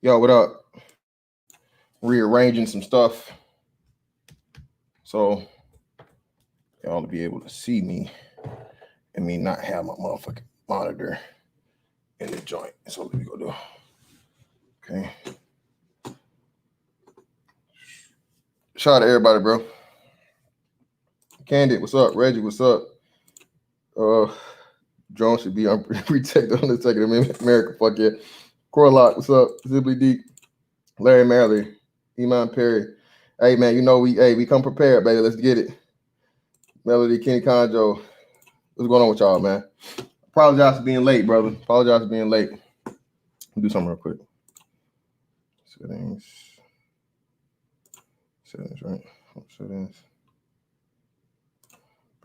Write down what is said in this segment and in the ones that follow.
Yo, what up? Rearranging some stuff so y'all to be able to see me and me not have my motherfucking monitor in the joint. So let me go do. Okay. Shout out to everybody, bro. Candid, what's up? Reggie, what's up? Drone should be protected on the Second Amendment. America, fuck yeah. Corlock, what's up? Zibbly Deep, Larry Merrily, Iman Perry. Hey man, you know we come prepared, baby. Let's get it. Melody, Kenny Conjo. What's going on with y'all, man? Apologize for being late, brother. Apologize for being late. Do something real quick. Settings, right? Settings.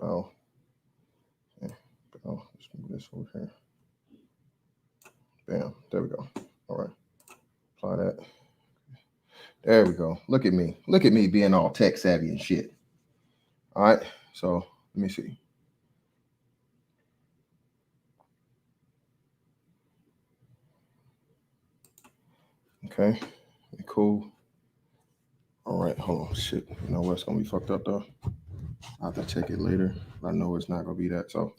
Oh. Okay. Oh, let's move this over here. Bam. There we go. All right. Apply that. There we go. Look at me. Look at me being all tech savvy and shit. All right. So let me see. Okay. Cool. All right. Hold on. Shit. You know what's gonna be fucked up though? I'll have to check it later. I know it's not gonna be that. So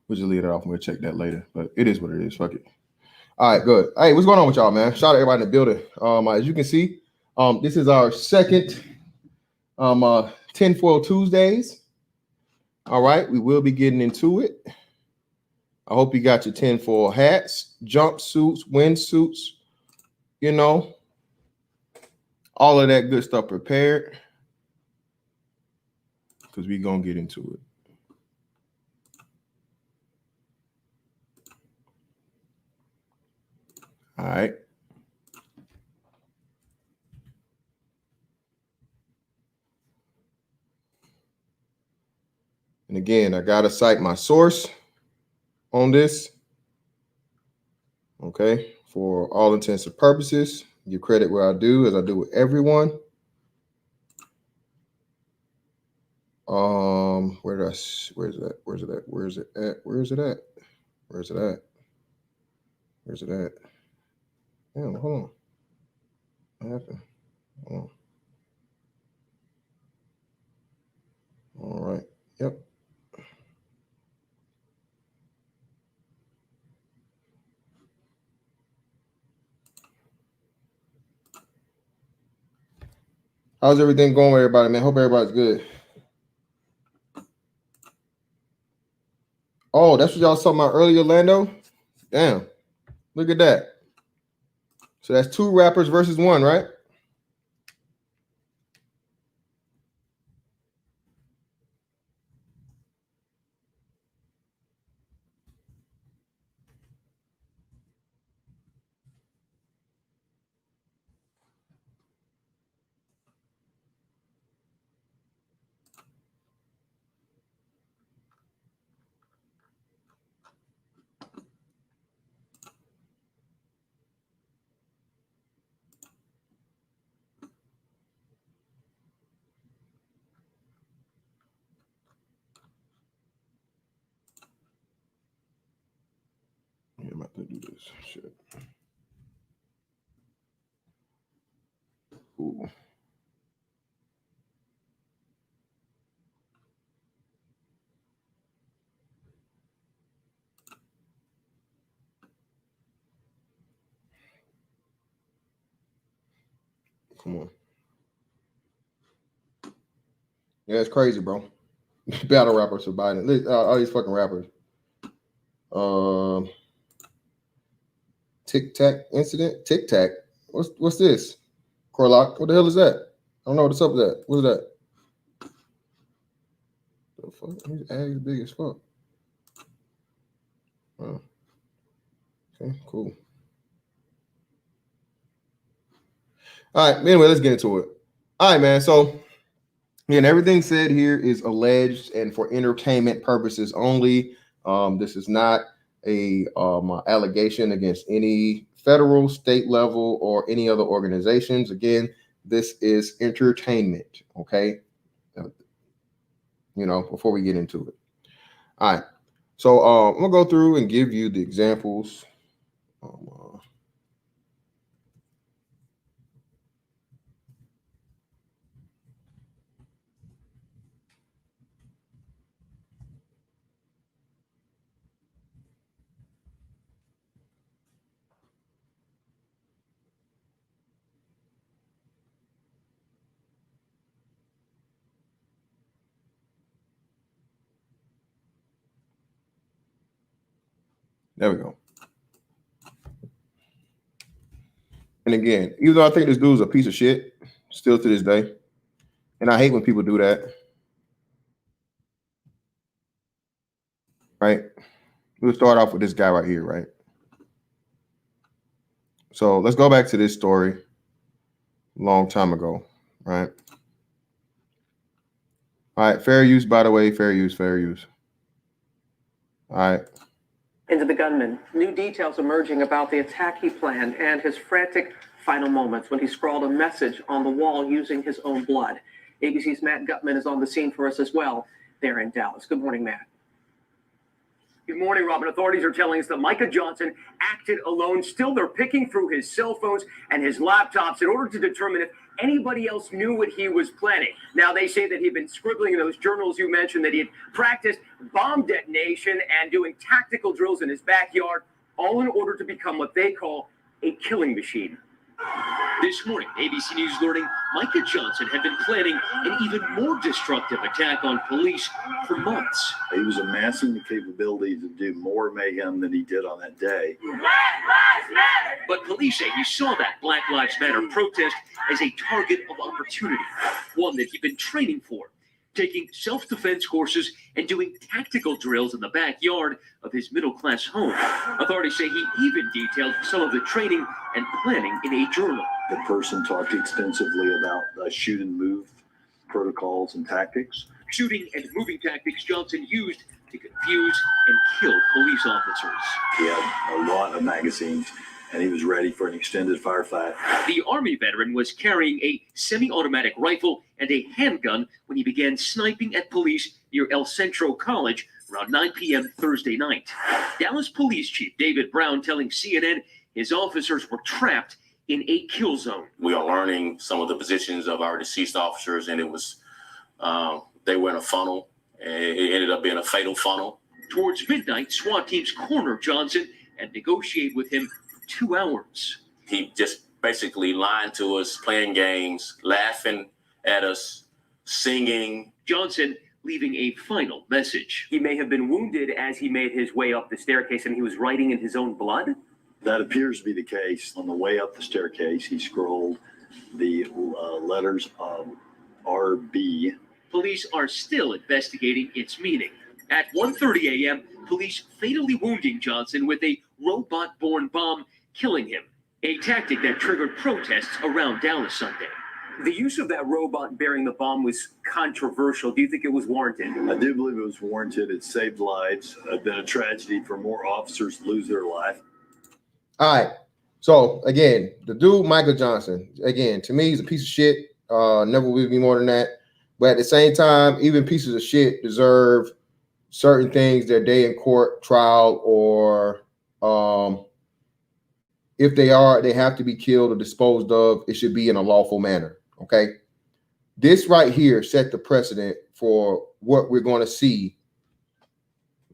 we'll just leave it off and we'll check that later. But it is what it is. Fuck it. All right, good. Hey, what's going on with y'all, man? Shout out to everybody in the building. As you can see, this is our second Tinfoil Tuesdays. All right, we will be getting into it. I hope you got your tinfoil hats, jumpsuits, windsuits, you know, all of that good stuff prepared because we're going to get into it. All right. And again, I got to cite my source on this. Okay. For all intents and purposes, give credit where I do, as I do with everyone. Where's it at? Where's it at? Where's it at? Where's it at? Where's it at? Where's it at? Damn, hold on. What happened? Hold on. All right. Yep. How's everything going with everybody, man? Hope everybody's good. Oh, that's what y'all was talking about earlier, Orlando? Damn. Look at that. So that's 2 rappers versus 1, right? Yeah, I'm about to do this shit. Ooh. Come on. Yeah, it's crazy, bro. Battle rappers for Biden. All these fucking rappers. Tic Tac incident. Tic Tac. What's this? Corlock. What the hell is that? I don't know what's up with that. What's that? The fuck? His ass is big as fuck. Oh. Okay, cool. All right. Anyway, let's get into it. All right, man. So, again, everything said here is alleged and for entertainment purposes only. This is not a allegation against any federal, state level, or any other organizations. Again, this is entertainment. Okay. You know, before we get into it. All right. So I'm gonna go through and give you the examples. There we go. And again, even though I think this dude's a piece of shit, still to this day, and I hate when people do that. Right? We'll start off with this guy right here, right? So let's go back to this story a long time ago, right? All right, fair use, by the way, fair use. All right. Into the gunman. New details emerging about the attack he planned and his frantic final moments when he scrawled a message on the wall using his own blood. ABC's Matt Gutman is on the scene for us as well there in Dallas. Good morning, Matt. Good morning, Robin. Authorities are telling us that Micah Johnson acted alone. Still, they're picking through his cell phones and his laptops in order to determine if anybody else knew what he was planning. Now, they say that he'd been scribbling in those journals you mentioned, that he had practiced bomb detonation and doing tactical drills in his backyard, all in order to become what they call a killing machine. This morning, ABC News learning Micah Johnson had been planning an even more destructive attack on police for months. He was amassing the capability to do more mayhem than he did on that day. Black Lives Matter! But police say he saw that Black Lives Matter protest as a target of opportunity, one that he'd been training for, taking self-defense courses and doing tactical drills in the backyard of his middle-class home. Authorities say he even detailed some of the training and planning in a journal. The person talked extensively about shoot and move protocols and tactics. Shooting and moving tactics Johnson used to confuse and kill police officers. He had a lot of magazines, and he was ready for an extended firefight. The Army veteran was carrying a semi-automatic rifle and a handgun when he began sniping at police near El Centro College around 9 p.m. Thursday night. Dallas Police Chief David Brown telling CNN his officers were trapped in a kill zone. We are learning some of the positions of our deceased officers, and it was, they were in a funnel. It ended up being a fatal funnel. Towards midnight, SWAT teams cornered Johnson and negotiate with him for 2 hours. He just basically lied to us, playing games, laughing at us, singing. Johnson leaving a final message. He may have been wounded as he made his way up the staircase, and he was writing in his own blood. That appears to be the case. On the way up the staircase, he scrolled the letters RB. Police are still investigating its meaning. At 1:30 a.m., police fatally wounding Johnson with a robot-borne bomb, killing him, a tactic that triggered protests around Dallas Sunday. The use of that robot bearing the bomb was controversial. Do you think it was warranted? I do believe it was warranted. It saved lives. It's been a tragedy for more officers to lose their life. All right. So again, the dude Michael Johnson, again, to me, he's a piece of shit. Never will be more than that. But at the same time, even pieces of shit deserve certain things, their day in court, trial, or if they have to be killed or disposed of. It should be in a lawful manner. Okay. This right here set the precedent for what we're going to see,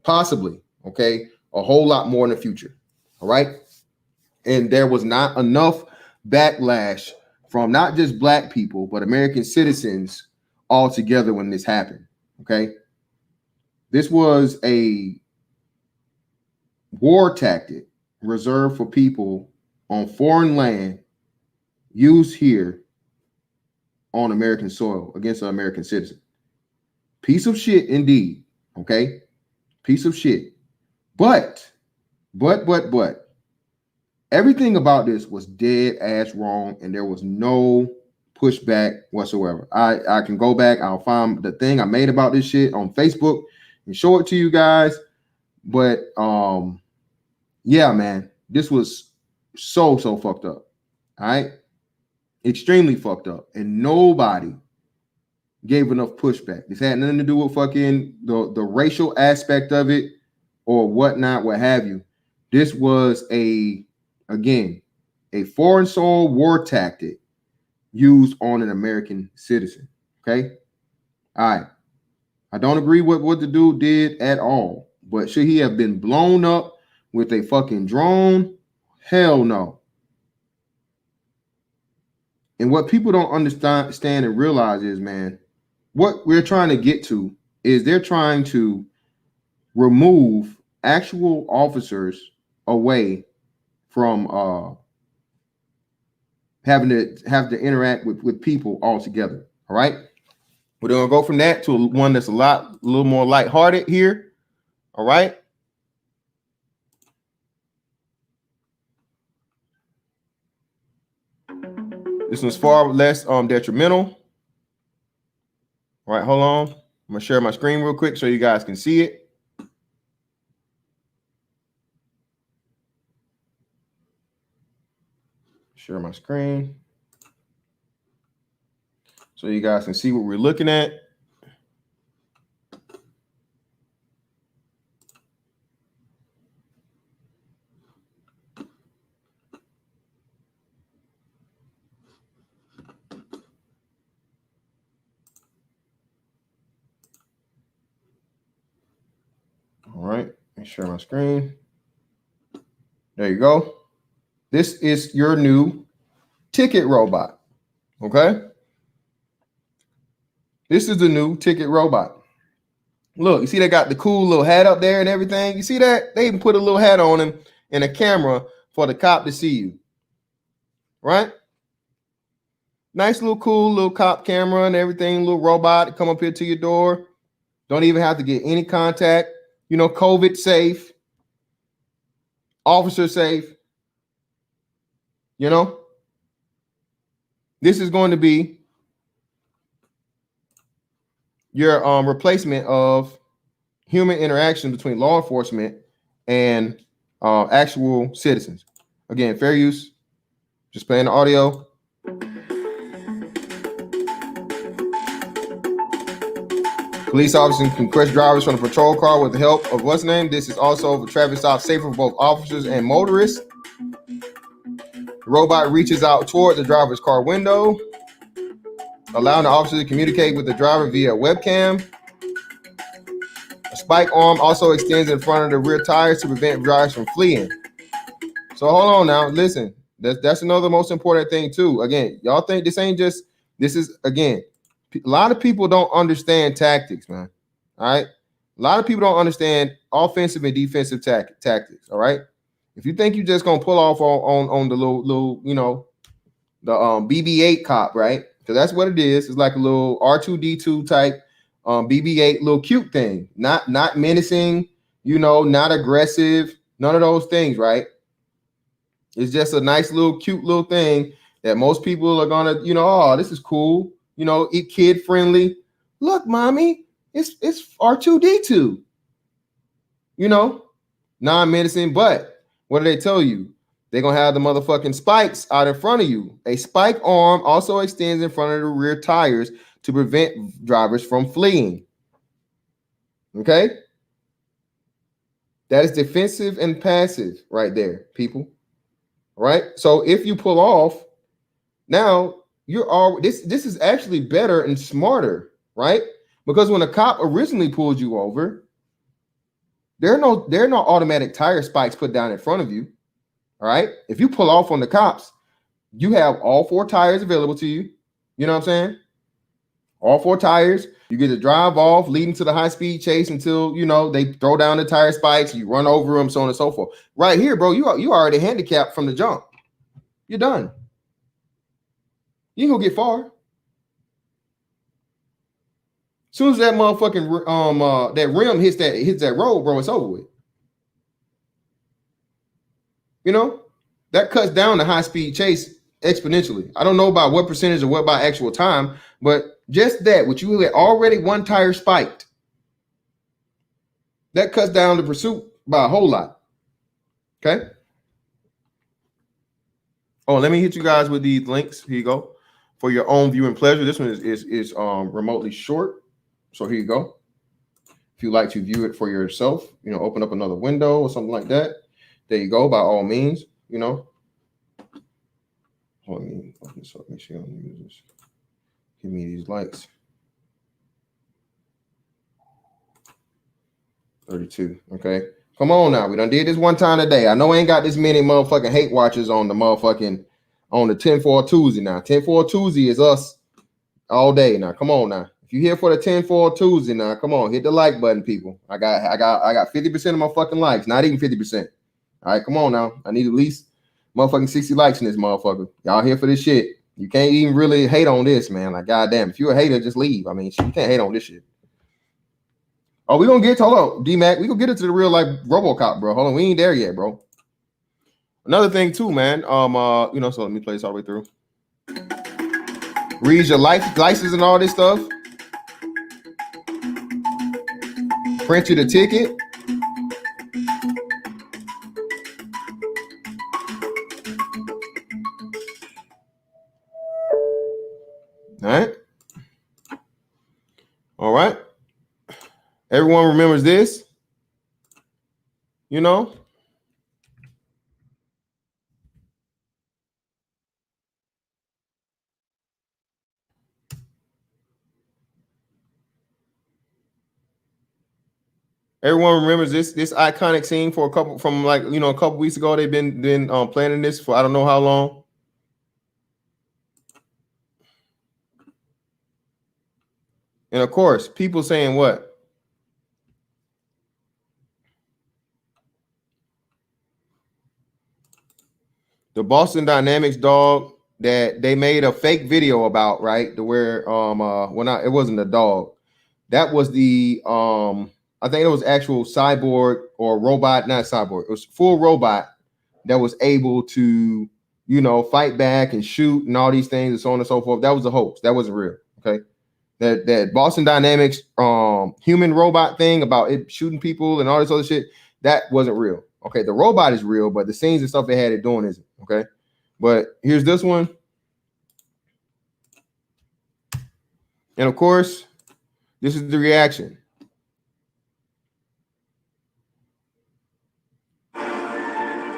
possibly, okay, a whole lot more in the future. All right. And there was not enough backlash from not just black people, but American citizens all together when this happened. Okay. This was a war tactic reserved for people on foreign land used here on American soil against an American citizen. Piece of shit indeed. Okay. Piece of shit. But everything about this was dead ass wrong, and there was no pushback whatsoever. I can go back. I'll find the thing I made about this shit on Facebook and show it to you guys. But yeah, man, this was so fucked up. All right. Extremely fucked up. And nobody gave enough pushback. This had nothing to do with fucking the racial aspect of it or whatnot, what have you. This was again, a foreign soil war tactic used on an American citizen. Okay. All right. I don't agree with what the dude did at all, but should he have been blown up with a fucking drone? Hell no. And what people don't understand and realize is, man, what we're trying to get to is they're trying to remove actual officers away from having to interact with people altogether. All right. We're gonna go from that to one that's a little more lighthearted here. All right. This one's far less detrimental. All right, hold on. I'm gonna share my screen real quick so you guys can see it. Share my screen so you guys can see what we're looking at. All right, let me share my screen. There you go. This is your new ticket robot. Okay. This is the new ticket robot. Look, you see they got the cool little hat up there and everything. You see that? They even put a little hat on him and a camera for the cop to see you. Right? Nice little cool little cop camera and everything, little robot to come up here to your door. Don't even have to get any contact. You know, COVID safe, officer safe. You know, this is going to be your replacement of human interaction between law enforcement and actual citizens. Again, fair use. Just playing the audio. Police officers can question drivers from the patrol car with the help of what's named. This is also for traffic stops safer for both officers and motorists. The robot reaches out toward the driver's car window, allowing the officer to communicate with the driver via webcam. A spike arm also extends in front of the rear tires to prevent drivers from fleeing. So hold on now, listen. That's another most important thing too. Again, y'all think this ain't just, this is, again, a lot of people don't understand tactics, man. All right. A lot of people don't understand offensive and defensive tactics. All right. If you think you're just gonna pull off on the little, you know, the BB-8 cop, right? Because that's what it is. It's like a little R2D2 type BB-8 little cute thing. Not menacing, you know, not aggressive, none of those things, right? It's just a nice little cute little thing that most people are gonna, you know, oh, this is cool. You know, kid friendly. Look, mommy, it's R2D2. You know, non-menacing, but what do they tell you? They're gonna have the motherfucking spikes out in front of you. A spike arm also extends in front of the rear tires to prevent drivers from fleeing. Okay? That is defensive and passive right there, people. All right? So if you pull off, now you're all this is actually better and smarter, right? Because when a cop originally pulled you over, there are no automatic tire spikes put down in front of you. All right. If you pull off on the cops, you have all four tires available to you. You know what I'm saying? All four tires. You get to drive off, leading to the high-speed chase until, you know, they throw down the tire spikes, you run over them, so on and so forth. Right here, bro, you already handicapped from the jump. You're done. You ain't gonna get far. As soon as that motherfucking that rim hits that road, bro, it's over with. You know, that cuts down the high-speed chase exponentially. I don't know about what percentage or what by actual time, but just that, which you had already one tire spiked, that cuts down the pursuit by a whole lot. Okay. Oh, let me hit you guys with these links. Here you go. For your own viewing pleasure. This one is remotely short. So here you go. If you like to view it for yourself, you know, open up another window or something like that. There you go, by all means, you know. Let me open this up, make sure y'all use this. Give me these likes. 32. Okay. Come on now. We done did this one time today. I know I ain't got this many motherfucking hate watchers on the motherfucking on the Tinfoil Tuesday now. Tinfoil Tuesday is us all day now. Come on now. If you're here for the Tinfoil Tuesday now, come on, hit the like button, people. I got 50% of my fucking likes, not even 50%. All right, come on now. I need at least motherfucking 60 likes in this motherfucker. Y'all here for this shit. You can't even really hate on this, man. Like, goddamn, if you're a hater, just leave. I mean, you can't hate on this shit. Oh, we gonna get to, hold on, D-Mac. We gonna get into the real life RoboCop, bro. Hold on, we ain't there yet, bro. Another thing too, man. You know, so let me play this all the way through. Read your license and all this stuff. Print you the ticket. All right. All right. Everyone remembers this. You know. Everyone remembers this iconic scene for a couple weeks ago. They've been planning this for I don't know how long. And of course, people saying what? The Boston Dynamics dog that they made a fake video about, right? To where it wasn't a dog. That was the I think it was actual cyborg or robot, not cyborg. It was full robot that was able to, you know, fight back and shoot and all these things and so on and so forth. That was a hoax. That wasn't real. Okay. That Boston Dynamics human robot thing about it shooting people and all this other shit, that wasn't real. Okay, the robot is real, but the scenes and stuff they had it doing isn't. Okay, but here's this one, and of course, this is the reaction.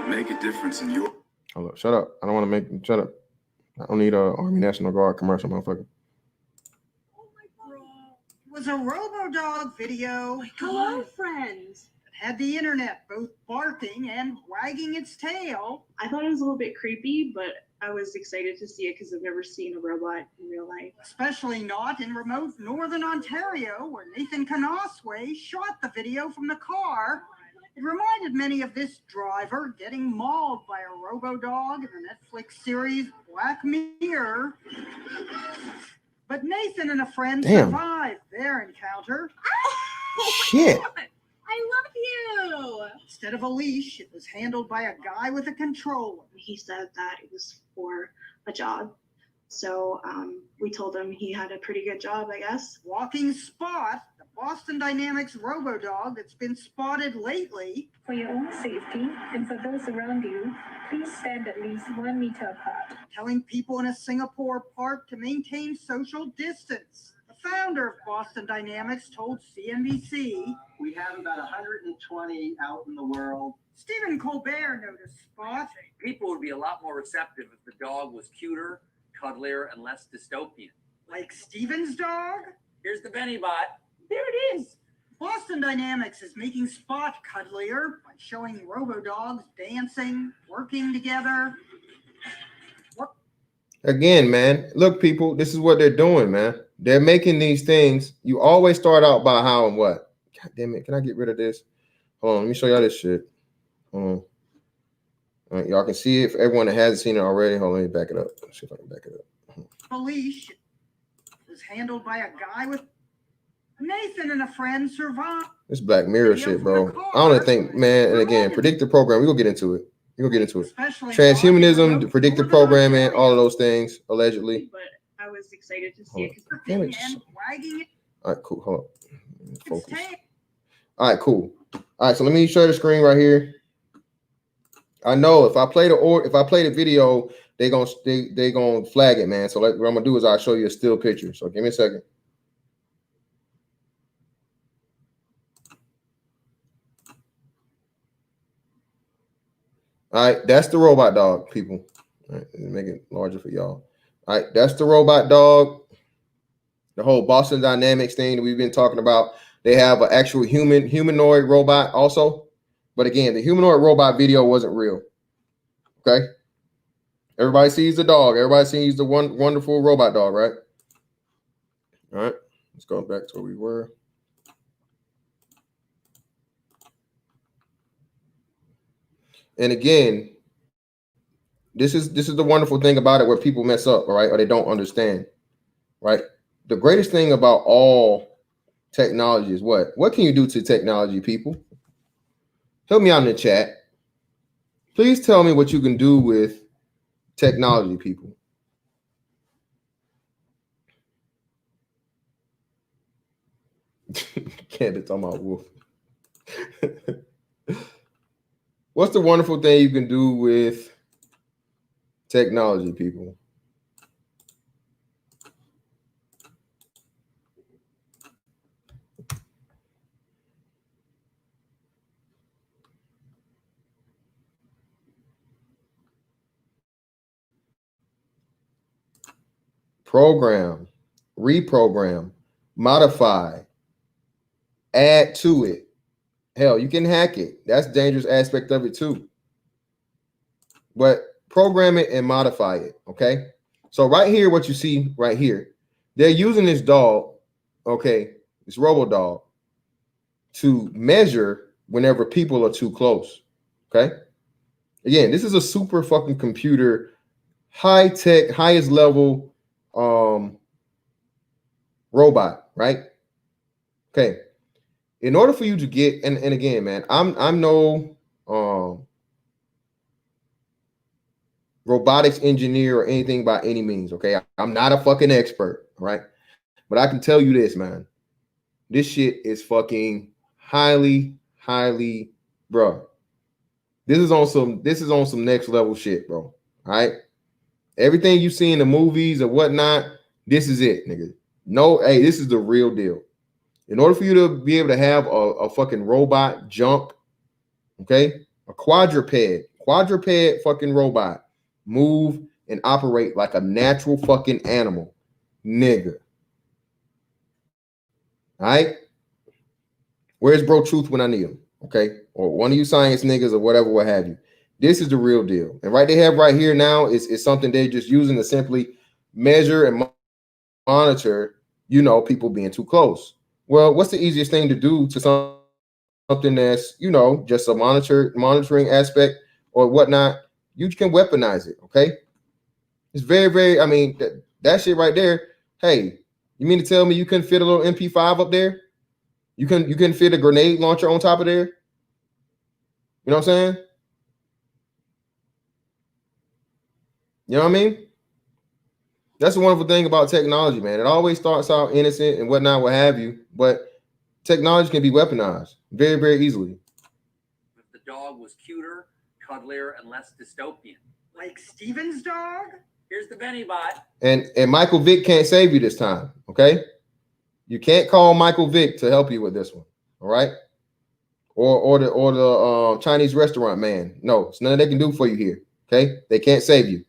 Make a difference in your. Hold up, shut up. I don't want to make. Shut up. I don't need a Army National Guard commercial, motherfucker. It was a RoboDog video. Hello, friends. It had the internet both barking and wagging its tail. I thought it was a little bit creepy, but I was excited to see it because I've never seen a robot in real life. Especially not in remote northern Ontario, where Nathan Canosway shot the video from the car. It reminded many of this driver getting mauled by a RoboDog in the Netflix series Black Mirror. But Nathan and a friend survived their encounter. Shit. I love you. Instead of a leash, it was handled by a guy with a controller. He said that it was for a job. So we told him he had a pretty good job, I guess. Walking Spot, the Boston Dynamics RoboDog that's been spotted lately. For your own safety and for those around you, please stand at least 1 meter apart. Telling people in a Singapore park to maintain social distance. The founder of Boston Dynamics told CNBC, "We have about 120 out in the world." Stephen Colbert noticed Spot. People would be a lot more receptive if the dog was cuter, cuddlier, and less dystopian. Like Stephen's dog? Here's the Benny bot. There it is. Boston Dynamics is making Spot cuddlier by showing RoboDogs dancing, working together. Again, man, look, people, this is what they're doing, man. They're making these things. You always start out by how and what. God damn it. Can I get rid of this? Hold on. Let me show y'all this shit. Hold on. All right, y'all can see it. For everyone that hasn't seen it already, hold on. Let me back it up. Let's see if I can back it up. The leash was handled by a guy with Nathan and a friend survived. This Black Mirror shit, bro. I don't think, man, and again, predictive program. We're going to get into it. We're going to get into it. Transhumanism, the predictive programming, all of those things, allegedly. But I was excited to see it. Damn it. All right, cool. Hold on. Focus. All right, cool. All right, so let me show you the screen right here. I know if I play the video, they gonna flag it, man. So what I'm gonna do is I'll show you a still picture. So give me a second. All right, that's the robot dog, people. All right, make it larger for y'all. All right, that's the robot dog. The whole Boston Dynamics thing that we've been talking about. They have an actual humanoid robot also. But again, the humanoid robot video wasn't real. Okay. Everybody sees the dog. Everybody sees the wonderful robot dog, right? All right. Let's go back to where we were. And again, this is the wonderful thing about it, where people mess up, all right, or they don't understand, right? The greatest thing about all technology is what? What can you do to technology, people? Help me out in the chat. Please tell me what you can do with technology, people. Can't talk about wolf. What's the wonderful thing you can do with technology, people? Program, reprogram, modify, add to it. Hell, you can hack it. That's the dangerous aspect of it too. But program it and modify it, okay? So right here, what you see right here, they're using this dog, okay, this robo dog, to measure whenever people are too close, okay? Again, this is a super fucking computer, high tech, highest level robot, right? Okay. In order for you to get, and again, man, I'm no robotics engineer or anything by any means, okay? I'm not a fucking expert, right? But I can tell you this, man. This shit is fucking highly, bro. This is on some next level shit, bro. All right. Everything you see in the movies or whatnot, this is it, nigga. No, hey, this is the real deal. In order for you to be able to have a fucking robot jump, okay, a quadruped fucking robot move and operate like a natural fucking animal, nigga. All right. Where's Bro Truth when I need him? Okay. Or one of you science niggas or whatever, what have you. This is the real deal. And right they have right here now is something they're just using to simply measure and monitor, you know, people being too close. Well, what's the easiest thing to do to something that's, you know, just a monitoring aspect or whatnot? You can weaponize it, okay? It's very, I mean, that shit right there. Hey, you mean to tell me you couldn't fit a little MP5 up there? You can fit a grenade launcher on top of there? You know what I'm saying? You know what I mean? That's the wonderful thing about technology, man. It always starts out innocent and whatnot, what have you, but technology can be weaponized very easily. If the dog was cuter, cuddlier, and less dystopian. Like Steven's dog? Here's the Benny bot. And Michael Vick can't save you this time, okay? You can't call Michael Vick to help you with this one, all right? Or the Chinese restaurant man. No, it's nothing they can do for you here, okay? They can't save you.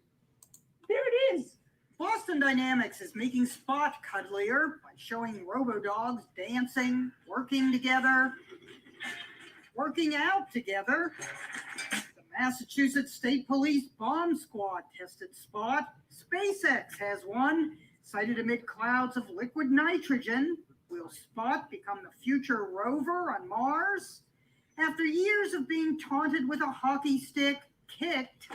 There it is. Boston Dynamics is making Spot cuddlier by showing robo-dogs dancing, working together, working out together. The Massachusetts State Police Bomb Squad tested Spot. SpaceX has one. Sighted amid clouds of liquid nitrogen. Will Spot become the future rover on Mars? After years of being taunted with a hockey stick, kicked,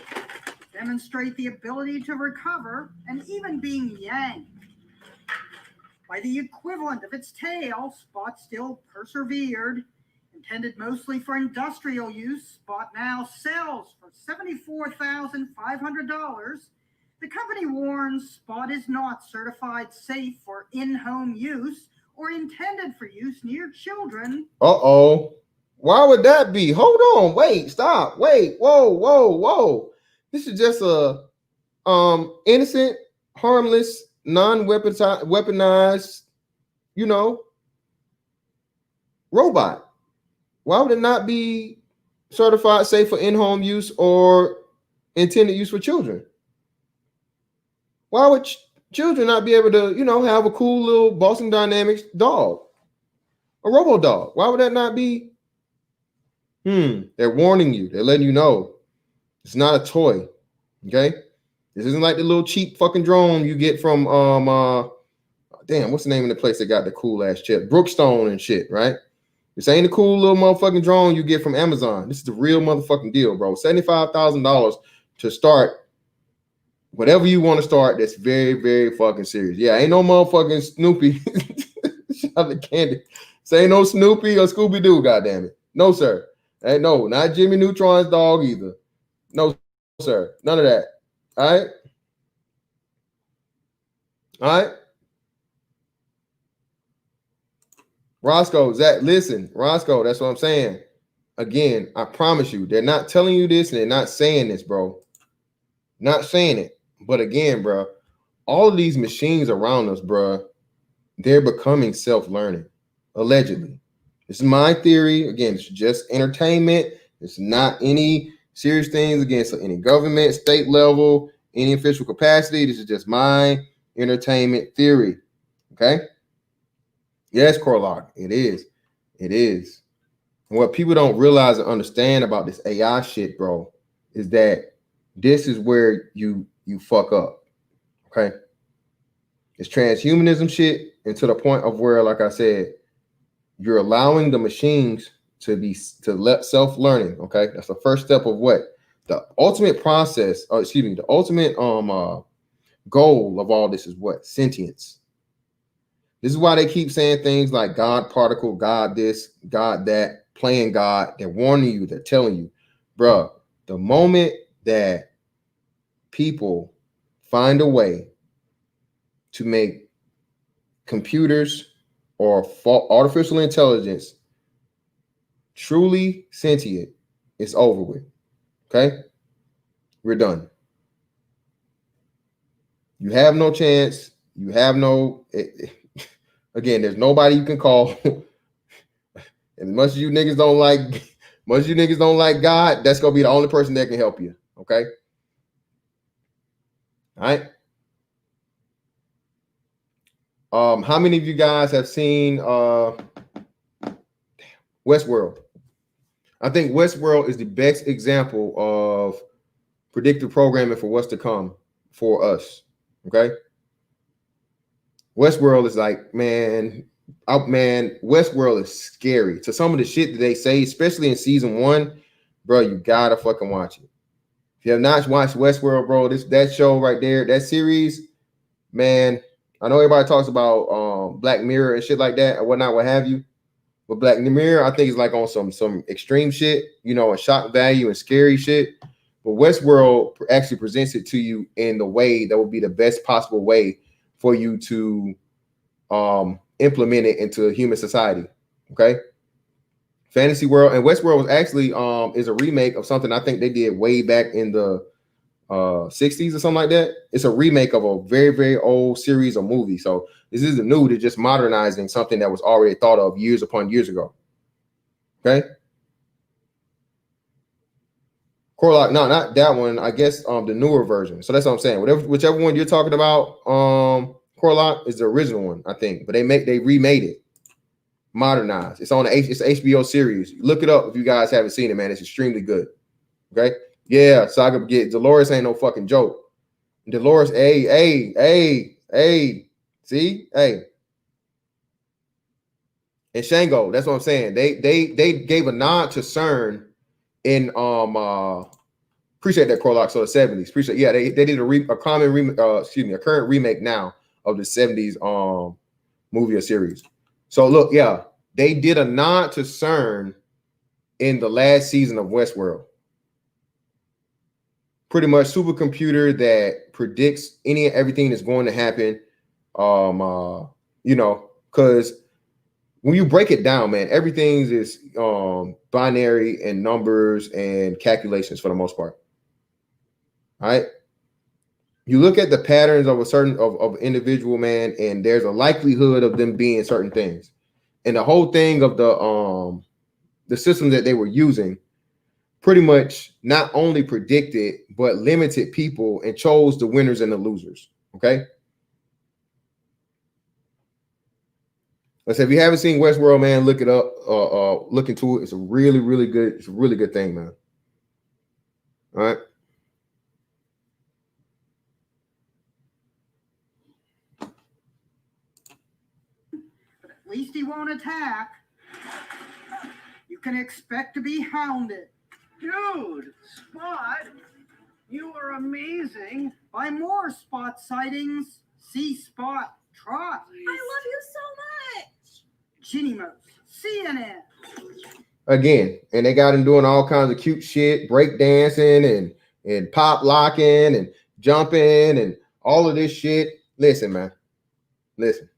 demonstrate the ability to recover, and even being yanked. By the equivalent of its tail, Spot still persevered. Intended mostly for industrial use, Spot now sells for $74,500. The company warns Spot is not certified safe for in-home use or intended for use near children. Uh-oh. Why would that be? Hold on. Wait. Stop. Wait. Whoa. This is just a innocent, harmless, non-weaponized, you know, robot. Why would it not be certified safe for in-home use or intended use for children? Why would children not be able to, you know, have a cool little Boston Dynamics dog, a robo dog? Why would that not be? They're warning you. They're letting you know it's not a toy. Okay, this isn't like the little cheap fucking drone you get from damn, what's the name of the place that got the cool ass chip? Brookstone and shit, right? This ain't a cool little motherfucking drone you get from Amazon. This is the real motherfucking deal, bro. $75,000 to start whatever you want to start. That's very, very fucking serious. Yeah, ain't no motherfucking Snoopy. Shout the candy. Say ain't no Snoopy or Scooby Doo. Goddamn it. No, sir. Ain't no, not Jimmy Neutron's dog either. No, sir. None of that. All right. All right. Roscoe, Zach, listen, Roscoe, that's what I'm saying. Again, I promise you, they're not telling you this and they're not saying this, bro. Not saying it. But again, bro, all of these machines around us, bro, they're becoming self-learning, allegedly. This is my theory. Again, it's just entertainment. It's not any serious things against any government, state level, any official capacity. This is just my entertainment theory. Okay? Yes, Corlock, it is. It is. And what people don't realize and understand about this AI shit, bro, is that this is where you fuck up. Okay? It's transhumanism shit, and to the point of where, like I said, you're allowing the machines to let self-learning. Okay, that's the first step of what the ultimate process. The ultimate goal of all this is what? Sentience. This is why they keep saying things like God particle, God this, God that, playing God. They're warning you. They're telling you, bruh, the moment that people find a way to make computers or artificial intelligence truly sentient, it's over with. Okay? We're done. You have no chance. You have no... Again, there's nobody you can call. As much as you niggas don't like God, that's gonna be the only person that can help you. Okay. All right. How many of you guys have seen Westworld? I think Westworld is the best example of predictive programming for what's to come for us. Okay. Westworld is like, man, Westworld is scary. To some of the shit that they say, especially in season 1, bro, you gotta fucking watch it. If you have not watched Westworld, bro, that show right there, that series, man, I know everybody talks about Black Mirror and shit like that and whatnot, what have you. But Black Mirror, I think is like on some extreme shit, and shock value and scary shit. But Westworld actually presents it to you in the way that would be the best possible way for you to implement it into human society. Okay. Fantasy World, and Westworld was actually is a remake of something I think they did way back in the 60s or something like that. It's a remake of a very, very old series or movie. So this isn't new. They're just modernizing something that was already thought of years upon years ago. Okay. Corlock, no, not that one. I guess the newer version. So that's what I'm saying. Whichever one you're talking about, Corlock is the original one, I think. But they remade it. Modernized. It's on it's an HBO series. Look it up if you guys haven't seen it, man. It's extremely good. Okay. Yeah, Saga get Dolores ain't no fucking joke. Dolores, hey. See? Hey. And Shango, that's what I'm saying. They gave a nod to CERN in appreciate that, Corlock. So the 70s. Appreciate, yeah, they did a current remake now of the 70s movie or series. So look, yeah, they did a nod to CERN in the last season of Westworld. Pretty much supercomputer that predicts any and everything that's going to happen. Because when you break it down, man, everything is binary and numbers and calculations for the most part. All right. You look at the patterns of a certain of individual, man, and there's a likelihood of them being certain things. And the whole thing of the system that they were using pretty much not only predicted but limited people and chose the winners and the losers. Okay. Let's say if you haven't seen Westworld, man, look it up. Look into it. It's a really, really good. It's a really good thing, man. All right. But at least he won't attack. can expect to be hounded. Dude, Spot, you are amazing. By more Spot sightings, see Spot try. I love you so much. Ginny Mouse, CNN. Again, and they got him doing all kinds of cute shit, break dancing and pop locking and jumping and all of this shit. Listen, man. Listen.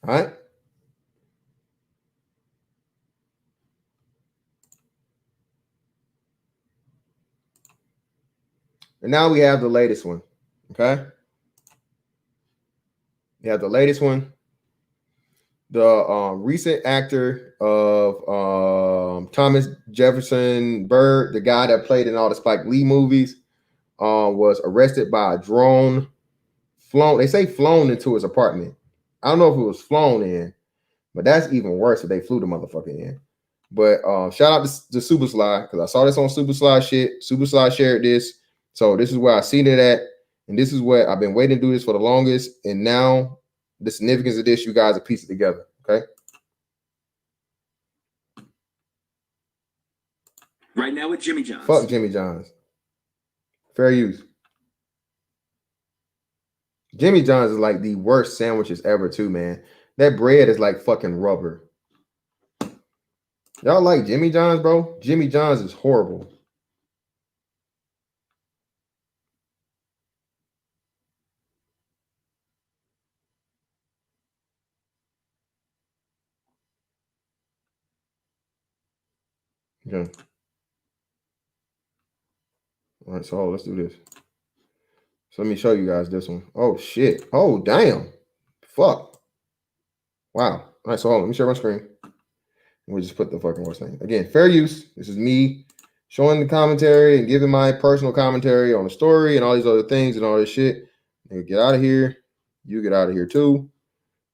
All right. And now we have the latest one. Okay. We have the latest one. The recent actor of Thomas Jefferson Bird, the guy that played in all the Spike Lee movies, was arrested by a drone. They say flown into his apartment. I don't know if it was flown in, but that's even worse if they flew the motherfucker in. But shout out to Super Sly, because I saw this on Super Sly shit. Super Sly shared this. So this is where I seen it at. And this is what I've been waiting to do this for the longest. And now the significance of this, you guys are piecing together. Okay. Right now with Jimmy John's. Fuck Jimmy John's. Fair use. Jimmy John's is like the worst sandwiches ever too, man. That bread is like fucking rubber. Y'all like Jimmy John's, bro? Jimmy John's is horrible. Okay. All right, so let's do this. So let me show you guys this one. Oh shit. Oh damn. Fuck. Wow. All right, so hold on. Let me share my screen. We just put the fucking worst thing. Again, fair use. This is me showing the commentary and giving my personal commentary on the story and all these other things and all this shit. Nigga, get out of here. You get out of here too.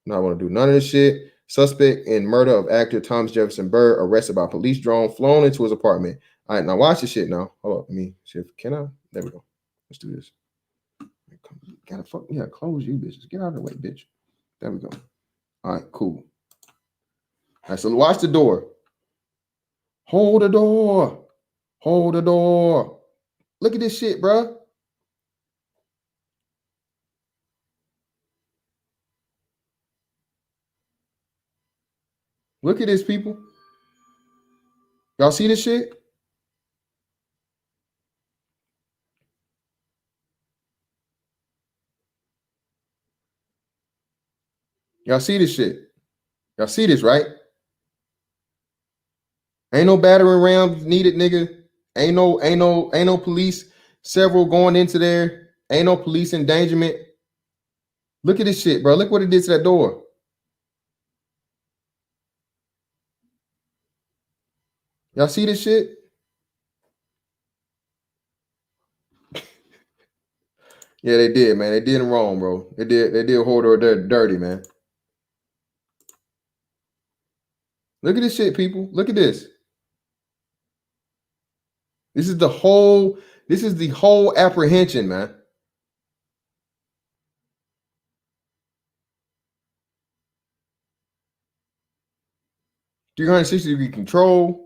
Not want to do none of this shit. Suspect in murder of actor Thomas Jefferson Bird arrested by police drone flown into his apartment. All right, now watch this shit now. Hold up. Let me see if can I? There we go. Let's do this. Gotta fuck. Yeah, close you bitches. Get out of the way, bitch. There we go. All right, cool. All right, so watch the door. Hold the door. Hold the door. Look at this shit, bro. Look at this, people. Y'all see this shit? Y'all see this shit? Y'all see this, right? Ain't no battering rams needed, nigga. Ain't no police several going into there. Ain't no police endangerment. Look at this shit, bro. Look what it did to that door. Y'all see this shit? Yeah, they did, man. They did him wrong, bro. They did hold her dirty, man. Look at this shit, people. Look at this. This is the whole apprehension, man. .360-degree control.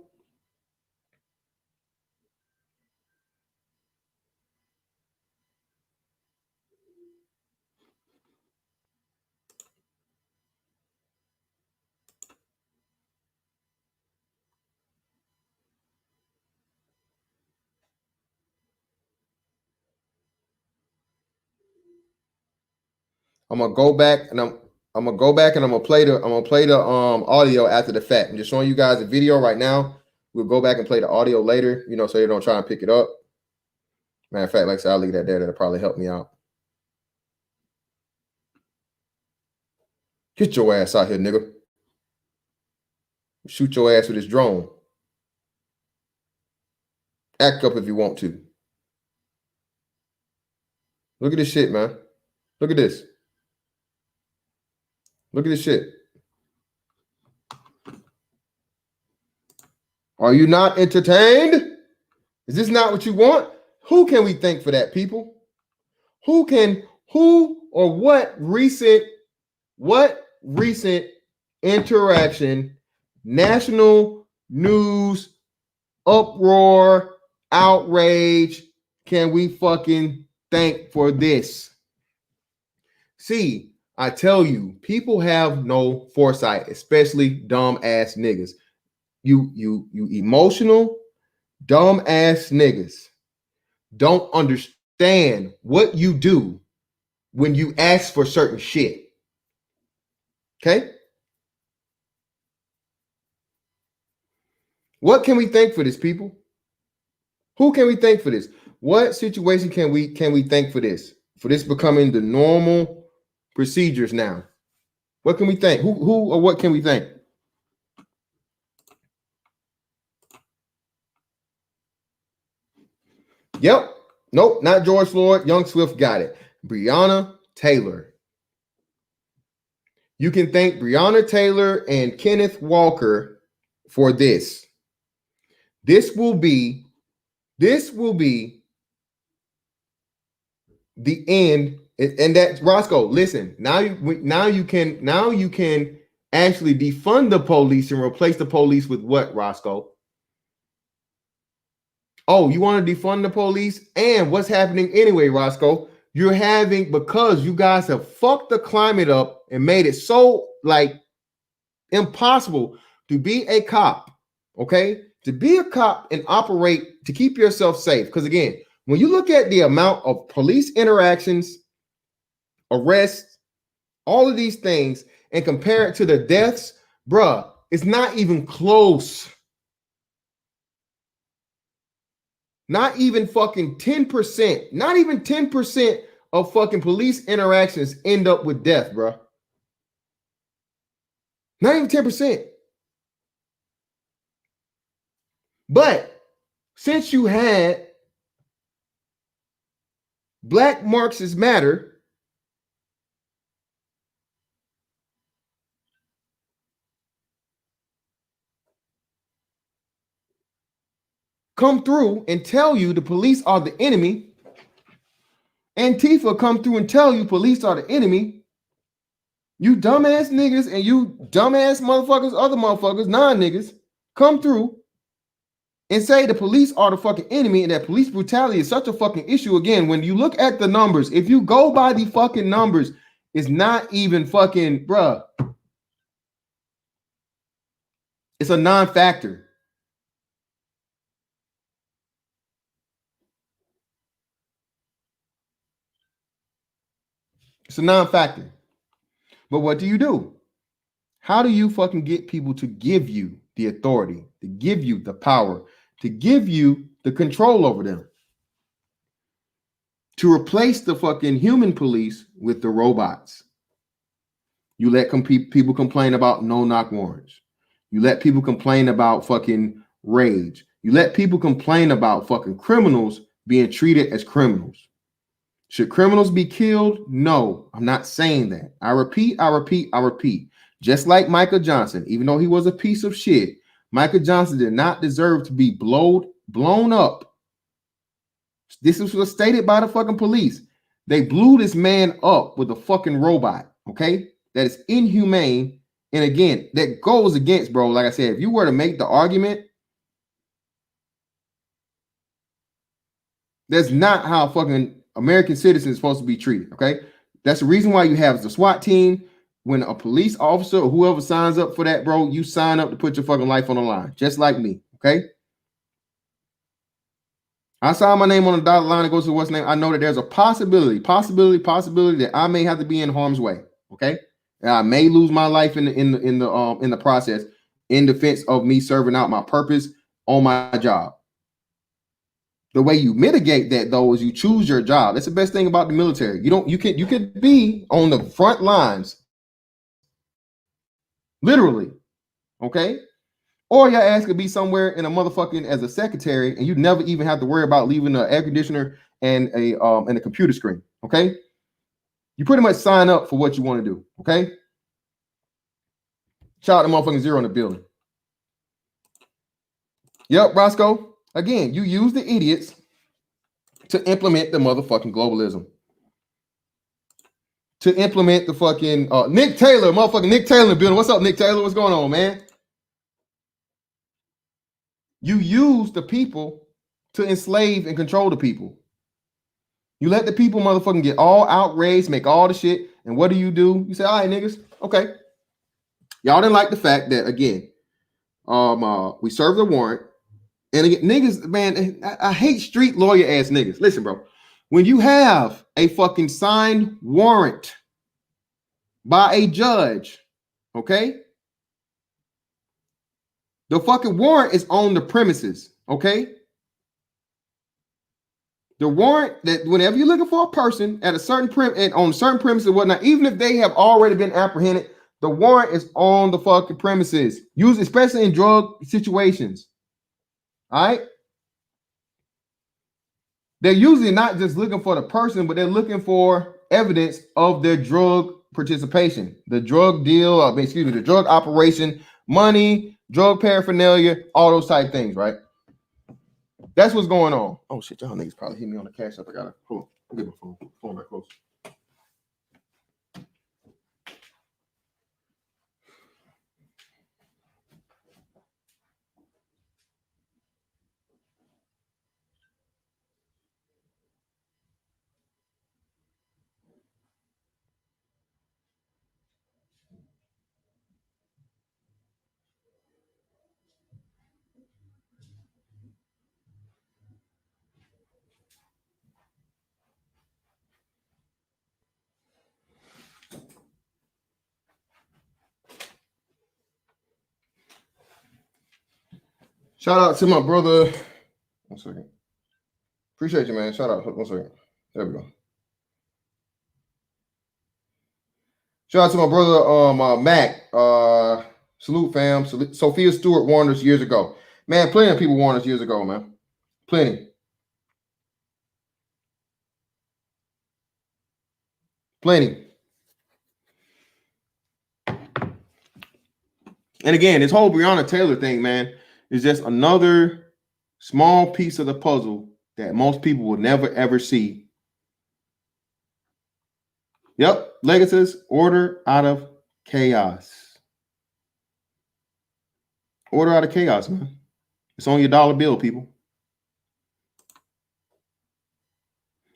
I'm gonna go back and I'm gonna play the audio after the fact. I'm just showing you guys a video right now. We'll go back and play the audio later, so you don't try and pick it up. Matter of fact, like I said, I'll leave that there. That'll probably help me out. Get your ass out here, nigga. Shoot your ass with this drone. Act up if you want to. Look at this shit, man. Look at this. Look at this shit. Are you not entertained? Is this not what you want? Who can we thank for that, people? Who can Who or what recent interaction, national news, uproar, outrage can we fucking thank for this? See, I tell you, people have no foresight, especially dumb ass niggas. You emotional, dumb ass niggas don't understand what you do when you ask for certain shit. Okay? What can we thank for this, people? Who can we thank for this? What situation can we thank for this? For this becoming the normal procedures now. What can we thank? Who or what can we thank? Yep. Nope, not George Floyd. Young Swift got it. Breonna Taylor. You can thank Breonna Taylor and Kenneth Walker for this. This will be the end. And that, Roscoe, listen, now you can actually defund the police and replace the police with what, Roscoe? Oh, you want to defund the police? And what's happening anyway, Roscoe? You're having, because you guys have fucked the climate up and made it so like impossible to be a cop, okay? To be a cop and operate to keep yourself safe. Because again, when you look at the amount of police interactions, arrests, all of these things, and compare it to the deaths, bruh, it's not even close. Not even fucking 10%, not even 10% of fucking police interactions end up with death, bruh. Not even 10%. But since you had Black Marxists Matter, come through and tell you the police are the enemy, Antifa come through and tell you police are the enemy, you dumbass niggas and you dumbass motherfuckers, other motherfuckers, non-niggas, come through and say the police are the fucking enemy and that police brutality is such a fucking issue. Again, when you look at the numbers, if you go by the fucking numbers, it's not even fucking, bruh. It's a non-factor. It's a non-factor. But what do? How do you fucking get people to give you the authority, to give you the power, to give you the control over them? To replace the fucking human police with the robots. You let people complain about no-knock warrants. You let people complain about fucking rage. You let people complain about fucking criminals being treated as criminals. Should criminals be killed? No, I'm not saying that. I repeat. Just like Michael Johnson, even though he was a piece of shit, Michael Johnson did not deserve to be blown up. This was stated by the fucking police. They blew this man up with a fucking robot, okay? That is inhumane. And again, that goes against, bro, like I said, if you were to make the argument, that's not how fucking American citizens are supposed to be treated, okay? That's the reason why you have the SWAT team. When a police officer or whoever signs up for that, bro, you sign up to put your fucking life on the line, just like me, okay? I sign my name on the dotted line and goes to what's name. I know that there's a possibility that I may have to be in harm's way, okay? And I may lose my life in the process in defense of me serving out my purpose on my job. The way you mitigate that, though, is you choose your job. That's the best thing about the military. You could be on the front lines, literally, okay? Or your ass could be somewhere in a motherfucking as a secretary, and you never even have to worry about leaving an air conditioner and a computer screen, okay? You pretty much sign up for what you want to do, okay? Shout out to motherfucking Zero in the building. Yep, Roscoe. Again, you use the idiots to implement the motherfucking globalism. to implement the fucking Nick Taylor, motherfucking Nick Taylor in the building. What's up, Nick Taylor? What's going on, man? You use the people to enslave and control the people. You let the people motherfucking get all outraged, make all the shit, and what do? You say, all right, niggas, okay. Y'all didn't like the fact that, again, we served a warrant. And again, niggas, man, I hate street lawyer ass niggas. Listen, bro, when you have a fucking signed warrant by a judge, okay? The fucking warrant is on the premises, okay? The warrant that whenever you're looking for a person at a certain on certain premises and whatnot, even if they have already been apprehended, the warrant is on the fucking premises, used especially in drug situations. All right. They're usually not just looking for the person, but they're looking for evidence of their drug participation, the drug deal, the drug operation, money, drug paraphernalia, all those type things, right? That's what's going on. Oh shit, y'all niggas probably hit me on the cash up. I gotta hold on. I'll get my phone back close. Shout out to my brother. 1 second. Appreciate you, man. Shout out. 1 second. There we go. Shout out to my brother, Mac. Salute, fam. Sophia Stewart warned us years ago. Man, plenty of people warned us years ago, man. Plenty. And again, this whole Breonna Taylor thing, man, is just another small piece of the puzzle that most people will never, ever see. Yep, Legacies, order out of chaos. Order out of chaos, man. It's on your dollar bill, people.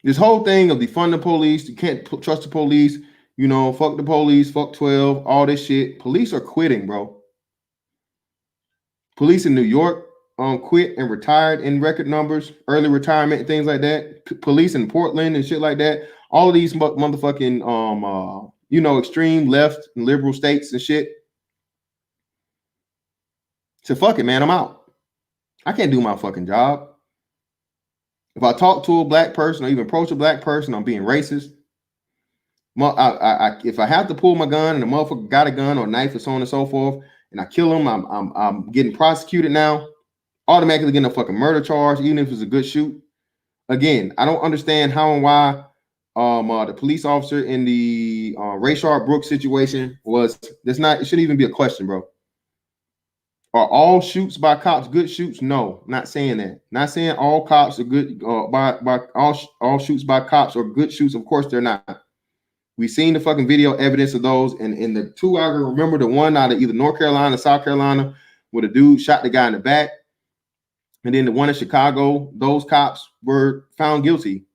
This whole thing of defunding police, you can't trust the police, you know, fuck the police, fuck 12, all this shit. Police are quitting, bro. Police in New York quit and retired in record numbers, early retirement and things like that. Police in Portland and shit like that. All of these motherfucking, extreme left and liberal states and shit. So fuck it, man, I'm out. I can't do my fucking job. If I talk to a black person or even approach a black person, I'm being racist. If I have to pull my gun and the motherfucker got a gun or a knife or so on and so forth, and I kill him, I'm getting prosecuted now, automatically getting a fucking murder charge, even if it's a good shoot. Again, I don't understand how and why the police officer in the Rayshard Brooks situation it shouldn't even be a question, bro. Are all shoots by cops good shoots? No, not saying that. Not saying all cops are good by all shoots by cops are good shoots. Of course they're not. We've seen the fucking video evidence of those, and in the two I remember the one out of either North Carolina or South Carolina where the dude shot the guy in the back, and then the one in Chicago, those cops were found guilty.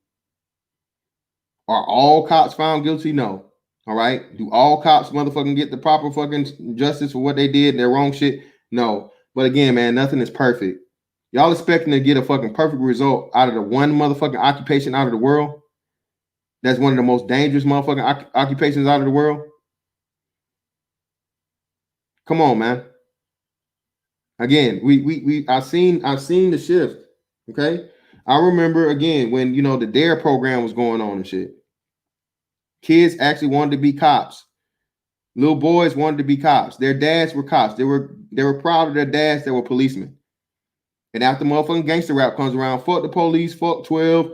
Are all cops found guilty? No. All right. Do all cops motherfucking get the proper fucking justice for what they did, their wrong shit? No. But again, man, nothing is perfect. Y'all expecting to get a fucking perfect result out of the one motherfucking occupation out of the world? That's one of the most dangerous motherfucking occupations out of the world. Come on, man. Again, I've seen the shift. Okay. I remember again when the DARE program was going on and shit. Kids actually wanted to be cops. Little boys wanted to be cops. Their dads were cops. They were proud of their dads that were policemen. And after motherfucking gangster rap comes around, fuck the police, fuck 12,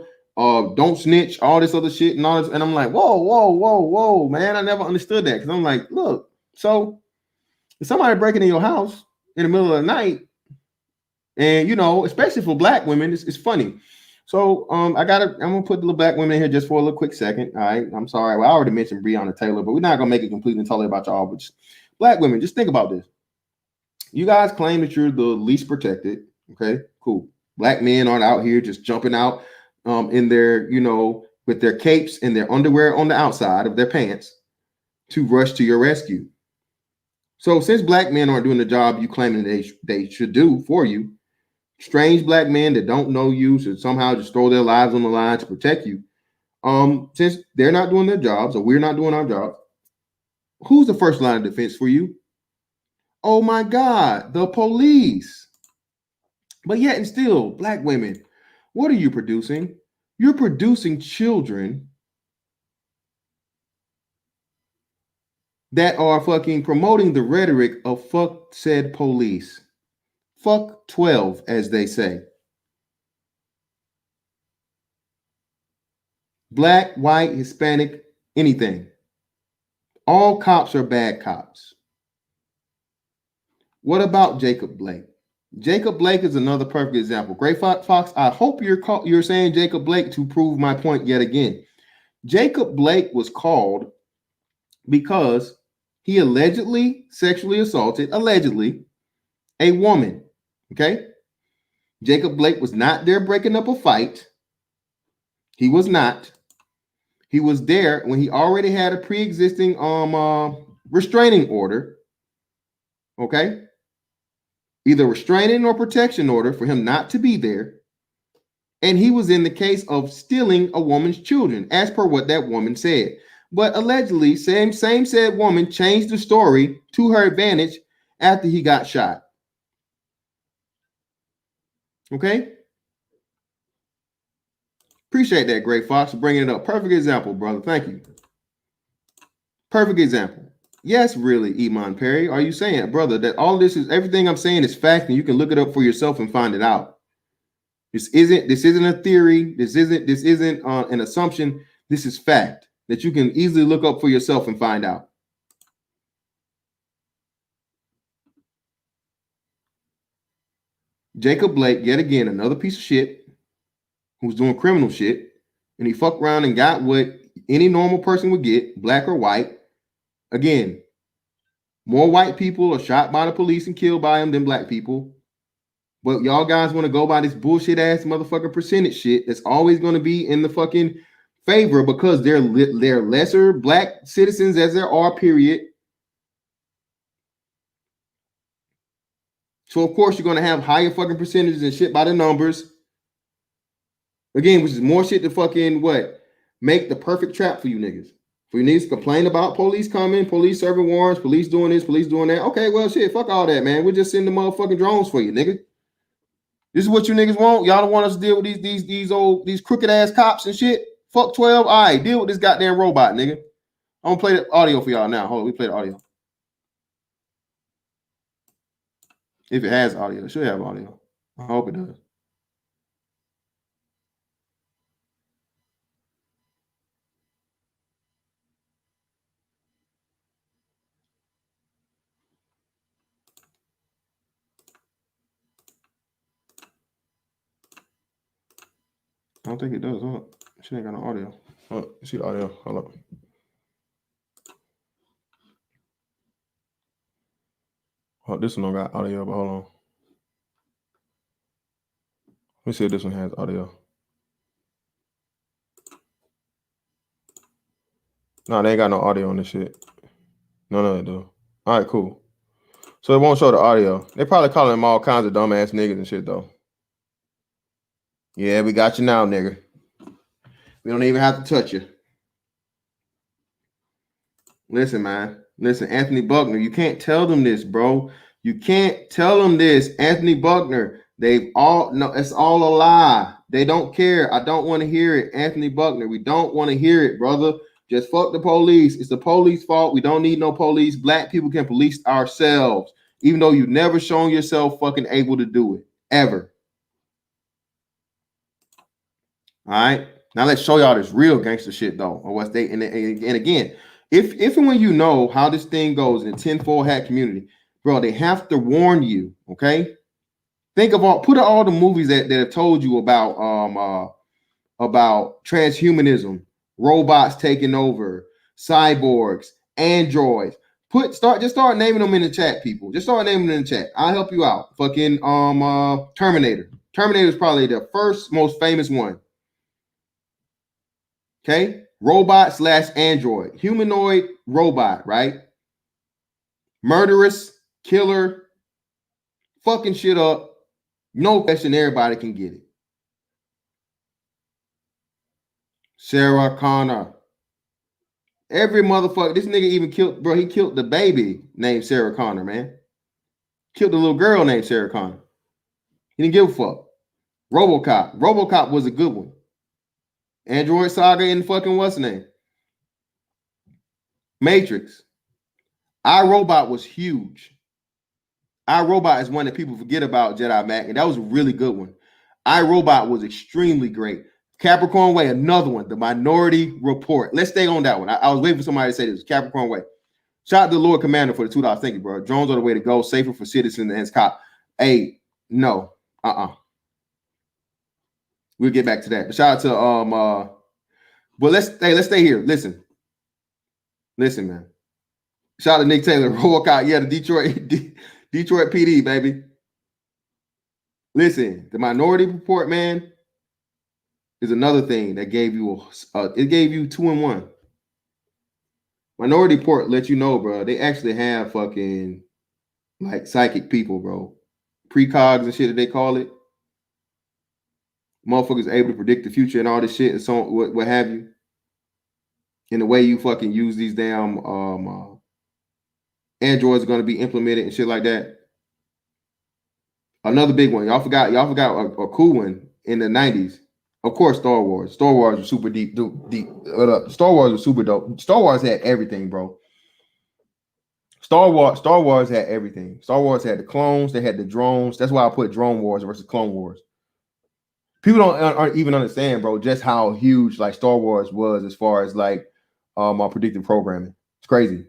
don't snitch, all this other shit and all this. And I'm like, whoa, man. I never understood that. Because I'm like, look, so if somebody breaking in your house in the middle of the night, and especially for black women, it's funny. So I'm gonna put the little black women in here just for a little quick second. All right. I'm sorry. Well, I already mentioned Breonna Taylor, but we're not gonna make it completely and totally about y'all. But black women, just think about this. You guys claim that you're the least protected. Okay, cool. Black men aren't out here just jumping out in their, with their capes and their underwear on the outside of their pants to rush to your rescue. So since black men aren't doing the job you claiming they should do for you, strange black men that don't know you should somehow just throw their lives on the line to protect you. Since they're not doing their jobs or we're not doing our job, who's the first line of defense for you? Oh my God, the police. But yet and still, black women, what are you producing? You're producing children that are fucking promoting the rhetoric of fuck said police. Fuck 12, as they say. Black, white, Hispanic, anything. All cops are bad cops. What about Jacob Blake? Jacob Blake is another perfect example. Gray Fox, I hope you're saying Jacob Blake to prove my point yet again. Jacob Blake was called because he allegedly sexually assaulted, a woman. Okay? Jacob Blake was not there breaking up a fight. He was not. He was there when he already had a pre-existing restraining order. Okay? Either restraining or protection order for him not to be there. And he was in the case of stealing a woman's children, as per what that woman said. But allegedly, same said woman changed the story to her advantage after he got shot. Okay? Appreciate that, Gray Fox, for bringing it up. Perfect example, brother. Thank you. Perfect example. Yes, really, Iman Perry. Are you saying, brother, that all this is everything I'm saying is fact, and you can look it up for yourself and find it out? This isn't a theory. This isn't an assumption. This is fact that you can easily look up for yourself and find out. Jacob Blake, yet again, another piece of shit who's doing criminal shit, and he fucked around and got what any normal person would get, black or white. Again, more white people are shot by the police and killed by them than black people. But y'all guys want to go by this bullshit ass motherfucking percentage shit that's always going to be in the fucking favor because they're lesser black citizens as there are, period. So of course you're going to have higher fucking percentages and shit by the numbers. Again, which is more shit to fucking what? Make the perfect trap for you niggas. For you niggas to complain about police coming, police serving warrants, police doing this, police doing that. Okay, well shit, fuck all that, man. We'll just send the motherfucking drones for you, nigga. This is what you niggas want. Y'all don't want us to deal with these crooked ass cops and shit. Fuck 12. All right, deal with this goddamn robot, nigga. I'm gonna play the audio for y'all now. Hold on, we play the audio. If it has audio, it should have audio. I hope it does. I don't think it does. Hold up. She ain't got no audio. Hold up. See the audio. Hold up. Oh, this one don't got audio, but hold on. Let me see if this one has audio. No, they ain't got no audio on this shit. No, they do. All right, cool. So it won't show the audio. They probably calling them all kinds of dumbass niggas and shit, though. Yeah, we got you now, nigga. We don't even have to touch you. Listen, man. Listen, Anthony Buckner, you can't tell them this, bro. You can't tell them this. Anthony Buckner, it's all a lie. They don't care. I don't want to hear it. Anthony Buckner, we don't want to hear it, brother. Just fuck the police. It's the police fault. We don't need no police. Black people can police ourselves, even though you've never shown yourself fucking able to do it, ever. All right. Now let's show y'all this real gangster shit though, or what's they and again, if and when you know how this thing goes in the tinfoil hat community, bro, they have to warn you. Okay, Think of all the movies that have told you about transhumanism, robots taking over, cyborgs, androids. Just start naming them in the chat, people. Just start naming them in the chat. I'll help you out. Fucking Terminator. Terminator is probably the first most famous one. Okay, robot / android, humanoid robot, right? Murderous, killer, fucking shit up. No question, everybody can get it. Sarah Connor. Every motherfucker, this nigga even killed, bro. He killed the baby named Sarah Connor, man. Killed the little girl named Sarah Connor. He didn't give a fuck. RoboCop. RoboCop was a good one. Android Saga and fucking what's the name? Matrix. iRobot was huge. iRobot is one that people forget about, Jedi Mac, and that was a really good one. iRobot was extremely great. Capricorn Way, another one, The Minority Report. Let's stay on that one. I was waiting for somebody to say this. Capricorn Way. Shout out to the Lord Commander for the $2. Thank you, bro. Drones are the way to go. Safer for citizens and cop. Hey, no. We'll get back to that. But shout out to but let's stay here. Listen, man. Shout out to Nick Taylor. Robocop. Yeah, the Detroit PD, baby. Listen, The Minority Report, man, is another thing that gave you it gave you 2-in-1. Minority Report let you know, bro. They actually have fucking like psychic people, bro. Precogs and shit that they call it. Motherfuckers able to predict the future and all this shit and so what have you. And the way you fucking use these damn androids are going to be implemented and shit like that. Another big one. Y'all forgot a cool one in the 90s. Of course, Star Wars. Star Wars was super deep. Star Wars was super dope. Star Wars had everything, bro. Star Wars had everything. Star Wars had the clones. They had the drones. That's why I put Drone Wars versus Clone Wars. People don't even understand, bro, just how huge like Star Wars was as far as like our predictive programming. It's crazy.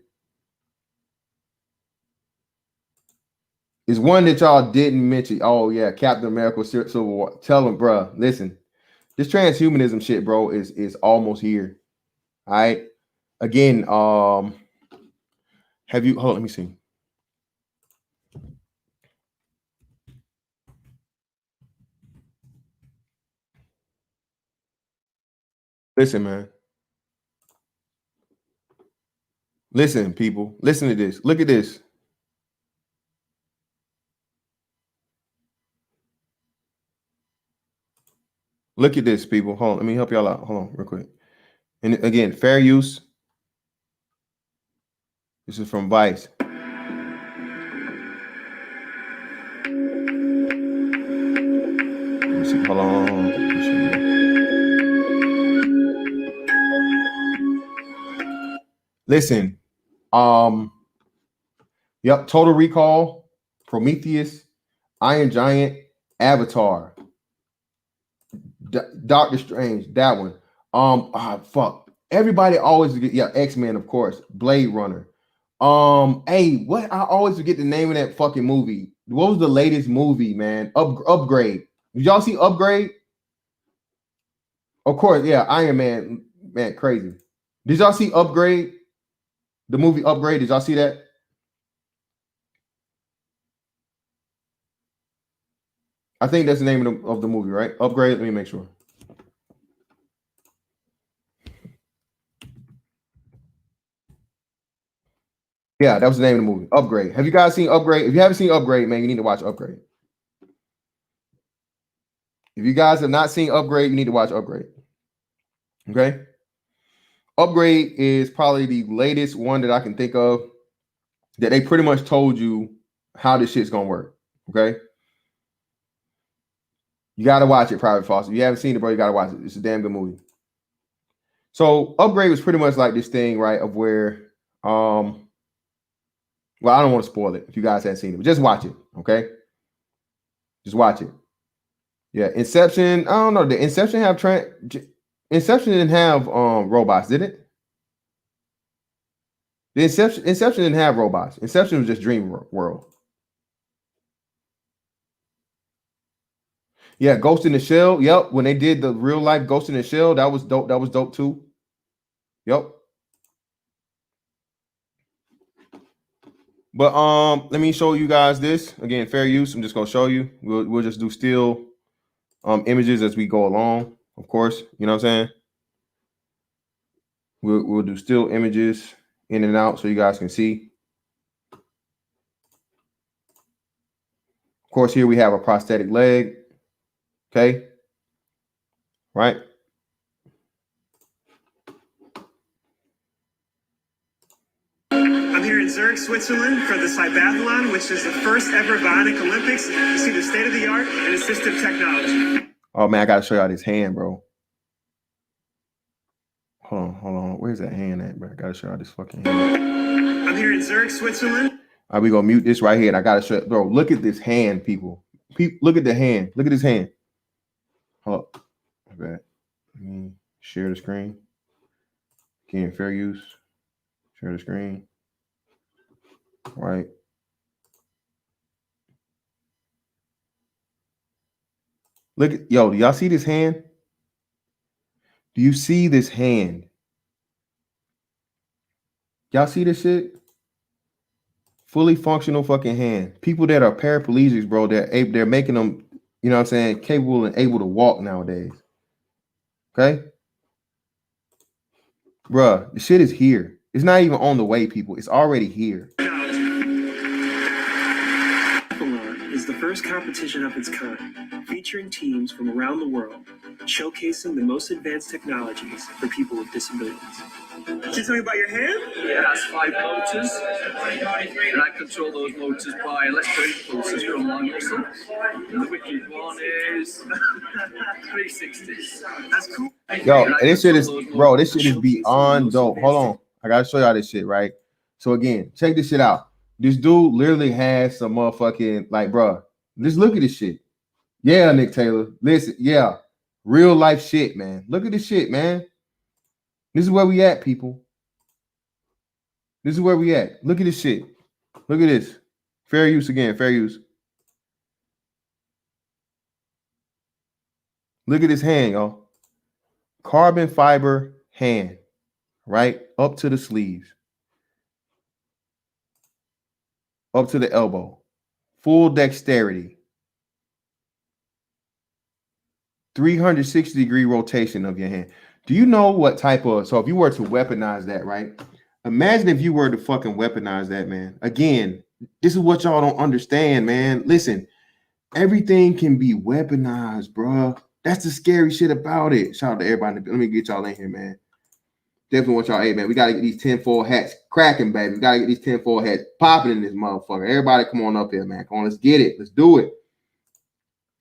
It's one that y'all didn't mention. Oh yeah, Captain America, Civil War. Tell them, bro. Listen, this transhumanism shit, bro, is almost here. All right. Again, have you? Hold on, let me see. Listen, man. Listen, people. Listen to this. Look at this. Look at this, people. Hold on. Let me help y'all out. Hold on real quick. And again, fair use. This is from Vice. Let me see. Hold on. Listen. Yep. Total Recall, Prometheus, Iron Giant, Avatar, Doctor Strange. That one. Fuck. Everybody always forget. Yeah, X-Men, of course. Blade Runner. Hey, what? I always forget the name of that fucking movie. What was the latest movie, man? Upgrade. Did y'all see Upgrade? Of course, yeah. Iron Man, man, crazy. Did y'all see Upgrade? The movie Upgrade. Did y'all see that? I think that's the name of the movie, right? Upgrade. Let me make sure. Yeah, that was the name of the movie. Upgrade. Have you guys seen Upgrade? If you haven't seen Upgrade, man, you need to watch Upgrade. If you guys have not seen Upgrade, you need to watch Upgrade. Okay? Upgrade is probably the latest one that I can think of that they pretty much told you how this shit's gonna work. Okay? You gotta watch it, Private Foster. If you haven't seen it, bro, you gotta watch it. It's a damn good movie. So Upgrade was pretty much like this thing, right? Of where well, I don't want to spoil it if you guys haven't seen it, but just watch it, okay? Just watch it. Yeah, Inception. I don't know. Did Inception have Inception didn't have robots, did it? The Inception didn't have robots. Inception was just Dream World. Yeah, Ghost in the Shell. Yep. When they did the real life Ghost in the Shell, that was dope. That was dope too. Yep. But let me show you guys this again. Fair use. I'm just gonna show you. We'll just do still images as we go along. Of course, you know what I'm saying. We'll do still images in and out so you guys can see. Of course, here we have a prosthetic leg. Okay. Right. I'm here in Zurich, Switzerland for the Cybathlon, which is the first ever bionic Olympics. You see the state of the art and assistive technology. Oh man, I gotta show y'all this hand, bro. Hold on. Where's that hand at, bro? I gotta show y'all this fucking hand. I'm here in Zurich, Switzerland. All right, we gonna mute this right here, and I gotta show, bro. Look at this hand, people. Look at the hand. Look at this hand. Hold up. Okay. Let me share the screen. Again, fair use. Share the screen. All right. Look at, yo, do y'all see this hand? Do you see this hand? Y'all see this shit? Fully functional fucking hand. People that are paraplegics, bro, they're making them, you know what I'm saying, capable and able to walk nowadays. Okay? Bruh, the shit is here. It's not even on the way, people. It's already here. Is the first competition of its kind, featuring teams from around the world, showcasing the most advanced technologies for people with disabilities. Can you tell me about your hand? It has 5 motors, and I control those motors by electrical impulses from my muscle. And the wicked one is 360. That's cool. Yo, and this shit is, bro, this shit is beyond dope. Hold on. I gotta show y'all this shit, right? So again, check this shit out. This dude literally has some motherfucking, like, bro, just look at this shit. Yeah, Nick Taylor. Listen, yeah. Real life shit, man. Look at this shit, man. This is where we at, people. This is where we at. Look at this shit. Look at this. Fair use again. Fair use. Look at this hand, y'all. Carbon fiber hand, right? Up to the sleeves. Up to the elbow. Full dexterity. 360-degree rotation of your hand. Do you know what type of, so if you were to weaponize that, right? Imagine if you were to fucking weaponize that, man. Again, this is what y'all don't understand, man. Listen, everything can be weaponized, bro. That's the scary shit about it. Shout out to everybody. Let me get y'all in here, man. Definitely want y'all, hey, man, we got to get these tinfoil hats cracking, baby. We got to get these tinfoil hats popping in this motherfucker. Everybody come on up here, man. Come on, let's get it. Let's do it.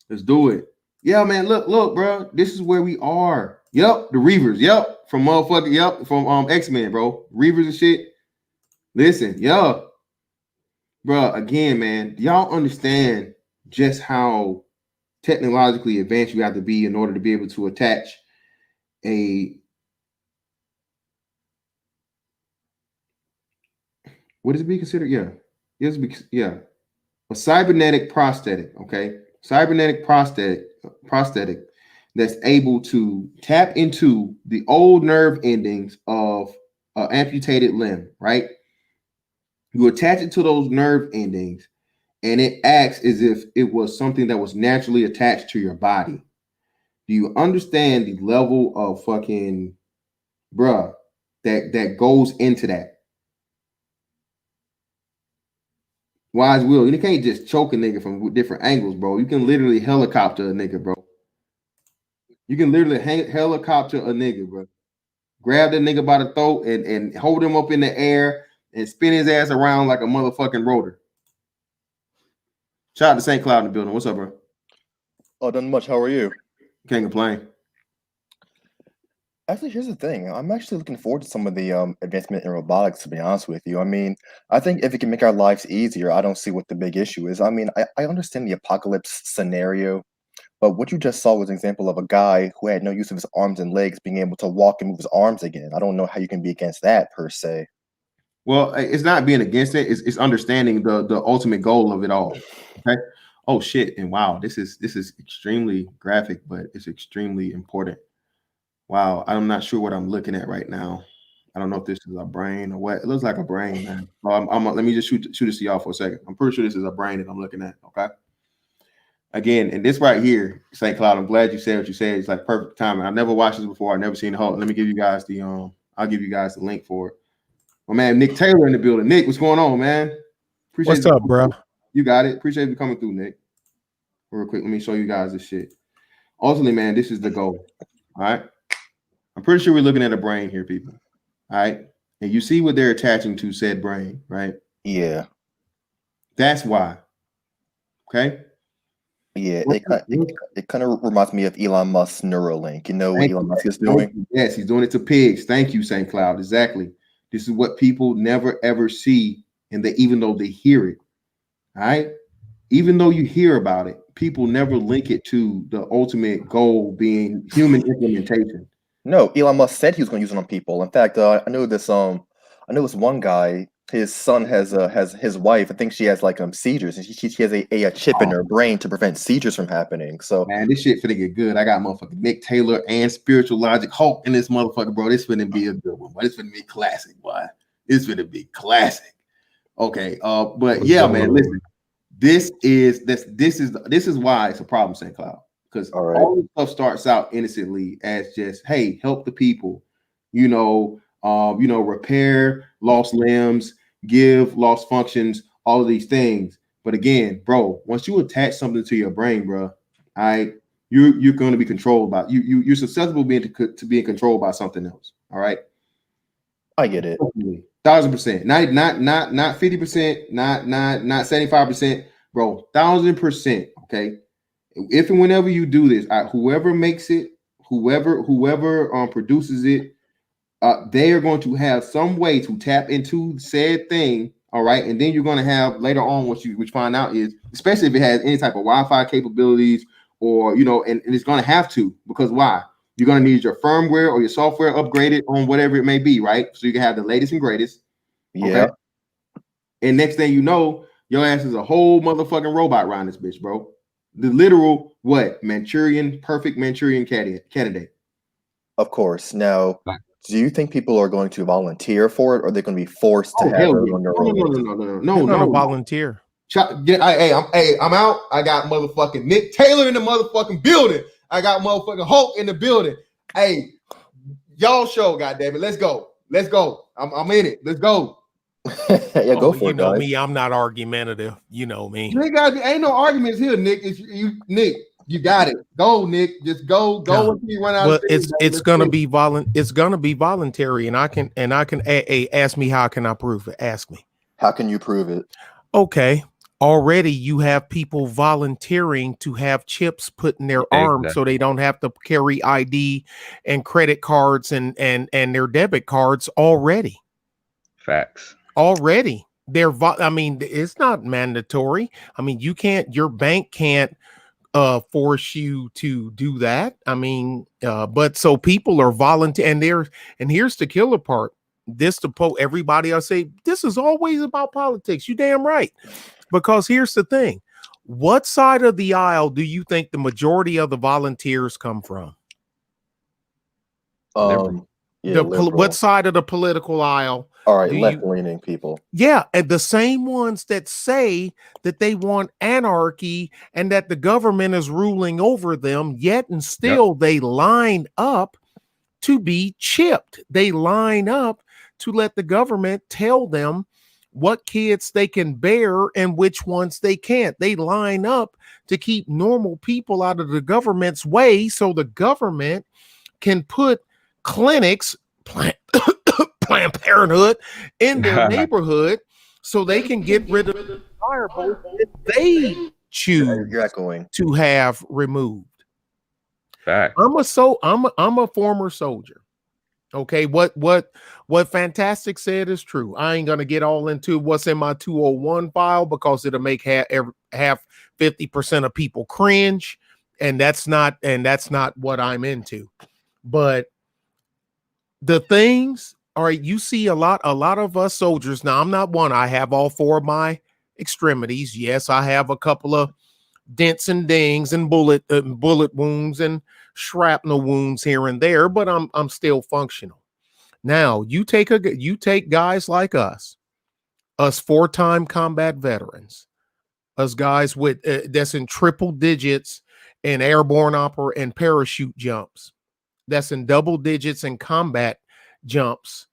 Let's do it. Yeah, man, look, bro. This is where we are. Yep, the Reavers. Yep, from motherfucker. Yep, from X-Men, bro. Reavers and shit. Listen, yeah, bro. Again, man, y'all understand just how technologically advanced you have to be in order to be able to attach a what is it be considered? Yeah, yes, yeah, a cybernetic prosthetic. Okay, cybernetic prosthetic that's able to tap into the old nerve endings of an amputated limb, right? You attach it to those nerve endings, and it acts as if it was something that was naturally attached to your body. Do you understand the level of fucking bruh that goes into that? Wise Will, you can't just choke a nigga from different angles, bro. You can literally helicopter a nigga, bro. You can literally helicopter a nigga, bro. Grab that nigga by the throat and hold him up in the air and spin his ass around like a motherfucking rotor. Shout out to St. Cloud in the building. What's up, bro? Oh, not much. How are you? Can't complain. Actually, here's the thing. I'm actually looking forward to some of the advancement in robotics, to be honest with you. I mean, I think if it can make our lives easier, I don't see what the big issue is. I mean, I understand the apocalypse scenario, but what you just saw was an example of a guy who had no use of his arms and legs being able to walk and move his arms again. I don't know how you can be against that, per se. Well, it's not being against it. It's understanding the ultimate goal of it all. Okay. Oh shit! And wow, this is extremely graphic, but it's extremely important. Wow, I'm not sure what I'm looking at right now. I don't know if this is a brain or what. It looks like a brain, man. Let me just shoot this to y'all for a second. I'm pretty sure this is a brain that I'm looking at. Okay. Again, and this right here, St. Cloud. I'm glad you said what you said. It's like perfect timing. I've never watched this before. I've never seen the whole. Let me give you guys the I'll give you guys the link for it. My man Nick Taylor in the building. Nick, what's going on, man? What's up, bro? You got it. Appreciate you coming through, Nick. Real quick, let me show you guys this shit. Ultimately, man, this is the goal. All right. I'm pretty sure we're looking at a brain here, people. All right. And you see what they're attaching to said brain, right? Yeah. That's why. Okay. Yeah, it kind of reminds me of Elon Musk's Neuralink. You know what Elon Musk is doing? Yes, he's doing it to pigs. Thank you, St. Cloud. Exactly. This is what people never ever see, and even though they hear it, all right? Even though you hear about it, people never link it to the ultimate goal being human implementation. No, Elon Musk said he was going to use it on people. In fact, I know this one guy. His son has his wife. I think she has like seizures, and she has a chip in her brain to prevent seizures from happening. So man, this shit finna get good. I got motherfucking Nick Taylor and Spiritual Logic Hulk in this motherfucker, bro. This finna be a good one, but it's finna be classic, boy. It's finna be classic. Okay, but yeah, man, listen. This is why it's a problem, St. Cloud, because all this stuff starts out innocently as just, hey, help the people, repair lost limbs, give lost functions, all of these things. But again, bro, once you attach something to your brain, bro, all right, you're going to be controlled by you're susceptible to being controlled by something else. All right, I get it. 1,000%, not 50%, not 75%, bro. 1,000%. Okay, if and whenever you do this, whoever makes it, whoever produces it, they are going to have some way to tap into said thing. All right, and then you're going to have later on what you find out is, especially if it has any type of Wi-Fi capabilities, or and it's going to have to, because why? You're going to need your firmware or your software upgraded on whatever it may be, right? So you can have the latest and greatest. Yeah. Okay? And next thing you know, your ass is a whole motherfucking robot around this bitch, bro. The literal perfect Manchurian candidate. Of course. Now, do you think people are going to volunteer for it, or are they going to be forced to have it on their own? No. They're gonna volunteer. I'm out. I got motherfucking Nick Taylor in the motherfucking building. I got motherfucking Hulk in the building. Hey, y'all show, goddammit. Let's go. I'm in it. Let's go. Yeah, go for it. You know me, I'm not argumentative. You know me. Ain't no arguments here, Nick. Nick. You got it. Go, Nick. Just go. Go until you run out. Well, it's gonna be voluntary, and I can ask me how can I prove it? Ask me. How can you prove it? Okay. Already you have people volunteering to have chips put in their arms so they don't have to carry ID and credit cards and their debit cards already. Facts. Already. It's not mandatory. I mean, your bank can't force you to do that. But so people are volunteering, and here's the killer part. Everybody I say this is always about politics. You damn right. Because here's the thing. What side of the aisle do you think the majority of the volunteers come from? What side of the political aisle? All right, left-leaning people. Yeah, and the same ones that say that they want anarchy and that the government is ruling over them, yet and still they line up to be chipped. They line up to let the government tell them what kids they can bear and which ones they can't. They line up to keep normal people out of the government's way so the government can put clinics, Planned Parenthood, in their neighborhood so they can get rid of the desirables that they choose to have removed. Fact. I'm a former soldier. Okay, what Fantastic said is true. I ain't gonna get all into what's in my 201 file because it'll make half 50% of people cringe, and that's not what I'm into. But the things, all right, you see a lot of us soldiers. Now, I'm not one. I have all four of my extremities. Yes, I have a couple of dents and dings and bullet wounds and shrapnel wounds here and there, but I'm still functional. Now you take guys like us 4-time combat veterans, us guys with that's in triple digits in airborne and parachute jumps, that's in double digits in combat jumps,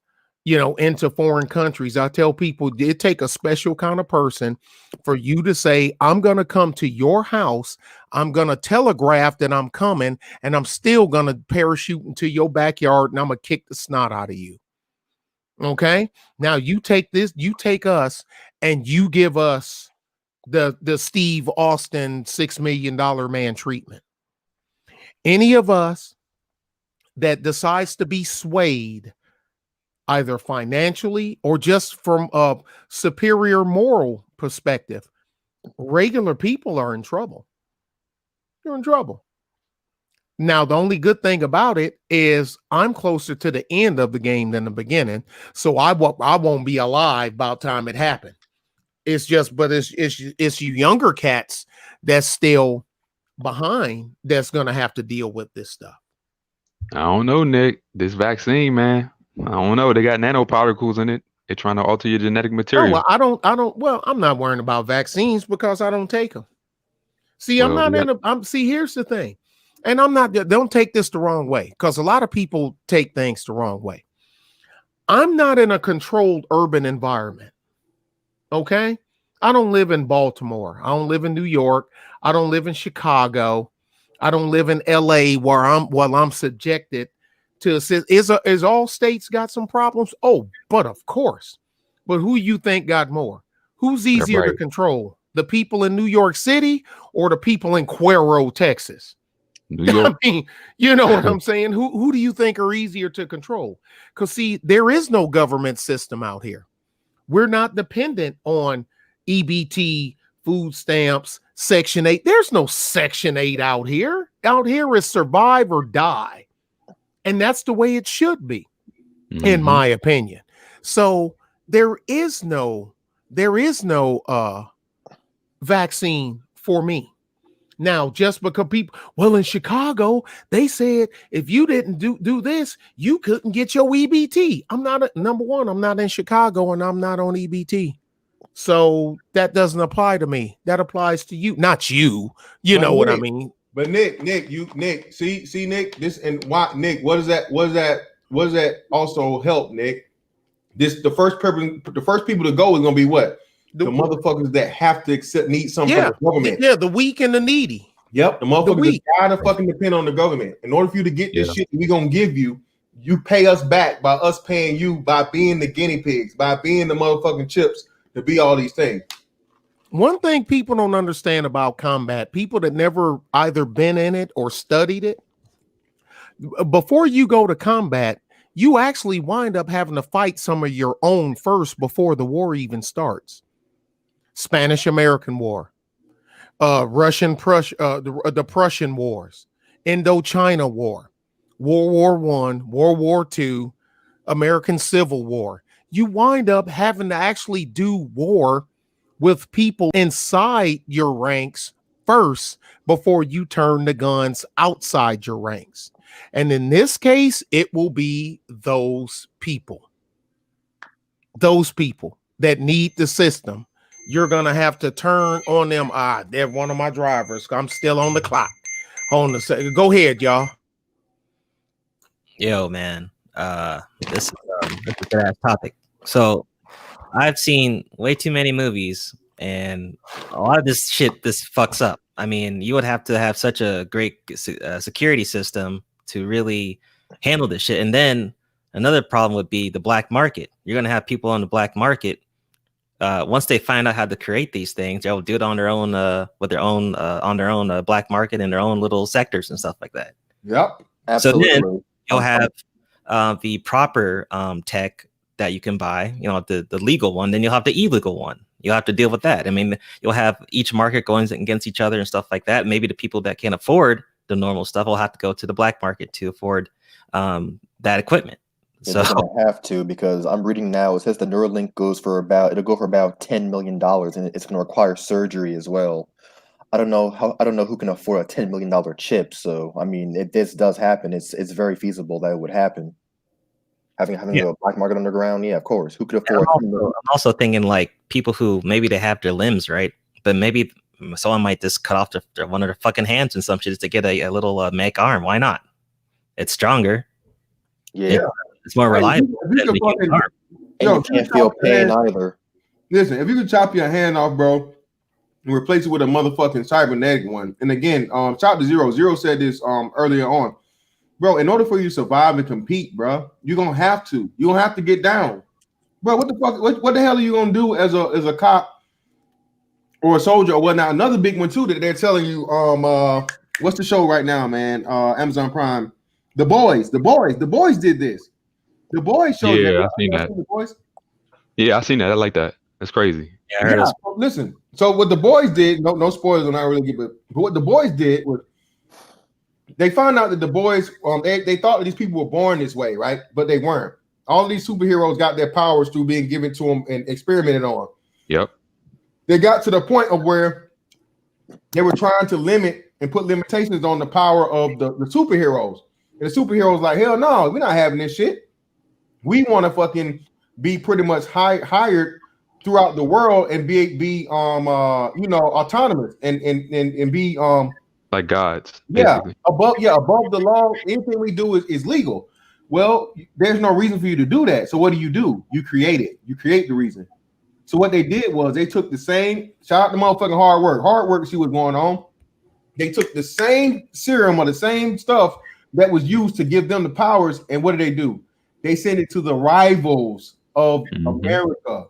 into foreign countries. I tell people it take a special kind of person for you to say, I'm going to come to your house, I'm going to telegraph that I'm coming, and I'm still going to parachute into your backyard, and I'm going to kick the snot out of you. Okay? Now you take us, and you give us the Steve Austin $6 million man treatment. Any of us that decides to be swayed either financially or just from a superior moral perspective, regular people are in trouble. You're in trouble. Now, the only good thing about it is I'm closer to the end of the game than the beginning, so I won't be alive by the time it happened. It's you younger cats that's still behind that's going to have to deal with this stuff. I don't know, Nick. This vaccine, man. I don't know. They got nanoparticles in it. They're trying to alter your genetic material. Oh, well, well, I'm not worrying about vaccines because I don't take them. See, see, here's the thing. And don't take this the wrong way, because a lot of people take things the wrong way. I'm not in a controlled urban environment. Okay? I don't live in Baltimore. I don't live in New York. I don't live in Chicago. I don't live in LA where I'm subjected to is all states got some problems? Oh, but of course. But who you think got more? Who's easier to control? The people in New York City or the people in Cuero, Texas? New York. I mean, you know what I'm saying? Who do you think are easier to control? Because see, there is no government system out here. We're not dependent on EBT, food stamps, Section 8. There's no Section 8 out here. Out here is survive or die. And that's the way it should be, in my opinion. So there is no vaccine for me. Now, just because people, well, in Chicago, they said if you didn't do this, you couldn't get your EBT. Number one, I'm not in Chicago and I'm not on EBT. So that doesn't apply to me. That applies to you, not you. You know what I mean? But Nick, see, Nick, this and why, Nick, what does that also help, Nick? The first people to go is gonna be what? The motherfuckers that have to need something from the government. Yeah, the weak and the needy. Yep, the motherfuckers that gotta fucking depend on the government. In order for you to get this shit we gonna give you, you pay us back by us paying you by being the guinea pigs, by being the motherfucking chips to be all these things. One thing people don't understand about combat, people that never either been in it or studied it, before you go to combat, you actually wind up having to fight some of your own first before the war even starts. Spanish-American War, the Prussian Wars, Indochina War, World War I, World War II, American Civil War. You wind up having to actually do war with people inside your ranks first before you turn the guns outside your ranks. And in this case, it will be those people that need the system. You're going to have to turn on them. They're one of my drivers. I'm still on the clock. Hold on a second. Go ahead, y'all. Yo, man. This is a good ass topic. So I've seen way too many movies, and a lot of this shit fucks up. I mean, you would have to have such a great security system to really handle this shit. And then another problem would be the black market. You're going to have people on the black market. Once they find out how to create these things, they'll do it on their own, on their own black market in their own little sectors and stuff like that. Yep, absolutely. So then you'll have the proper tech that you can buy, the legal one. Then you'll have the illegal one. You'll have to deal with that. I mean, you'll have each market going against each other and stuff like that. Maybe the people that can't afford the normal stuff will have to go to the black market to afford that equipment. So I have to, because I'm reading now, it says the Neuralink it'll go for about $10 million, and it's going to require surgery as well. I don't know who can afford a $10 million chip. So I mean, if this does happen, it's very feasible that it would happen. Having a black market underground, yeah, of course. Who could afford? I'm also thinking like people who maybe they have their limbs, right? But maybe someone might just cut off one of their fucking hands and some shit just to get a little mech arm. Why not? It's stronger. Yeah, it's more reliable. You can't feel pain either. Listen, if you could chop your hand off, bro, and replace it with a motherfucking cybernetic one. And again, shout to Zero. Zero said this earlier on. Bro, in order for you to survive and compete, bro, you're gonna have to. You're gonna have to get down. Bro, what the fuck? What the hell are you gonna do as a cop or a soldier or whatnot? Another big one too that they're telling you, what's the show right now, man? Amazon Prime. The Boys did this. The Boys showed Yeah, that. I seen that. The Boys? Yeah, I seen that. I like that. That's crazy. Yeah, I heard listen. So what the boys did, no spoilers on I really get, but what the boys did was they found out that the boys, they thought that these people were born this way, right? But they weren't. All of these superheroes got their powers through being given to them and experimented on. Yep. They got to the point of where they were trying to limit and put limitations on the power of the superheroes. And the superheroes like, hell no, we're not having this shit. We want to fucking be pretty much hired throughout the world and be autonomous and be like gods. Basically. above the law. Anything we do is legal. Well, there's no reason for you to do that. So what do? You create it. You create the reason. So what they did was they took the same, shout out to motherfucking hard work to see what's going on. They took the same serum or the same stuff that was used to give them the powers, and what do? They send it to the rivals of America.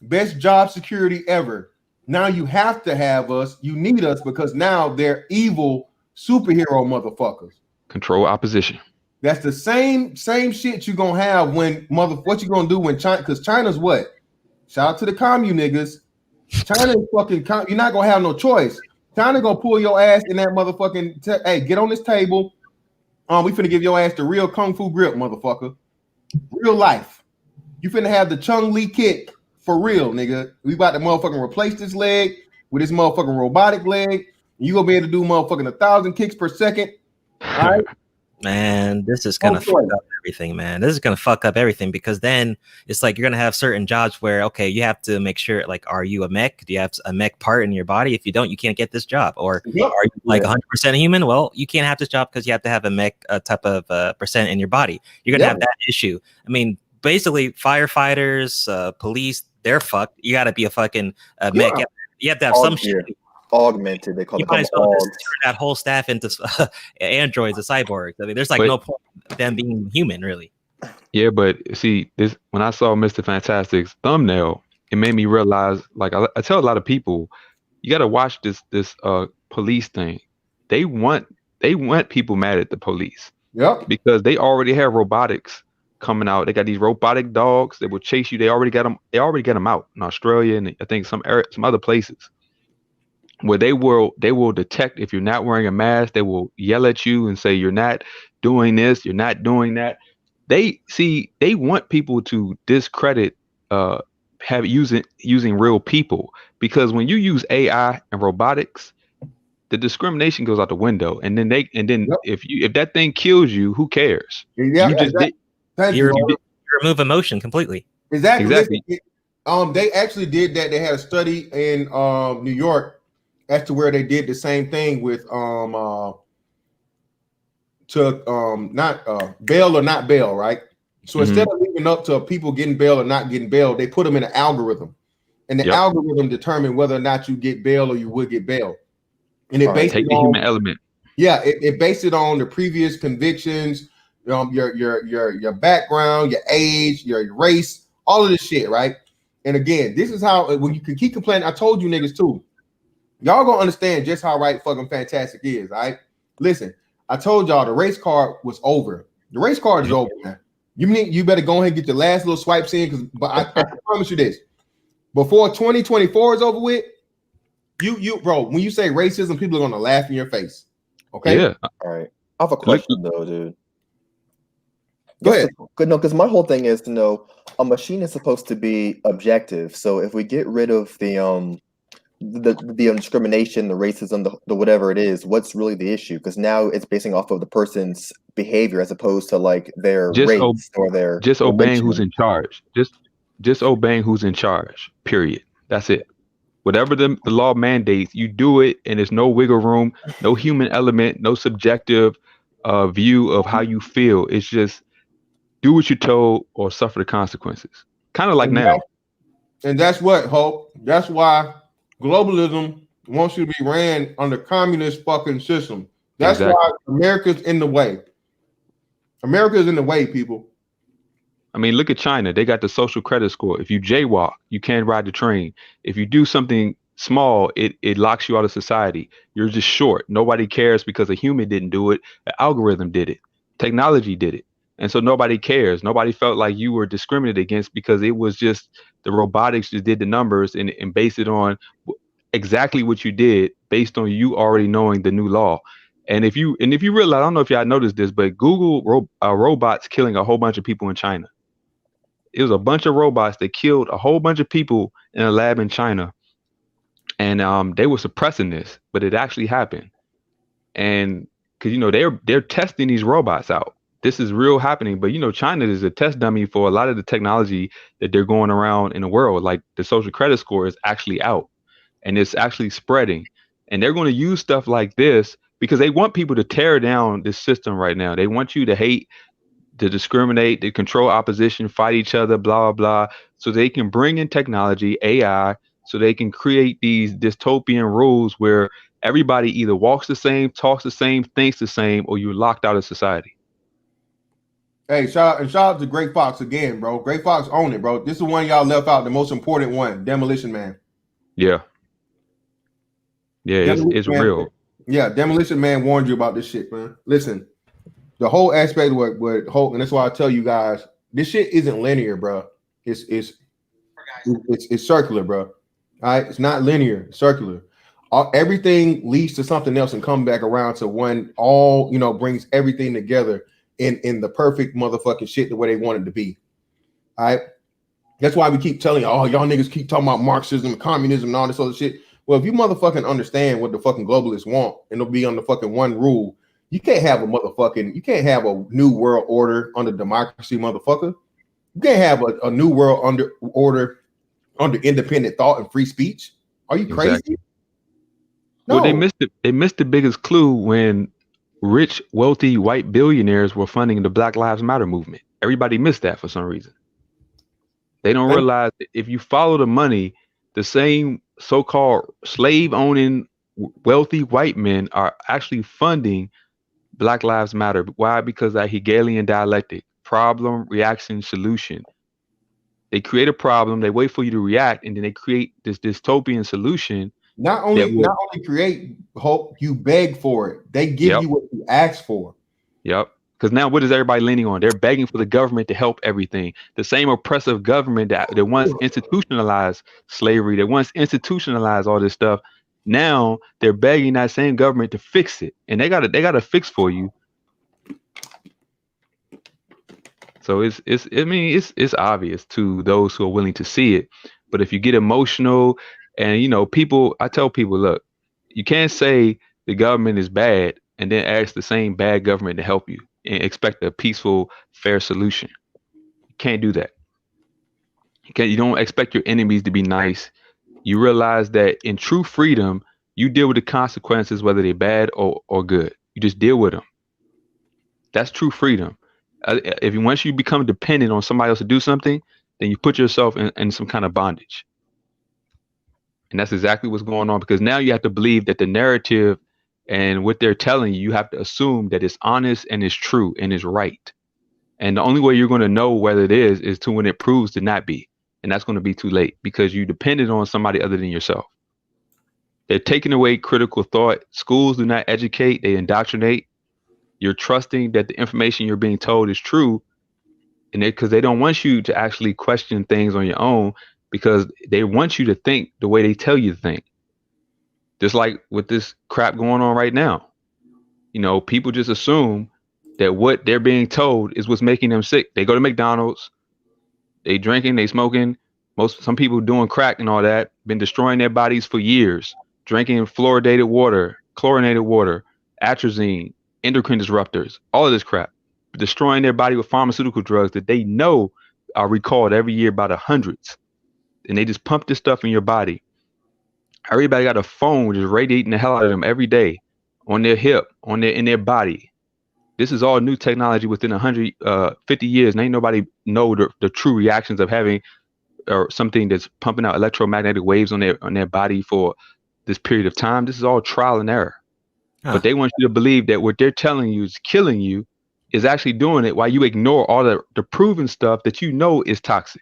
Best job security ever. Now you have to have us. You need us because now they're evil superhero motherfuckers. Control opposition. That's the same shit you're gonna have when what you gonna do when China? Because China's what? Shout out to the commune niggas. China is fucking. You're not gonna have no choice. China gonna pull your ass in that motherfucking. Hey, get on this table. We finna give your ass the real kung fu grip, motherfucker. Real life. You finna have the Chung Lee kick for real, nigga. We about to motherfucking replace this leg with this motherfucking robotic leg. You gonna be able to do motherfucking 1,000 kicks per second. All right. Man, this is gonna fuck up everything, man. This is gonna fuck up everything because then it's like you're gonna have certain jobs where okay, you have to make sure like, are you a mech? Do you have a mech part in your body? If you don't, you can't get this job. Or are you like 100% human? Well, you can't have this job because you have to have a mech type of percent in your body. You're gonna have that issue. I mean, basically, firefighters, police, they're fucked. You got to be a fucking mech. You have to have some shit. Augmented, they call it. You might as well just turn that whole staff into androids, or cyborgs. I mean, there's like no point in them being human, really. Yeah, but see, this when I saw Mr. Fantastic's thumbnail, it made me realize, like I tell a lot of people, you got to watch this police thing. They want people mad at the police. Yep. Because they already have robotics coming out. They got these robotic dogs that will chase you. They already got them out in Australia and I think some other places, where they will detect if you're not wearing a mask. They will yell at you and say you're not doing this, you're not doing that. They want people to discredit using real people, because when you use AI and robotics, the discrimination goes out the window. And then if that thing kills you, who cares? Yeah, you remove emotion completely. Exactly. They actually did that. They had a study in New York as to where they did the same thing with not bail or not bail, right? So instead of leaving up to people getting bail or not getting bail, they put them in an algorithm, and the algorithm determined whether or not you get bail or you would get bail. And it based take it the on human element. Yeah, it based it on the previous convictions, your background, your age, your race, all of this shit, right? And again, this is how when you can keep complaining. I told you niggas too. Y'all gonna understand just how right fucking fantastic is, all right? Listen, I told y'all the race card was over. The race card is over, man. You better go ahead and get your last little swipes in, but I promise you this: before 2024 is over with, you bro, when you say racism, people are gonna laugh in your face. Okay. Yeah. All right. I have a question though, dude. Go ahead. Good. No, because my whole thing is to know a machine is supposed to be objective. So if we get rid of the the discrimination, the racism, the whatever it is, what's really the issue? Because now it's basing off of the person's behavior as opposed to like their race or their just obeying who's religion. in charge. Just obeying who's in charge. Period. That's it. Whatever the law mandates, you do it, and there's no wiggle room, no human element, no subjective view of how you feel. It's just do what you're told or suffer the consequences. Kind of like now. And that's what, Hope. That's why globalism wants you to be ran under communist fucking system. That's why America's in the way. America's in the way, people. I mean, look at China. They got the social credit score. If you jaywalk, you can't ride the train. If you do something small, it locks you out of society. You're just short. Nobody cares because a human didn't do it. An algorithm did it. Technology did it. And so nobody cares. Nobody felt like you were discriminated against because it was just the robotics just did the numbers and based it on exactly what you did based on you already knowing the new law. And if you realize, I don't know if y'all noticed this, but Google robots killing a whole bunch of people in China. It was a bunch of robots that killed a whole bunch of people in a lab in China. And they were suppressing this, but it actually happened. And because they're testing these robots out. This is real happening, but China is a test dummy for a lot of the technology that they're going around in the world. Like the social credit score is actually out and it's actually spreading. And they're going to use stuff like this because they want people to tear down this system right now. They want you to hate, to discriminate, to control opposition, fight each other, blah, blah, blah. So they can bring in technology, AI, so they can create these dystopian rules where everybody either walks the same, talks the same, thinks the same, or you're locked out of society. Hey, shout out to Grey Fox again, bro. Grey Fox own it, bro. This is one y'all left out, the most important one, Demolition Man. Yeah. Yeah, it's real. Yeah, Demolition Man warned you about this shit, man. Listen, the whole aspect of what Hope, and that's why I tell you guys, this shit isn't linear, bro. It's circular, bro. All right, it's not linear, it's circular. Everything leads to something else and come back around to one. All brings everything together in the perfect motherfucking shit the way they want it to be. All right. That's why we keep telling you, oh, y'all niggas keep talking about Marxism and communism and all this other shit. Well, if you motherfucking understand what the fucking globalists want and they'll be on the fucking one rule, you can't have a new world order under democracy, motherfucker. You can't have a new world order under independent thought and free speech. Are you crazy? Exactly. No. Well, they missed the biggest clue when rich, wealthy white billionaires were funding the Black Lives Matter movement. Everybody missed that for some reason. They don't realize that if you follow the money, the same so-called slave-owning wealthy white men are actually funding Black Lives Matter. Why? Because that Hegelian dialectic, problem, reaction, solution. They create a problem, they wait for you to react, and then they create this dystopian solution. Not only create hope, you beg for it. They give you what you ask for. Yep. Because now what is everybody leaning on? They're begging for the government to help everything. The same oppressive government that once institutionalized slavery, that once institutionalized all this stuff. Now they're begging that same government to fix it. And they got a fix for you. So it's obvious to those who are willing to see it. But if you get emotional and I tell people, look, you can't say the government is bad and then ask the same bad government to help you and expect a peaceful, fair solution. You can't do that. You don't expect your enemies to be nice. You realize that in true freedom, you deal with the consequences, whether they're bad or good. You just deal with them. That's true freedom. Once you become dependent on somebody else to do something, then you put yourself in some kind of bondage. And that's exactly what's going on, because now you have to believe that the narrative and what they're telling you, you have to assume that it's honest and it's true and it's right. And the only way you're going to know whether it is to when it proves to not be. And that's going to be too late because you depended on somebody other than yourself. They're taking away critical thought. Schools do not educate, they indoctrinate. You're trusting that the information you're being told is true. And because they don't want you to actually question things on your own, because they want you to think the way they tell you to think. Just like with this crap going on right now. People just assume that what they're being told is what's making them sick. They go to McDonald's, they drinking, they smoking, some people doing crack and all that, been destroying their bodies for years, drinking fluoridated water, chlorinated water, atrazine, endocrine disruptors, all of this crap, destroying their body with pharmaceutical drugs that they know are recalled every year by the hundreds. And they just pump this stuff in your body. Everybody got a phone just radiating the hell out of them every day on their hip, in their body. This is all new technology within 150 years, and ain't nobody know the true reactions of having or something that's pumping out electromagnetic waves on their body for this period of time. This is all trial and error. But they want you to believe that what they're telling you is killing you is actually doing it while you ignore all the proven stuff that you know is toxic.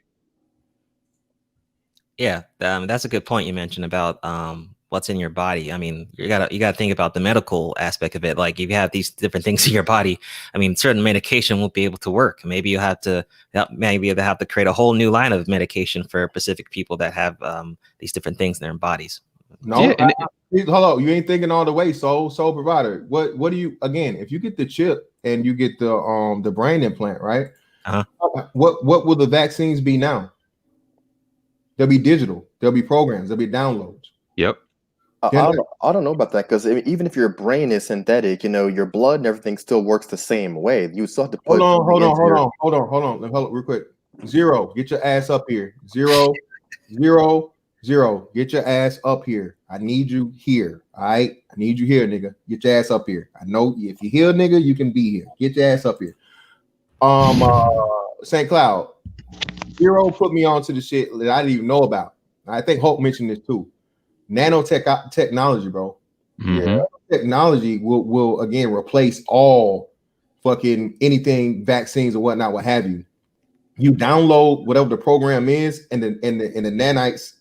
Yeah, that's a good point you mentioned about what's in your body. I mean, you gotta think about the medical aspect of it. Like if you have these different things in your body, I mean, certain medication won't be able to work. Maybe you have to create a whole new line of medication for specific people that have these different things in their bodies. No, hold on. You ain't thinking all the way. Soul provider. What do you, again? If you get the chip and you get the brain implant, right? What will the vaccines be now? They'll be digital. They'll be programs. They'll be downloads. Yep. I don't know about that, because even if your brain is synthetic, your blood and everything still works the same way. You still have to put. Hold on, real quick. Zero, get your ass up here. Zero, get your ass up here. I need you here. All right, I need you here, nigga. Get your ass up here. I know if you're here, nigga, you can be here. Get your ass up here. St. Cloud. Zero put me onto the shit that I didn't even know about. I think Hope mentioned this too. Technology, bro. Mm-hmm. Technology will again replace all fucking anything, vaccines or whatnot, what have you. You download whatever the program is, and the nanites,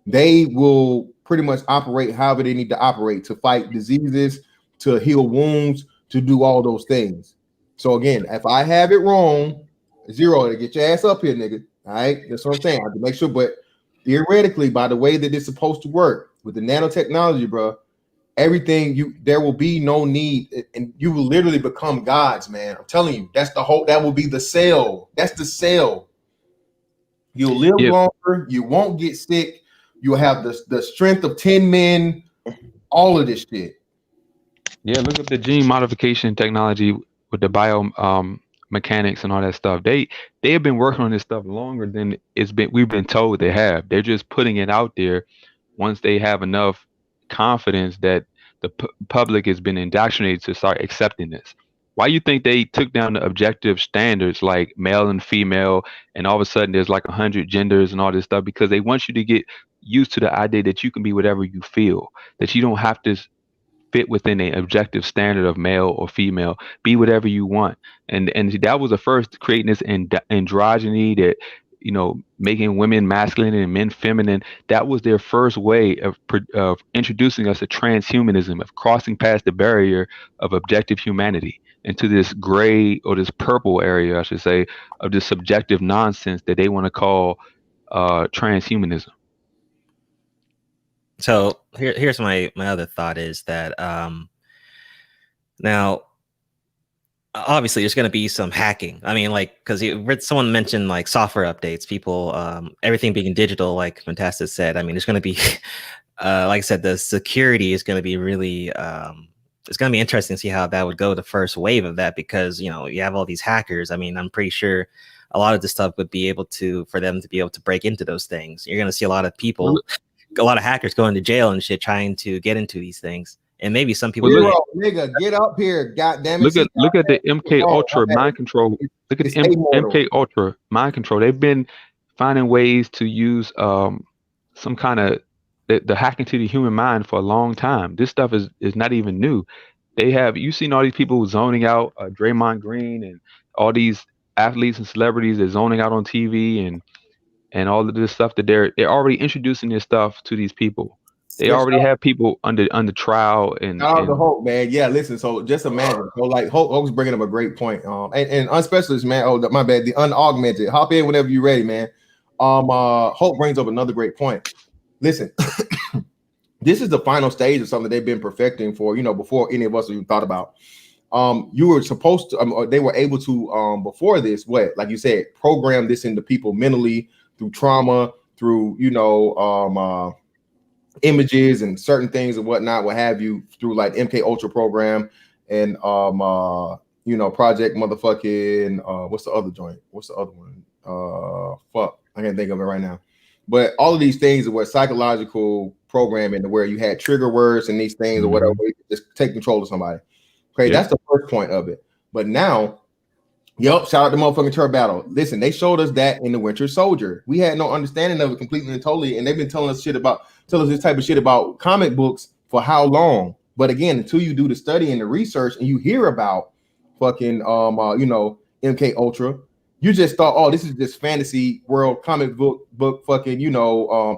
they will pretty much operate however they need to operate to fight diseases, to heal wounds, to do all those things. So again, if I have it wrong, Zero, to get your ass up here, nigga. All right, that's what I'm saying. I have to make sure, but theoretically, by the way that it's supposed to work with the nanotechnology, bro, everything there will be no need, and you will literally become gods, man. I'm telling you, that will be the cell. That's the cell. You'll live longer, you won't get sick, you'll have the strength of 10 men, all of this shit. Yeah, look at the gene modification technology with the mechanics and all that stuff. They have been working on this stuff longer than we've been told they have. They're just putting it out there once they have enough confidence that the public has been indoctrinated to start accepting this. Why you think they took down the objective standards like male and female, and all of a sudden there's like 100 genders and all this stuff? Because they want you to get used to the idea that you can be whatever you feel, that you don't have to fit within an objective standard of male or female. Be whatever you want. And that was the first, creating this androgyny, that making women masculine and men feminine. That was their first way of introducing us to transhumanism, of crossing past the barrier of objective humanity into this gray, or this purple area, I should say, of this subjective nonsense that they want to call transhumanism. So here's my other thought is that now obviously there's going to be some hacking. I mean, like, because someone mentioned like software updates, people, everything being digital, like Fantastic said. I mean, there's going to be, like I said, the security is going to be really, it's going to be interesting to see how that would go, the first wave of that, because, you have all these hackers. I mean, I'm pretty sure a lot of this stuff would be able to, for them to be able to break into those things. You're going to see a lot of people, a lot of hackers going to jail and shit, trying to get into these things. And maybe some people, nigga, get up here, goddamn it! Look at the MK Ultra mind control. Look at the MK Ultra mind control. They've been finding ways to use some kind of the hacking to the human mind for a long time. This stuff is not even new. You've seen all these people zoning out, Draymond Green and all these athletes and celebrities that zoning out on TV and all of this stuff, that they're already introducing this stuff to these people. They already have people under trial and the Hope, man. Yeah, listen. So just imagine. So like Hope's bringing up a great point. And unspecialist, man. Oh, my bad. The unaugmented. Hop in whenever you're ready, man. Hope brings up another great point. Listen, this is the final stage of something they've been perfecting for, before any of us even thought about. You were supposed to, they were able to, before this, like you said, program this into people mentally through trauma, through, images and certain things and whatnot, what have you, through like MK Ultra program and Project motherfucking what's the other joint? What's the other one? Fuck, I can't think of it right now. But all of these things were psychological programming to where you had trigger words and these things or whatever, you could just take control of somebody. Okay, that's the first point of it. But now, shout out to motherfucking Turbo Battle. Listen, they showed us that in the Winter Soldier. We had no understanding of it completely and totally, and they've been telling us this type of shit about comic books for how long? But again, until you do the study and the research and you hear about fucking MK Ultra, you just thought, oh, this is just fantasy world comic book fucking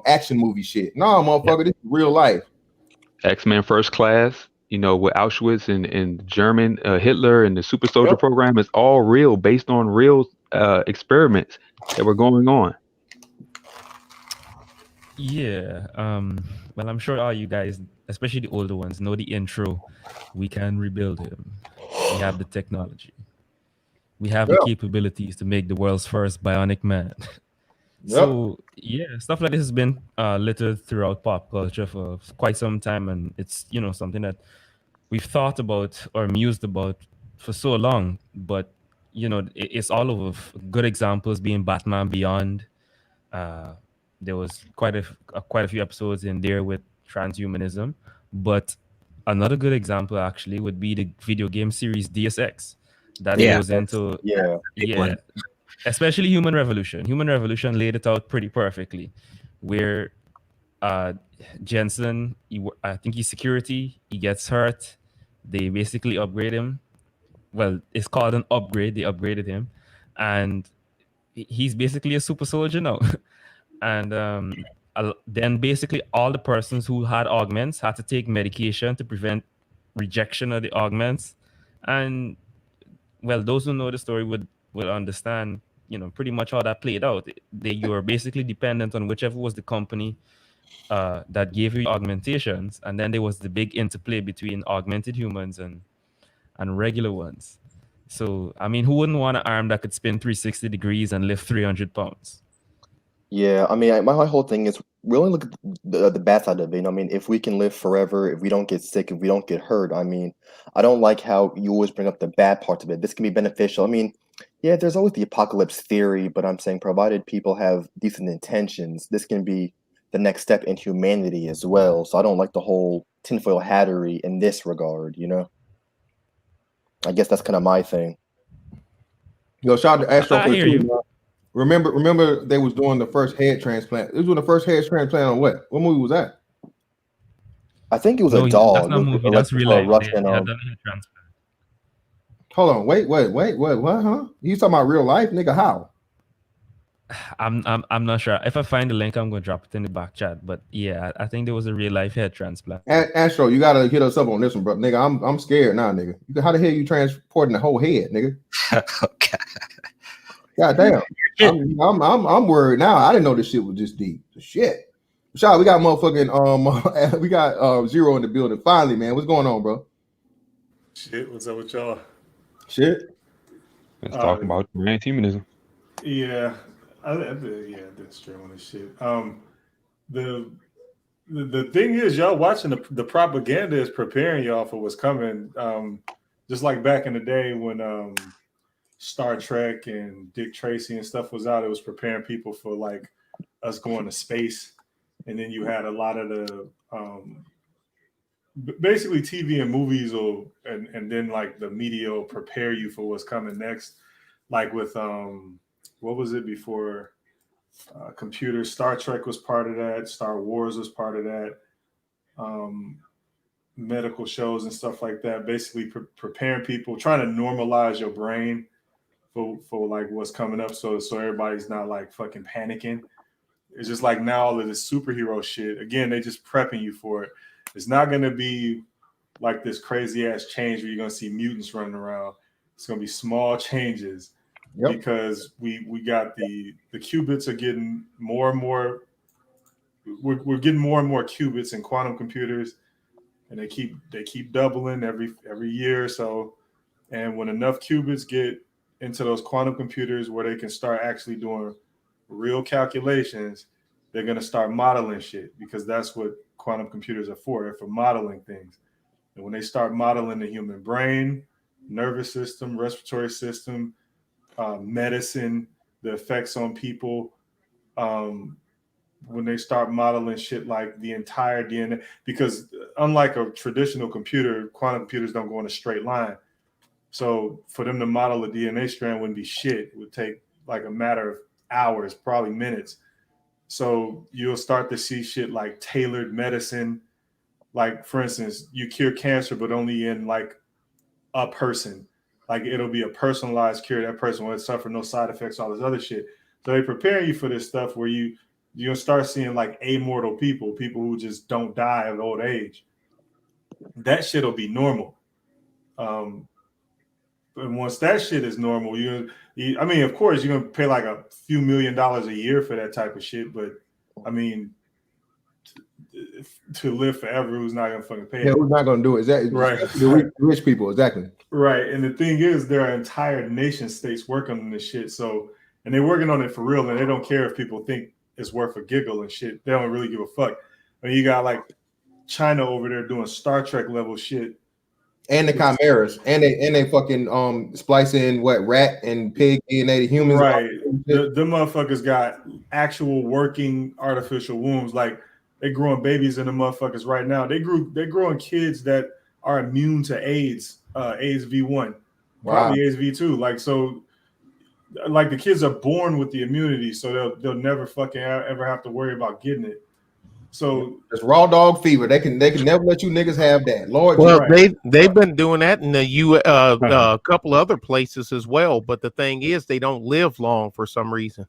action movie shit. No, motherfucker, this is real life. X-Men First Class, with Auschwitz and German Hitler and the Super Soldier program is all real, based on real experiments that were going on. Yeah. Well, I'm sure all you guys, especially the older ones, know the intro. We can rebuild him. We have the technology. We have the capabilities to make the world's first bionic man. So yeah, stuff like this has been littered throughout pop culture for quite some time, and it's something that we've thought about or mused about for so long. But it's all over. Good examples being Batman Beyond. There was quite a few episodes in there with transhumanism, but another good example actually would be the video game series Deus Ex that goes into especially Human Revolution. Human Revolution laid it out pretty perfectly, where Jensen, I think he's security, he gets hurt, they basically upgrade him. Well, it's called an upgrade. They upgraded him, and he's basically a super soldier now. And then basically all the persons who had augments had to take medication to prevent rejection of the augments. And well, those who know the story would understand, pretty much how that played out. You were basically dependent on whichever was the company that gave you augmentations, and then there was the big interplay between augmented humans and regular ones. So, I mean, who wouldn't want an arm that could spin 360 degrees and lift 300 pounds? Yeah, I mean, my whole thing is we only look at the bad side of it. I mean, if we can live forever, if we don't get sick, if we don't get hurt, I mean, I don't like how you always bring up the bad parts of it. This can be beneficial. I mean, yeah, there's always the apocalypse theory, but I'm saying provided people have decent intentions, this can be the next step in humanity as well. So I don't like the whole tinfoil hattery in this regard, I guess that's kind of my thing. Shout out to Astro I hear you. Remember they was doing the first head transplant. It was doing the first head transplant on what? What movie was that? I think it was a dog. That's not a movie. That's real life. Russian, They had done a head transplant. Hold on, wait, what? Huh? You talking about real life, nigga? How? I'm not sure. If I find the link, I'm gonna drop it in the back chat. But yeah, I think there was a real life head transplant. Astro, you gotta hit us up on this one, bro. Nigga, I'm scared now, nigga. How the hell you transporting the whole head, nigga? Okay. God damn. I'm worried now. I didn't know this shit was this deep. Shit. Shout, we got motherfucking we got Zero in the building. Finally, man. What's going on, bro? Shit, what's up with y'all? Shit. Let's talk about transhumanism. Yeah. That's true on this shit. The thing is, y'all watching the propaganda is preparing y'all for what's coming. Just like back in the day when Star Trek and Dick Tracy and stuff was out, it was preparing people for like us going to space. And then you had a lot of the basically TV and movies and then like the media will prepare you for what's coming next. Like with what was it before computers? Star Trek was part of that. Star Wars was part of that. Medical shows and stuff like that. Basically preparing people, trying to normalize your brain for like what's coming up, so everybody's not like fucking panicking. It's just like now all of this superhero shit. Again, they just prepping you for it. It's not gonna be like this crazy ass change where you're gonna see mutants running around. It's gonna be small changes because we got the qubits are getting more and more. We're getting more and more qubits in quantum computers, and they keep doubling every year or so. And when enough qubits get into those quantum computers where they can start actually doing real calculations, they're going to start modeling shit, because that's what quantum computers are for. They're for modeling things. And when they start modeling the human brain, nervous system, respiratory system, medicine, the effects on people, when they start modeling shit like the entire DNA, because unlike a traditional computer, quantum computers don't go in a straight line. So for them to model a DNA strand wouldn't be shit. It would take like a matter of hours, probably minutes. So you'll start to see shit like tailored medicine. Like, for instance, you cure cancer, but only in like a person. Like, it'll be a personalized cure. That person won't suffer no side effects, all this other shit. So they prepare you for this stuff where you'll start seeing like immortal people who just don't die of old age. That shit'll be normal. And once that shit is normal, I mean, of course, you're gonna pay like a few $1 million a year for that type of shit. But I mean, to live forever, who's not gonna fucking pay? Yeah, who's not gonna do it? Exactly. Right. The rich people, exactly. Right. And the thing is, there are entire nation states working on this shit. So, and they're working on it for real, and they don't care if people think it's worth a giggle and shit. They don't really give a fuck. I mean, you got like China over there doing Star Trek level shit. And the chimeras, and they fucking splice in what rat and pig DNA to humans. Right. The motherfuckers got actual working artificial wombs. Like, they growing babies in the motherfuckers right now. They're growing kids that are immune to AIDS, AIDS V1, probably AIDS V2. Like, so, like, the kids are born with the immunity, so they'll never fucking ever have to worry about getting it. So it's raw dog fever. They can never let you niggas have that. Lord, well, they've been doing that in the couple other places as well. But the thing is, they don't live long for some reason.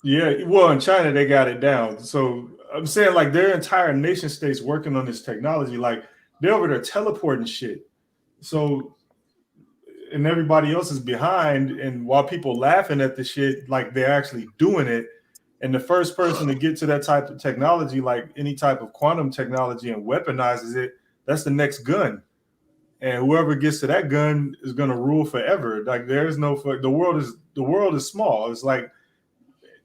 Yeah, well, in China they got it down. So I'm saying, like, their entire nation states working on this technology. Like, they're over there teleporting shit. So, and everybody else is behind. And while people laughing at the shit, like, they're actually doing it. And the first person to get to that type of technology, like any type of quantum technology, and weaponizes it, that's the next gun. And whoever gets to that gun is going to rule forever. Like, there's no, the world is small. It's like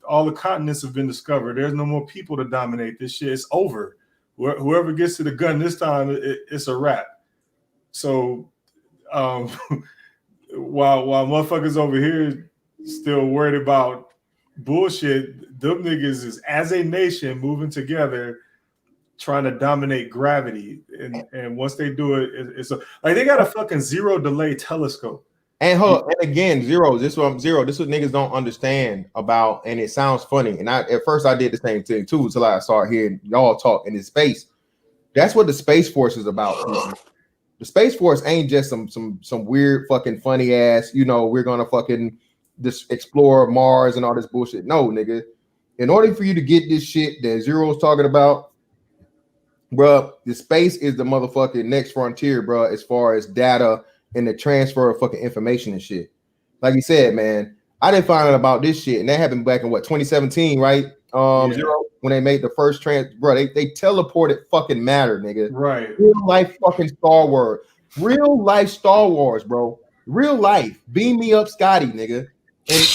all the continents have been discovered. There's no more people to dominate this shit. It's over. Whoever gets to the gun this time, it's a wrap. So while motherfuckers over here still worried about bullshit, them niggas is, as a nation, moving together, trying to dominate gravity. And once they do it, it's like they got a fucking zero delay telescope. And again, zero. This is what niggas don't understand about, and it sounds funny. And at first I did the same thing too, until I started hearing y'all talk in this space. That's what the Space Force is about. The Space Force ain't just some weird fucking funny ass, we're gonna fucking just explore Mars and all this bullshit. No, nigga. In order for you to get this shit that Zero's talking about, bruh, the space is the motherfucking next frontier, bruh, as far as data and the transfer of fucking information and shit. Like you said, man, I didn't find out about this shit, and that happened back in 2017, right? Zero, when they made the first bro, they teleported fucking matter, nigga. Right. Real life fucking Star Wars. Real life Star Wars, bro. Real life. Beam me up, Scotty, nigga. And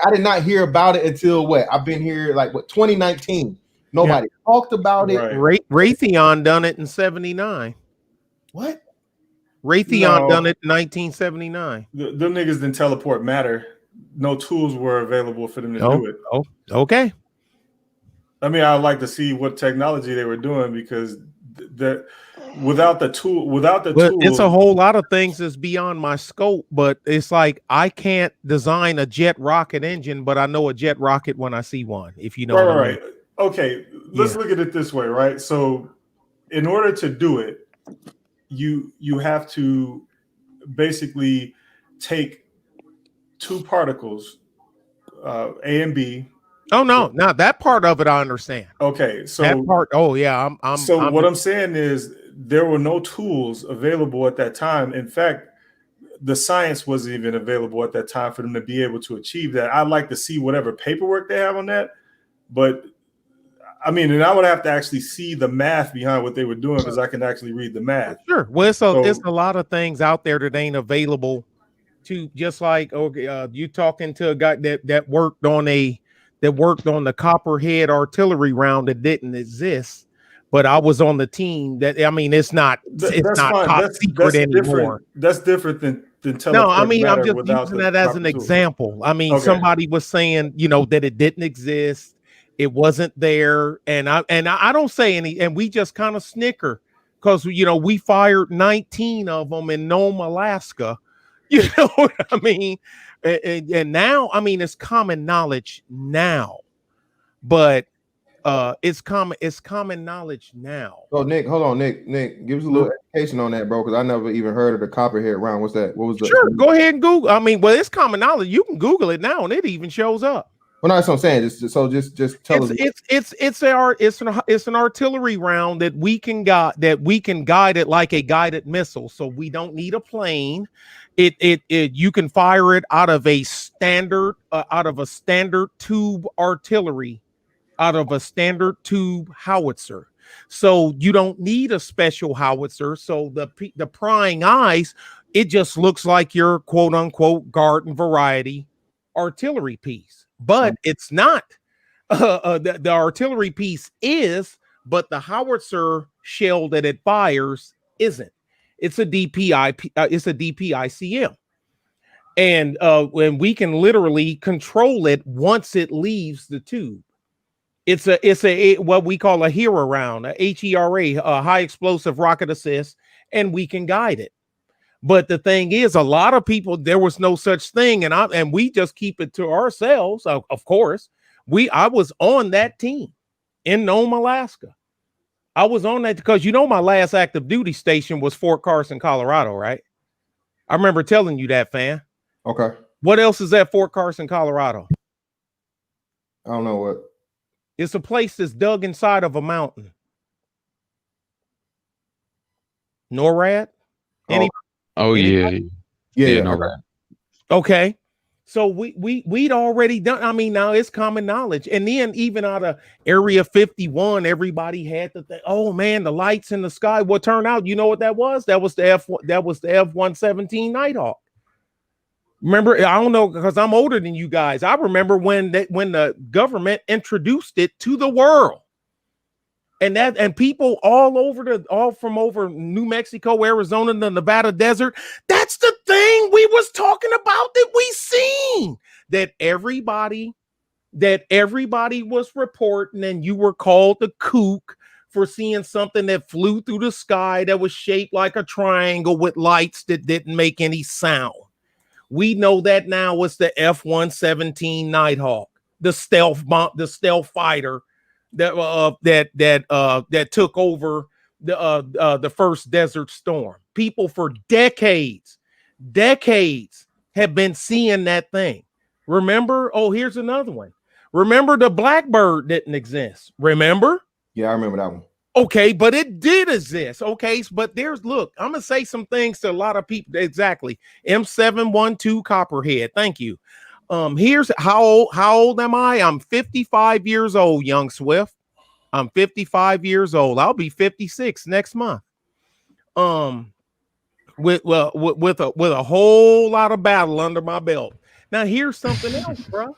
I did not hear about it until what? I've been here like 2019. Nobody talked about it. Raytheon done it in 79. What? Raytheon done it in 1979. Them niggas didn't teleport matter. No tools were available for them to do it. Oh, okay. I mean, I'd like to see what technology they were doing, because without the tool, it's a whole lot of things that's beyond my scope. But it's like, I can't design a jet rocket engine, but I know a jet rocket when I see one. If you know what I mean. Okay, let's look at it this way, right? So, in order to do it, you have to basically take two particles, A and B. Oh no, now that part of it I understand. Okay, so that part. Oh yeah, I'm saying is, there were no tools available at that time. In fact, the science wasn't even available at that time for them to be able to achieve that. I'd like to see whatever paperwork they have on that, but I mean, and I would have to actually see the math behind what they were doing, because I can actually read the math. Sure. Well, it's a lot of things out there that ain't available to, just like, you talking to a guy that worked on a that worked on the Copperhead artillery round that didn't exist, but I was on the team that, I mean, it's not That's fine. top secret different. anymore. That's different than No, I teleport mean, I'm matter just without using the that as an proper tools. example. I mean, Okay. somebody was saying, you know, that it didn't exist, it wasn't there, and I don't say any, and we just kind of snicker because, you know, we fired 19 of them in Nome, Alaska. You know what I mean? And now, I mean, it's common knowledge now, but it's common knowledge now. Oh, Nick, hold on, Nick, give us a little education on that, bro, because I never even heard of the Copperhead round. What's that? What was the? Sure, go ahead and Google. I mean, well, it's common knowledge. You can Google it now, and it even shows up. Well, no, that's what I'm saying. Just tell us. It's an artillery round that we can guide it like a guided missile. So we don't need a plane. You can fire it out of a standard tube artillery, out of a standard tube howitzer. So you don't need a special howitzer. So the prying eyes, it just looks like your quote unquote garden variety artillery piece, but it's not. The artillery piece is, but the howitzer shell that it fires isn't. It's a DPI. It's a DPICM, and when we can literally control it once it leaves the tube. It's a what we call a HERA round, a HERA, a high explosive rocket assist, and we can guide it. But the thing is, a lot of people, there was no such thing, and we just keep it to ourselves. Of course, I was on that team in Nome, Alaska. I was on that because, you know, my last active duty station was Fort Carson, Colorado, right? I remember telling you that, fan. Okay. What else is at Fort Carson, Colorado? I don't know what. It's a place that's dug inside of a mountain. NORAD? Yeah, NORAD. Okay. So we'd already done. I mean, now it's common knowledge. And then even out of Area 51, everybody had to think, oh man, the lights in the sky. What turned out, you know what that was? That was the F-117 Nighthawk. Remember, I don't know, because I'm older than you guys. I remember when the government introduced it to the world. And people all from over New Mexico, Arizona, the Nevada desert. That's the thing we was talking about that we seen. That everybody was reporting, and you were called the kook for seeing something that flew through the sky that was shaped like a triangle with lights that didn't make any sound. We know that now it's the F-117 Nighthawk, the stealth fighter that took over the first Desert Storm. People for decades have been seeing that thing. Remember? Oh, here's another one. Remember the Blackbird didn't exist. Remember? Yeah, I remember that one. Okay, but it did exist. Okay, but look, I'm gonna say some things to a lot of people. Exactly. M712 Copperhead. Thank you. Here's how old am I? I'm 55 years old, young Swift. I'm 55 years old. I'll be 56 next month. With a whole lot of battle under my belt. Now here's something else, bro.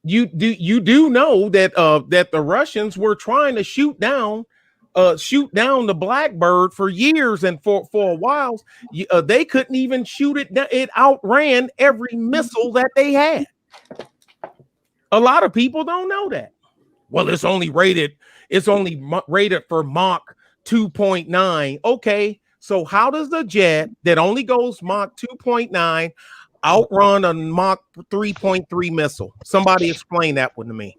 You do know that the Russians were trying to shoot down the Blackbird for years, and for a while they couldn't even shoot it. It outran every missile that they had. A lot of people don't know that. Well, it's only rated for Mach 2.9. Okay, so how does the jet that only goes Mach 2.9 outrun a Mach 3.3 missile? Somebody explain that one to me.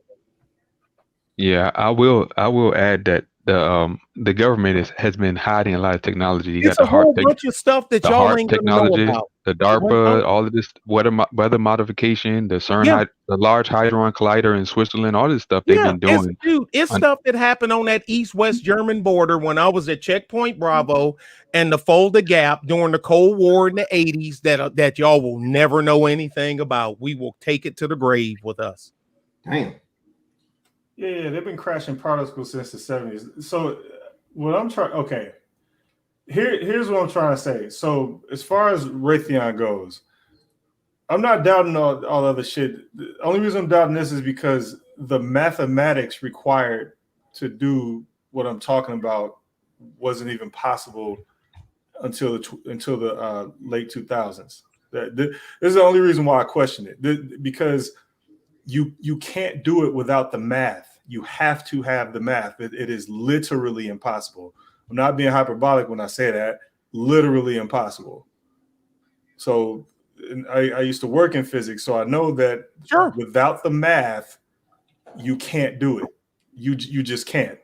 Yeah, I will add that the government has been hiding a lot of technology. You It's got a whole bunch of stuff that y'all ain't gonna know technology, about. the DARPA, all of this weather modification, the CERN, the Large Hadron Collider in Switzerland, all this stuff they've been doing. It's stuff that happened on that East-West German border when I was at Checkpoint Bravo and the Fulda Gap during the Cold War in the 80s that y'all will never know anything about. We will take it to the grave with us. Damn. Yeah, they've been crashing particles since the 70s. So what I'm trying, okay, here's what I'm trying to say. So as far as Raytheon goes, I'm not doubting all other shit. The only reason I'm doubting this is because the mathematics required to do what I'm talking about wasn't even possible until the late 2000s. This is the only reason why I question it, because you can't do it without the math. You have to have the math. It is literally impossible. I'm not being hyperbolic when I say that. Literally impossible. So I used to work in physics, so I know that without the math, you can't do it. You just can't.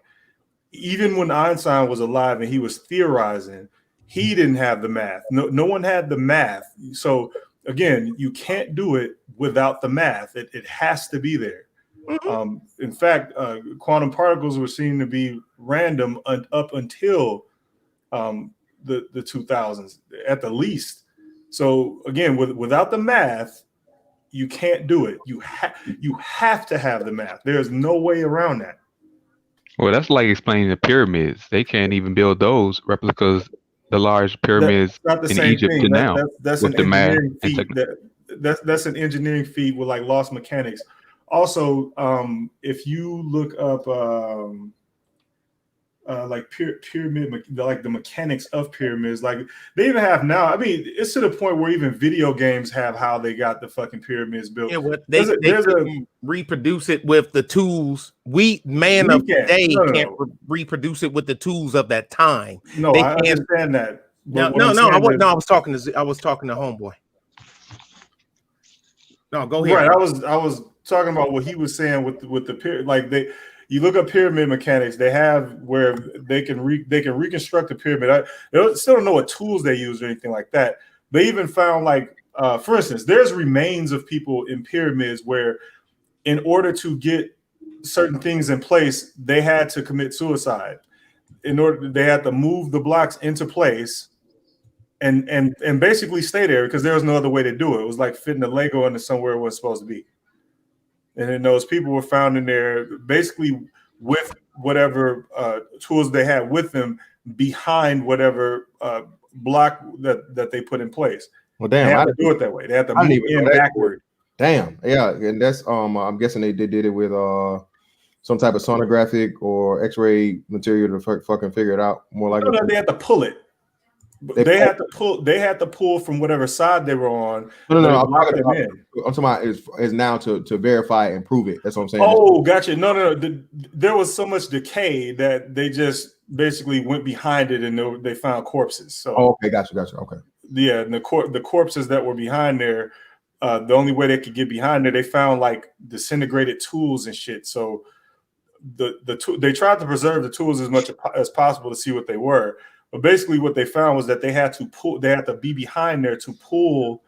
Even when Einstein was alive and he was theorizing, he didn't have the math. No one had the math. So again, you can't do it without the math. It has to be there. In fact, quantum particles were seen to be random up until the 2000s, at the least. So again, without the math, you can't do it. You have to have the math. There's no way around that. Well, that's like explaining the pyramids. They can't even build those replicas, the large pyramids That's not the in same Egypt thing. to now That's with an the math engineering and feat. That's an engineering feat with like lost mechanics. Also, if you look up like pyramid, like the mechanics of pyramids, like they even have now. I mean, it's to the point where even video games have how they got the fucking pyramids built. Yeah, they couldn't reproduce it with the tools. Man of today can't reproduce it with the tools of that time. No, I understand that. No, I was talking to homeboy. No, go ahead. Right, I was talking about what he was saying with the pyramid. Like you look up pyramid mechanics, they have where they can reconstruct the pyramid. They still don't know what tools they use or anything like that. They even found like, for instance, there's remains of people in pyramids where, in order to get certain things in place, they had to commit suicide. They had to move the blocks into place and basically stay there because there was no other way to do it. It was like fitting a Lego into somewhere it wasn't supposed to be. And then those people were found in there basically with whatever tools they had with them behind whatever block that they put in place. Well, damn, they had to do it that way. They had to move in backward. Damn, yeah, and that's I'm guessing they did it with some type of sonographic or X-ray material to fucking figure it out. More like they had to pull it. They had to pull from whatever side they were on. No. I'm talking about is now to verify and prove it. That's what I'm saying. Oh, gotcha. No. There was so much decay that they just basically went behind it and they found corpses. So okay, gotcha. Okay. Yeah, and the corpses that were behind there, the only way they could get behind there, they found like disintegrated tools and shit. So they tried to preserve the tools as much as possible to see what they were. But basically, what they found was that they had to be behind there to pull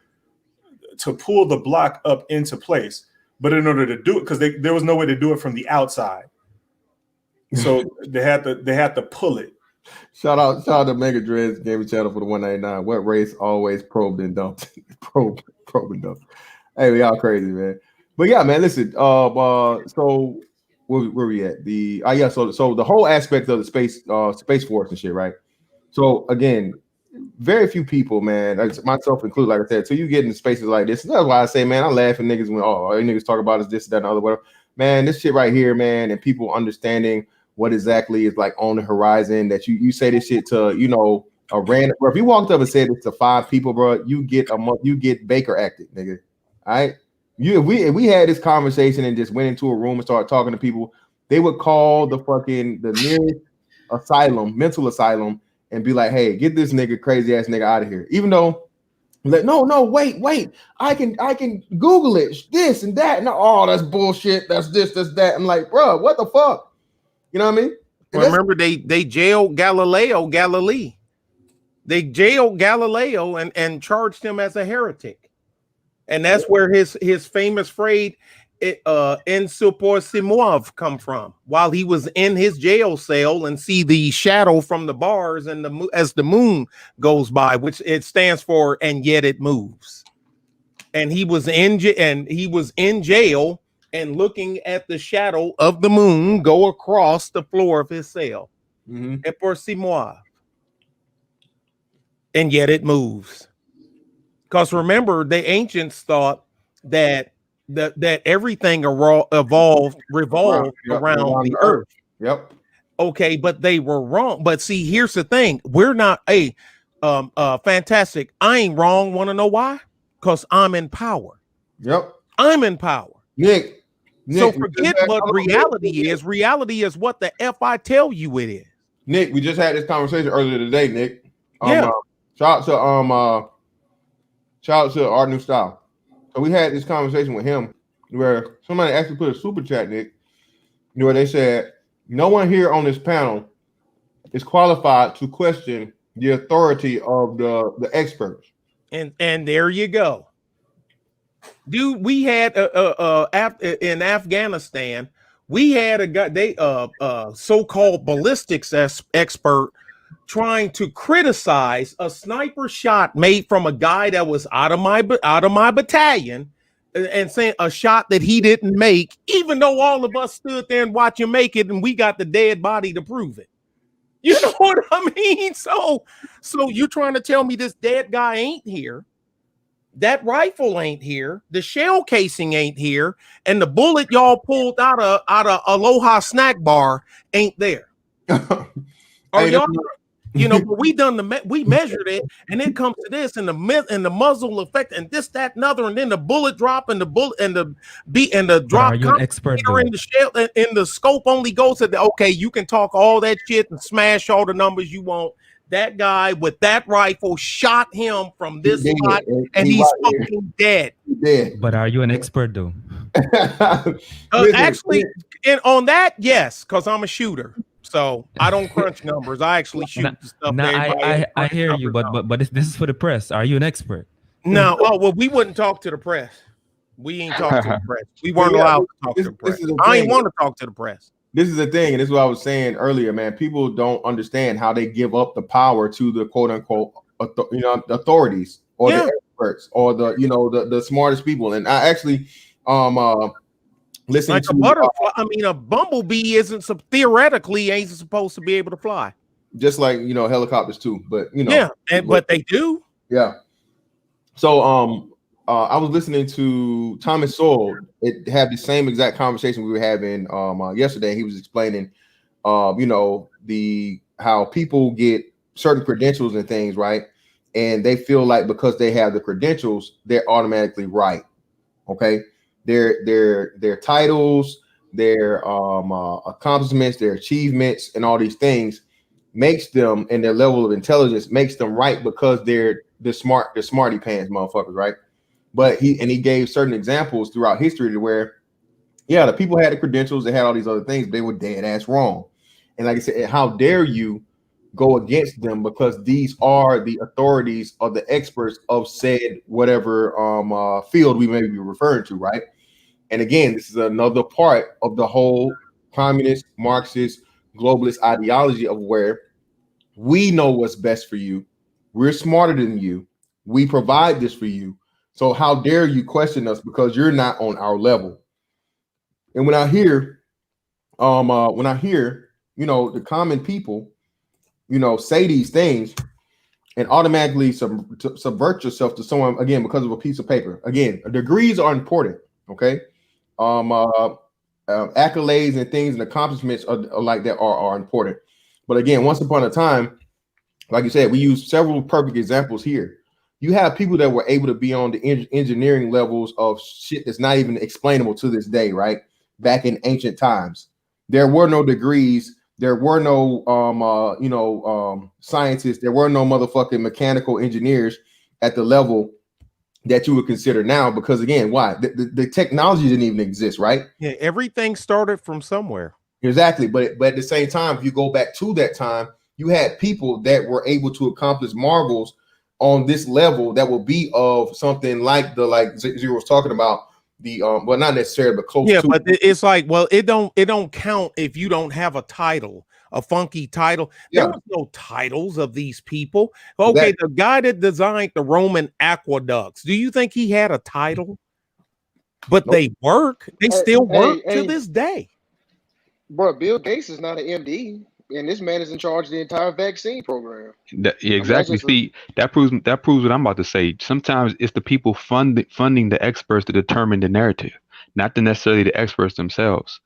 the block up into place. But in order to do it, because there was no way to do it from the outside, so they had to pull it. Shout out to Mega Dreads Gaming Channel for the 199. What race always probed and dumped? Probe and dumped. Hey, we all crazy, man. But yeah, man. Listen. So where we at? So the whole aspect of the space force and shit, right? So again, very few people, man, myself included, like I said, so you get in spaces like this. That's why I say, man, I laugh at niggas when all niggas talk about is this, that, and other, whatever. Man, this shit right here, man, and people understanding what exactly is like on the horizon. That you say this shit to, a random. Bro, if you walked up and said this to 5 people, bro, you get Baker acted, nigga. All right. If we had this conversation and just went into a room and started talking to people, they would call the nearest mental asylum, and be like, hey, get this nigga crazy ass nigga out of here. Even though, like, no, wait, I can Google it, this and that. No, oh, that's bullshit. That's this, that's that. I'm like, bro, what the fuck? You know what I mean? Well, remember they jailed Galilei. They jailed Galileo and charged him as a heretic. And that's where his famous phrase, "En support c'est moi" come from. While he was in his jail cell and see the shadow from the bars and as the moon goes by, which it stands for, and yet it moves. And he was in jail and looking at the shadow of the moon go across the floor of his cell. Et pour c'est moi. And yet it moves. Because remember, the ancients thought that that everything revolved around the earth. Yep. Okay, but they were wrong. But see, here's the thing: we're not fantastic. I ain't wrong. Want to know why? Because I'm in power. Yep. I'm in power. Nick, so forget what reality is. Reality is what the F I tell you it is. Nick, we just had this conversation earlier today, Nick. Yeah. Shout out to Our New Style. So we had this conversation with him where somebody actually put a super chat, Nick, where they said, no one here on this panel is qualified to question the authority of the experts. And there you go. Dude, we had in Afghanistan, we had a guy, so-called ballistics expert trying to criticize a sniper shot made from a guy that was out of my battalion, and saying a shot that he didn't make, even though all of us stood there and watched him make it, and we got the dead body to prove it. You know what I mean? So you're trying to tell me this dead guy ain't here, that rifle ain't here, the shell casing ain't here, and the bullet y'all pulled out of Aloha snack bar ain't there. Are y'all? You know, but we measured it, and it comes to this, and the muzzle effect, and this, that, and other, and then the bullet drop, and the bullet, and the drop. Are you an expert in the shell, and the scope only goes to the, okay, you can talk all that shit and smash all the numbers you want. That guy with that rifle shot him from this spot, and he's fucking dead. But are you an expert though? Actually, on that, yes, because I'm a shooter. So I don't crunch numbers. I actually shoot stuff. I hear you, but this is for the press. Are you an expert? No. Oh well, we wouldn't talk to the press. We ain't talk to the press. We weren't allowed to talk to the press. I ain't want to talk to the press. This is the thing, and this is what I was saying earlier, man. People don't understand how they give up the power to the quote unquote authorities or the experts or the smartest people. And I actually listen like to a butterfly. I mean, a bumblebee theoretically ain't supposed to be able to fly. Just like helicopters too, but but they do. Yeah. So I was listening to Thomas Sowell. It had the same exact conversation we were having yesterday. He was explaining how people get certain credentials and things, right? And they feel like because they have the credentials, they're automatically right. Okay. Their titles, their accomplishments, their achievements, and all these things makes them, and their level of intelligence makes them right because they're the smarty pants motherfuckers, right? But he gave certain examples throughout history to where, the people had the credentials, they had all these other things, but they were dead ass wrong. And like I said, how dare you go against them because these are the authorities or the experts of said whatever field we may be referring to, right? And again, this is another part of the whole communist, Marxist, globalist ideology of where we know what's best for you. We're smarter than you. We provide this for you. So how dare you question us because you're not on our level? And when I hear, the common people, say these things and automatically subvert yourself to someone, again, because of a piece of paper. Again, degrees are important, okay? Accolades and things and accomplishments are like that are important. But again, once upon a time, like you said, we use several perfect examples here. You have people that were able to be on the engineering levels of shit that's not even explainable to this day, right? Back in ancient times, there were no degrees. There were no, scientists. There were no motherfucking mechanical engineers at the level that you would consider now. Because again, why? The technology didn't even exist, right? Yeah, everything started from somewhere. Exactly. But at the same time, if you go back to that time, you had people that were able to accomplish marvels on this level that will be of something like Zero was talking about. Well, not necessarily, but close to. But it's like, well, it don't count if you don't have a title, a funky title. There was no titles of these people. Okay, the guy that designed the Roman aqueducts, do you think he had a title? But they work. They still work to this day. Bro, Bill Gates is not an MD. And this man is in charge of the entire vaccine program. Yeah, exactly. See, that proves what I'm about to say. Sometimes it's the people funding the experts to determine the narrative, not necessarily the experts themselves.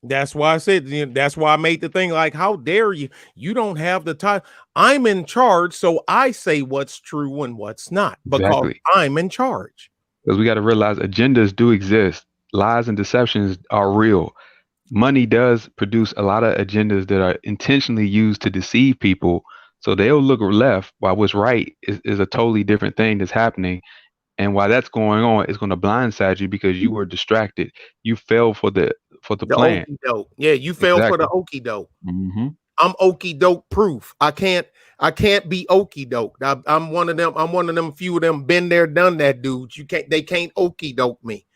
That's why I said, that's why I made the thing like, how dare you? You don't have the time. I'm in charge, so I say what's true and what's not because Exactly. I'm in charge. Because we got to realize agendas do exist. Lies and deceptions are real. Money does produce a lot of agendas that are intentionally used to deceive people. So they'll look left while what's right is a totally different thing that's happening. And while that's going on, it's going to blindside you because you were distracted. You fell for the plan. Okie doke. Yeah, you fell for the okie doke. I'm okie doke proof. I can't be okie doke. I'm one of them. I'm one of them few of them been there, done that dudes. They can't okie doke me.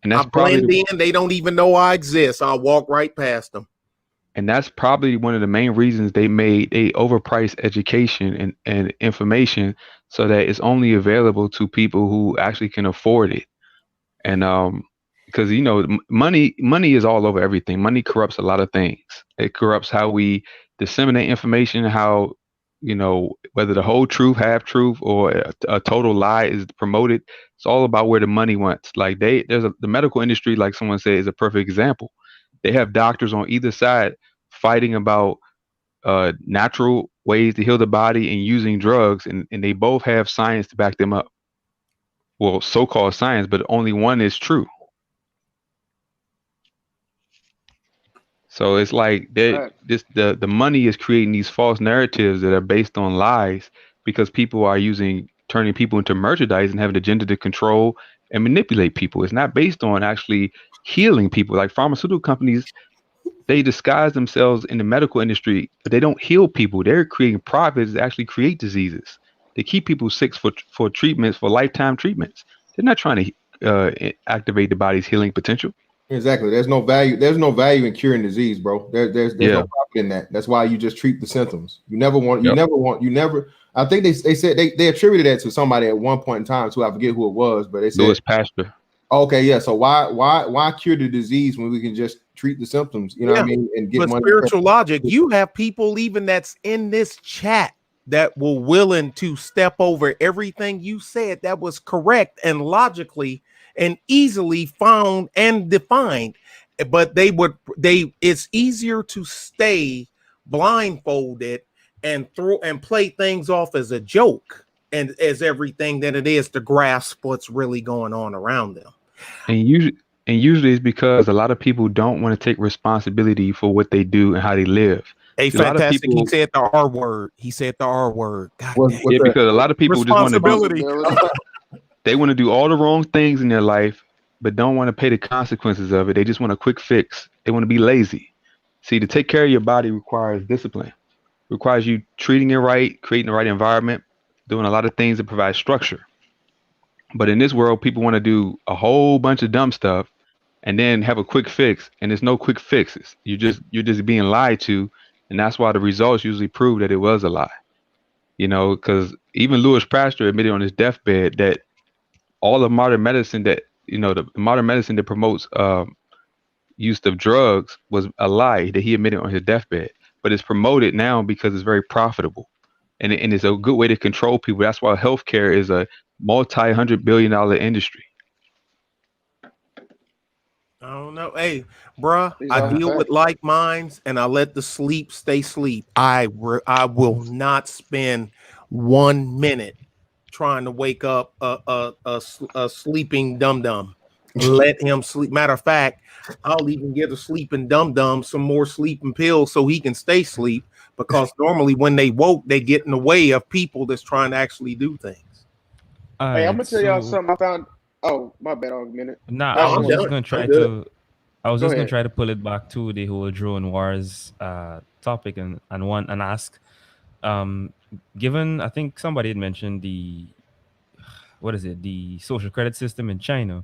And that's I blend in. They don't even know I exist. I'll walk right past them. And that's probably one of the main reasons they overpriced education and information so that it's only available to people who actually can afford it. And because money is all over everything. Money corrupts a lot of things. It corrupts how we disseminate information, how whether the whole truth, half truth, or a total lie is promoted. It's all about where the money went. Like the medical industry, like someone said, is a perfect example. They have doctors on either side fighting about natural ways to heal the body and using drugs, and they both have science to back them up. Well, so-called science, but only one is true. So it's like the money is creating these false narratives that are based on lies because people are turning people into merchandise and have an agenda to control and manipulate people. It's not based on actually healing people. Like pharmaceutical companies, they disguise themselves in the medical industry, but they don't heal people. They're creating profits that actually create diseases. They keep people sick for treatments, for lifetime treatments. They're not trying to activate the body's healing potential. Exactly. There's no value. There's no value in curing disease, bro. There's no profit in that. That's why you just treat the symptoms. You never. I think they said they attributed that to somebody at one point in time. So I forget who it was, but they said Louis Pasteur. Okay, yeah. So why cure the disease when we can just treat the symptoms? You know what I mean? And get money. Spiritual logic. You have people even that's in this chat that were willing to step over everything you said that was correct and logically and easily found and defined, but it's easier to stay blindfolded and play things off as a joke and as everything than it is to grasp what's really going on around them. And usually it's because a lot of people don't want to take responsibility for what they do and how they live. Hey, fantastic. He said the R word. Yeah, because a lot of people just want to they want to do all the wrong things in their life, but don't want to pay the consequences of it. They just want a quick fix. They want to be lazy. See, to take care of your body requires discipline. Requires you treating it right, creating the right environment, doing a lot of things that provide structure. But in this world, people want to do a whole bunch of dumb stuff and then have a quick fix. And there's no quick fixes. You're just being lied to. And that's why the results usually prove that it was a lie. Because even Louis Pasteur admitted on his deathbed that all of modern medicine the modern medicine that promotes use of drugs was a lie that he admitted on his deathbed. But it's promoted now because it's very profitable. And it's a good way to control people. That's why healthcare is a multi-hundred-billion-dollar industry. I don't know. Hey, bruh, I deal with like minds and I let the sleep stay sleep. I will not spend 1 minute trying to wake up a sleeping dum-dum. Let him sleep. Matter of fact, I'll even give a sleeping dum-dum some more sleeping pills so he can stay asleep, because normally when they woke, they get in the way of people that's trying to actually do things. Hey, I'm gonna tell y'all something I found. Oh, my bad. A minute. Nah, I was just gonna try to pull it back to the whole drone wars topic and ask. Given, I think somebody had mentioned the social credit system in China,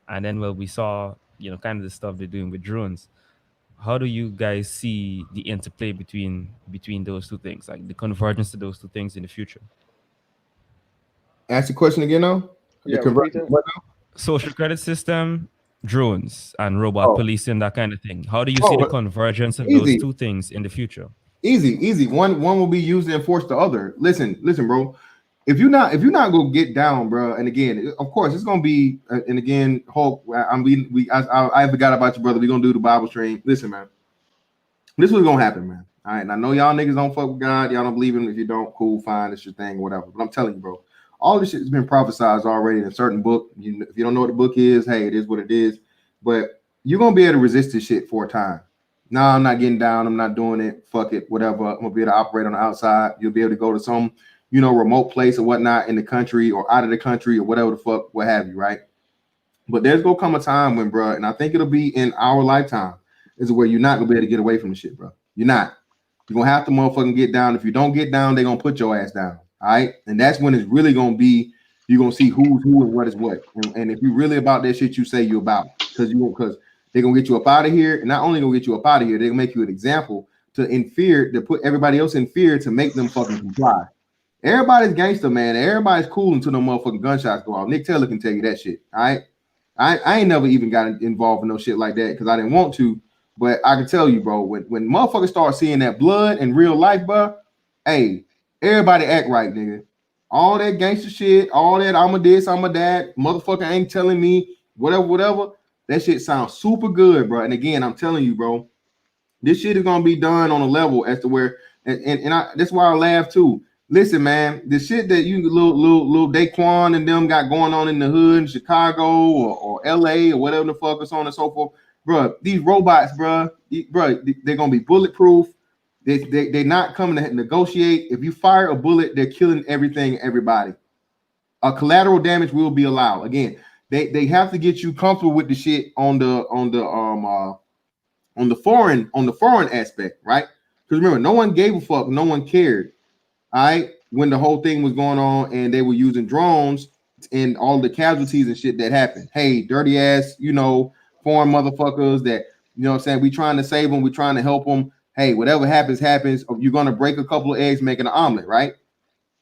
and then we saw kind of the stuff they're doing with drones. How do you guys see the interplay between those two things, like the convergence of those two things in the future? Ask the question again now. Social credit system drones and robot policing, that kind of thing. How do you see the convergence of those two things in the future? Easy. One will be used to enforce the other. Listen, bro. If you're not gonna get down, bro, and again, of course, it's gonna be, and again, Hulk, I forgot about you, brother. We're gonna do the Bible stream. Listen, man, this was gonna happen, man. All right, and I know y'all niggas don't fuck with God. Y'all don't believe him. If you don't, cool, fine, it's your thing, whatever. But I'm telling you, bro, all this shit has been prophesized already in a certain book. If you don't know what the book is, hey, it is what it is. But you're gonna be able to resist this shit for a time. No, I'm not getting down. I'm not doing it. Fuck it, whatever. I'm gonna be able to operate on the outside. You'll be able to go to some, remote place or whatnot in the country or out of the country or whatever the fuck, what have you, right? But there's gonna come a time when, bro, and I think it'll be in our lifetime, is where you're not gonna be able to get away from the shit, bro. You're not. You're gonna have to motherfucking get down. If you don't get down, they're gonna put your ass down. All right. And that's when it's really gonna be, you're gonna see who's who and what is what. And if you're really about that shit you say you about, because they're gonna get you up out of here, and not only gonna get you up out of here, they're gonna make you an example to put everybody else in fear to make them fucking comply. Everybody's gangster, man. Everybody's cool until the motherfucking gunshots go off. Nick Taylor can tell you that shit. All right. I ain't never even got involved in no shit like that because I didn't want to. But I can tell you, bro, when motherfuckers start seeing that blood in real life, bro, hey, everybody act right, nigga. All that gangster shit, all that I'm a this, I'm a that, motherfucker ain't telling me whatever. That shit sounds super good, bro. And again, I'm telling you, bro, this shit is gonna be done on a level as to where, and that's why I laugh too. Listen, man, the shit that you little Daquan and them got going on in the hood in Chicago or LA or whatever the fuck, so on and so forth, bro. These robots, bro, they're gonna be bulletproof. They're not coming to negotiate. If you fire a bullet, they're killing everybody. Collateral damage will be allowed. Again, they have to get you comfortable with the shit on the foreign aspect, right? Because remember, no one gave a fuck, no one cared. All right, when the whole thing was going on and they were using drones and all the casualties and shit that happened. Hey, dirty ass, foreign motherfuckers that, what I'm saying, we trying to save them, we trying to help them. Hey, whatever happens. You're gonna break a couple of eggs, making an omelet, right?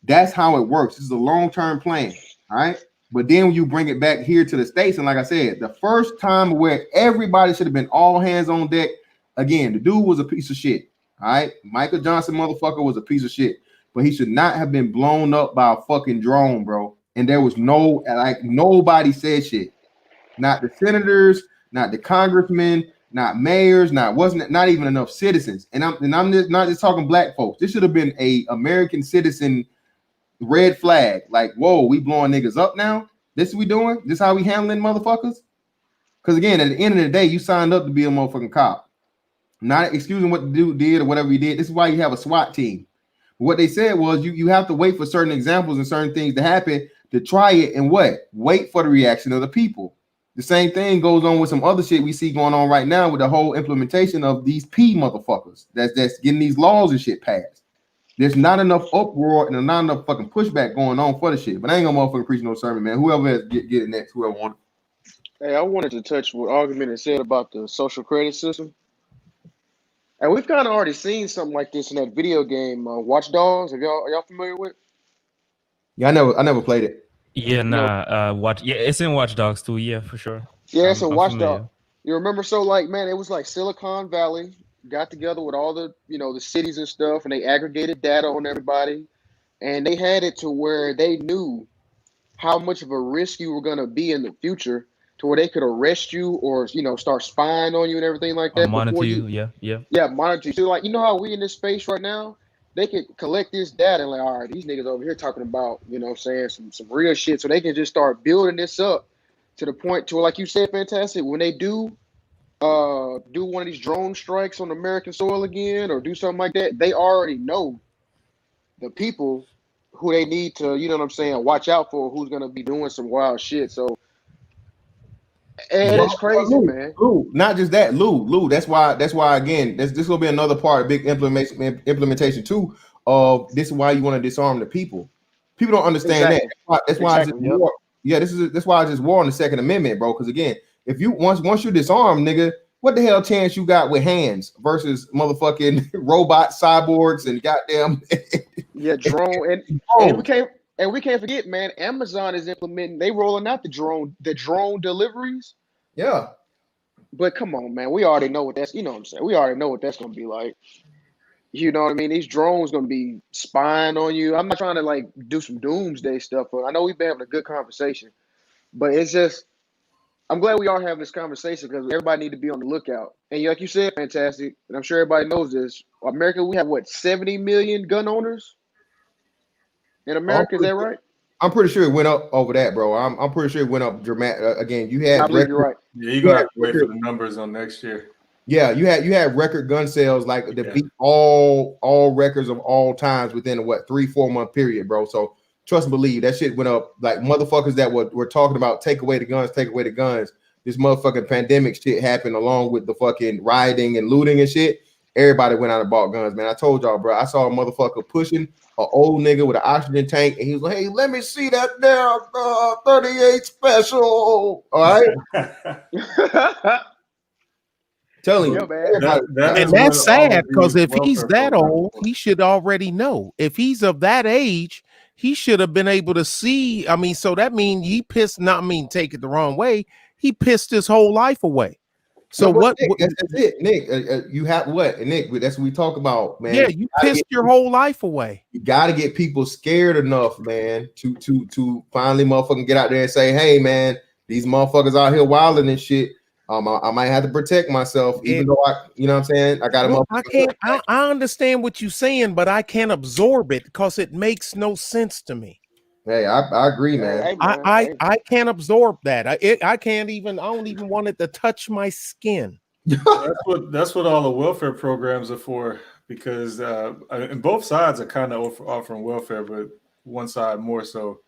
That's how it works. This is a long-term plan, all right? But then when you bring it back here to the States, and like I said, the first time where everybody should have been all hands on deck, again, the dude was a piece of shit, all right? Michael Johnson, motherfucker, was a piece of shit. But he should not have been blown up by a fucking drone, bro. And there was nobody said shit. Not the senators, not the congressmen, not mayors, not even enough citizens. And I'm not just talking black folks. This should have been a American citizen red flag. Like, whoa, we blowing niggas up now? This we doing? This how we handling motherfuckers? Because again, at the end of the day, you signed up to be a motherfucking cop. Not excusing what the dude did or whatever he did. This is why you have a SWAT team. What they said was you have to wait for certain examples and certain things to happen to try it and wait for the reaction of the people. The same thing goes on with some other shit we see going on right now with the whole implementation of these P motherfuckers that's getting these laws and shit passed. There's not enough uproar and not enough fucking pushback going on for the shit. But I ain't gonna motherfucking preach no sermon, man. Whoever has get it next, whoever wanted. Hey, I wanted to touch what argument it said about the social credit system. And we've kind of already seen something like this in that video game, Watch Dogs. Are y'all familiar with? Yeah, I never played it. Yeah, it's in Watch Dogs too. Yeah, for sure. Yeah, so Watch Dogs. You remember? So man, it was like Silicon Valley got together with all the the cities and stuff, and they aggregated data on everybody, and they had it to where they knew how much of a risk you were gonna be in the future, to where they could arrest you or start spying on you and everything like that. Monitor you, yeah, monitor you. So you know how we in this space right now, they can collect this data and all right, these niggas over here talking about saying some real shit, so they can just start building this up to the point to where, like you said, Fantastic, when they do one of these drone strikes on American soil again or do something like that, they already know the people who they need to watch out for, who's gonna be doing some wild shit. So and it's crazy, man. Lou, not just that, Lou. That's why again, this will be another part of big implementation too. Of this is why you want to disarm the people. People don't understand that. That's why war. Yeah, that's why I just war on the Second Amendment, bro. Because again, if you once you disarm, nigga, what the hell chance you got with hands versus motherfucking robot cyborgs and goddamn drone and we can't forget, man, Amazon is implementing, they rolling out the drone deliveries. Yeah. But come on, man, we already know what that's. You know what I'm saying? We already know what that's gonna be like. You know what I mean? These drones gonna be spying on you. I'm not trying to like do some doomsday stuff, but I know we've been having a good conversation. But it's just, I'm glad we are having this conversation because everybody need to be on the lookout. And like you said, fantastic. And I'm sure everybody knows this. America, we have what, 70 million gun owners in America? Is that right? I'm pretty sure it went up over that, bro. I'm pretty sure it went up dramatic. Again, you had I believe you're right. Yeah, you're gonna have to wait for the numbers on next year. Yeah, you had record gun sales like that beat all records of all times within a 3-4 month period, bro. So trust and believe that shit went up like motherfuckers that were talking about take away the guns, take away the guns. This motherfucking pandemic shit happened along with the fucking rioting and looting and shit. Everybody went out and bought guns, man. I told y'all, bro. I saw a motherfucker pushing an old nigga with an oxygen tank, and he was like, "Hey, let me see that there 38 special." All right. Telling you, and that's sad because if he's that old, he should already know. If he's of that age, he should have been able to see. I mean, so that means he pissed. Not mean take it the wrong way. He pissed his whole life away. So no, what? Nick, that's it, Nick. You have what, and Nick? That's what we talk about, man. Yeah, you pissed your whole life away. You got to get people scared enough, man, to finally motherfucking get out there and say, "Hey, man, these motherfuckers out here wilding and shit. I might have to protect myself, even though you know what I'm saying. I got to. I can't. I understand what you're saying, but I can't absorb it because it makes no sense to me. Hey, I agree, man. I can't absorb that. I can't even. I don't even want it to touch my skin. That's what all the welfare programs are for, because and both sides are kind of offering welfare, but one side more so.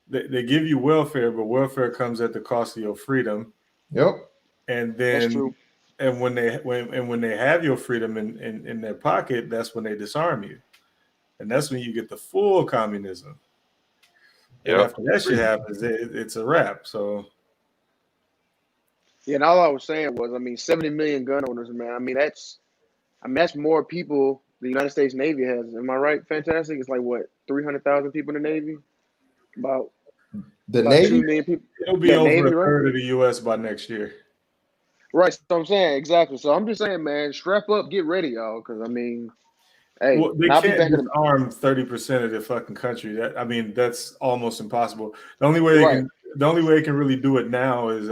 They give you welfare, but welfare comes at the cost of your freedom. Yep. And then, and when they have your freedom in their pocket, that's when they disarm you, and that's when you get the full communism. And after that shit happens, it's a wrap. So, yeah, and all I was saying was, I mean, 70 million gun owners, man. I mean, that's more people the United States Navy has. Am I right? Fantastic. It's like what, 300,000 people in the Navy? About Navy. 2 million people. It'll be over a third of the U.S. by next year. Right. So I'm saying exactly. So I'm just saying, man, strap up, get ready, y'all, because I mean. Hey, they can't disarm 30% of the fucking country. That's almost impossible. The only way they can really do it now is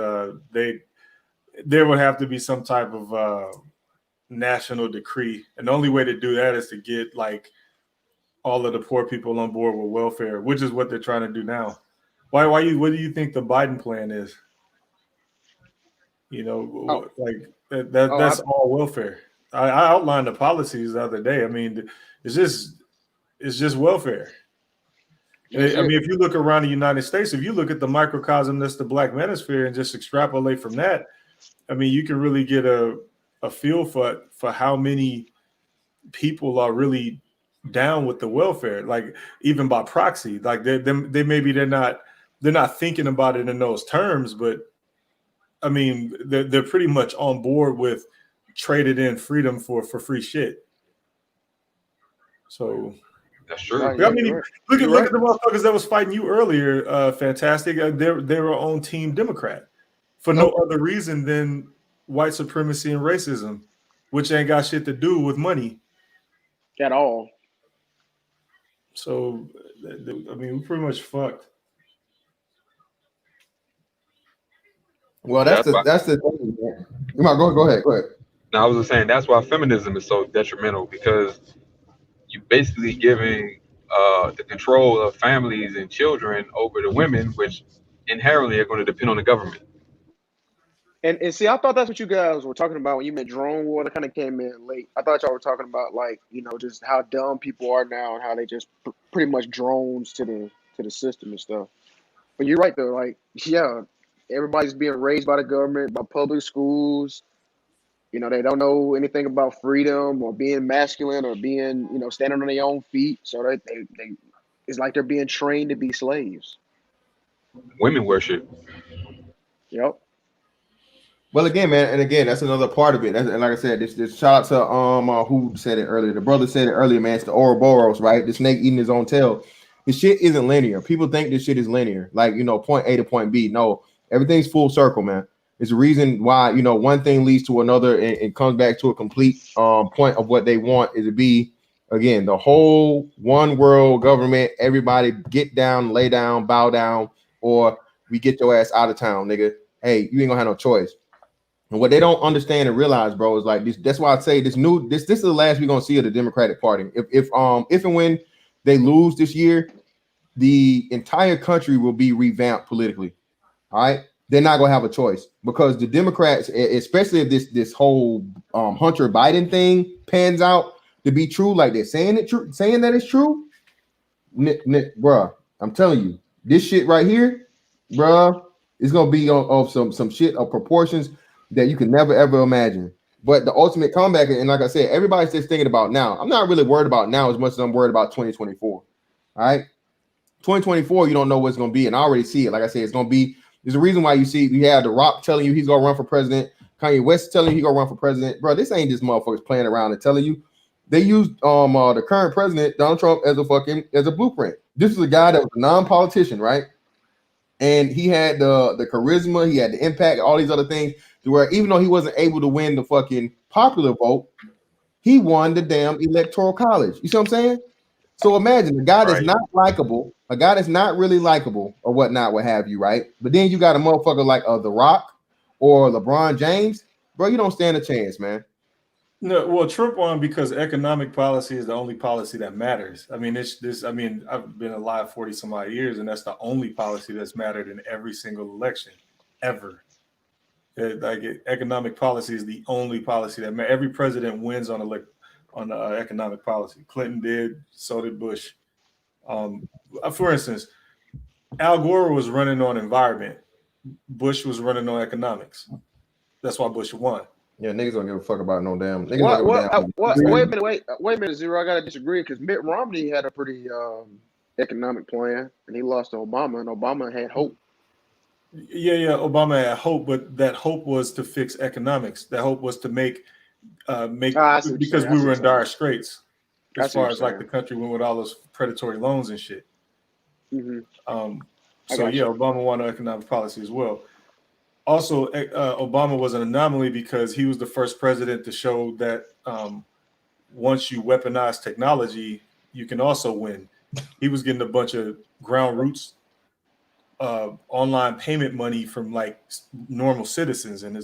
there would have to be some type of national decree, and the only way to do that is to get like all of the poor people on board with welfare, which is what they're trying to do now. What do you think the Biden plan is? You know, that's all welfare. I outlined the policies the other day. I mean, it's just welfare. I mean, if you look around the United States, if you look at the microcosm that's the Black manosphere and just extrapolate from that, I mean, you can really get a feel for how many people are really down with the welfare, like even by proxy. Like they're not thinking about it in those terms, but I mean, they're pretty much on board with traded in freedom for free shit. So that's true. I mean, look at the motherfuckers that was fighting you earlier. Fantastic. They were on Team Democrat for no other reason than white supremacy and racism, which ain't got shit to do with money at all. So I mean, we're pretty much fucked. Well, that's the thing. Come on, go ahead. Now, I was just saying that's why feminism is so detrimental, because you're basically giving the control of families and children over to women, which inherently are going to depend on the government. And see, I thought that's what you guys were talking about when you meant drone war. That kind of came in late. I thought y'all were talking about, like, you know, just how dumb people are now and how they just pretty much drones to the system and stuff. But you're right though. Like, yeah, everybody's being raised by the government, by public schools. You know, they don't know anything about freedom or being masculine or being, you know, standing on their own feet. So they it's like they're being trained to be slaves. Women worship. Yep. Well, again, man, and again, that's another part of it. And like I said, this shout out to who said it earlier. The brother said it earlier, man. It's the Ouroboros, right? The snake eating his own tail. This shit isn't linear. People think this shit is linear, like, you know, point A to point B. No, everything's full circle, man. It's the reason why, you know, one thing leads to another and comes back to a complete point of what they want is to be, again, the whole one world government. Everybody get down, lay down, bow down, or we get your ass out of town, nigga. Hey, you ain't gonna have no choice. And what they don't understand and realize, bro, is like this. That's why I say this is the last we're gonna see of the Democratic Party. If and when they lose this year, the entire country will be revamped politically. All right, they're not gonna have a choice because the Democrats, especially if this whole Hunter Biden thing pans out to be true, like they're saying that it's true, bruh. I'm telling you, this shit right here, bruh, it's gonna be of some shit of proportions that you can never ever imagine. But the ultimate comeback, and like I said, everybody's just thinking about now. I'm not really worried about now as much as I'm worried about 2024. All right, 2024, you don't know what's gonna be, and I already see it. Like I said, it's gonna be. There's a reason why you have The Rock telling you he's gonna run for president, Kanye West telling you he's gonna run for president. Bro, this ain't just motherfuckers playing around and telling you. They used the current president Donald Trump as a blueprint. This is a guy that was a non-politician, right? And he had the charisma, he had the impact, all these other things, to where even though he wasn't able to win the fucking popular vote, he won the damn electoral college. You see what I'm saying? So imagine a guy that's not likable, a guy that's not really likable or whatnot, what have you, right? But then you got a motherfucker like The Rock or LeBron James, bro. You don't stand a chance, man. No, well, Trump won because economic policy is the only policy that matters. I mean, I mean, I've been alive 40 some odd years, and that's the only policy that's mattered in every single election ever. Economic policy is the only policy that matters. Every president wins on economic policy. Clinton did, so did Bush. For instance, Al Gore was running on environment. Bush was running on economics. That's why Bush won. Yeah, niggas don't give a fuck about no damn. Wait a minute, Zero. I gotta disagree because Mitt Romney had a pretty economic plan, and he lost to Obama, and Obama had hope. Yeah, Obama had hope, but that hope was to fix economics. That hope was to make because we were in dire straits as far as like the country went with all those predatory loans and shit. Mm-hmm. So yeah, Obama won on economic policy as well. Also, Obama was an anomaly because he was the first president to show that once you weaponize technology, you can also win. He was getting a bunch of ground roots, online payment money from like normal citizens, and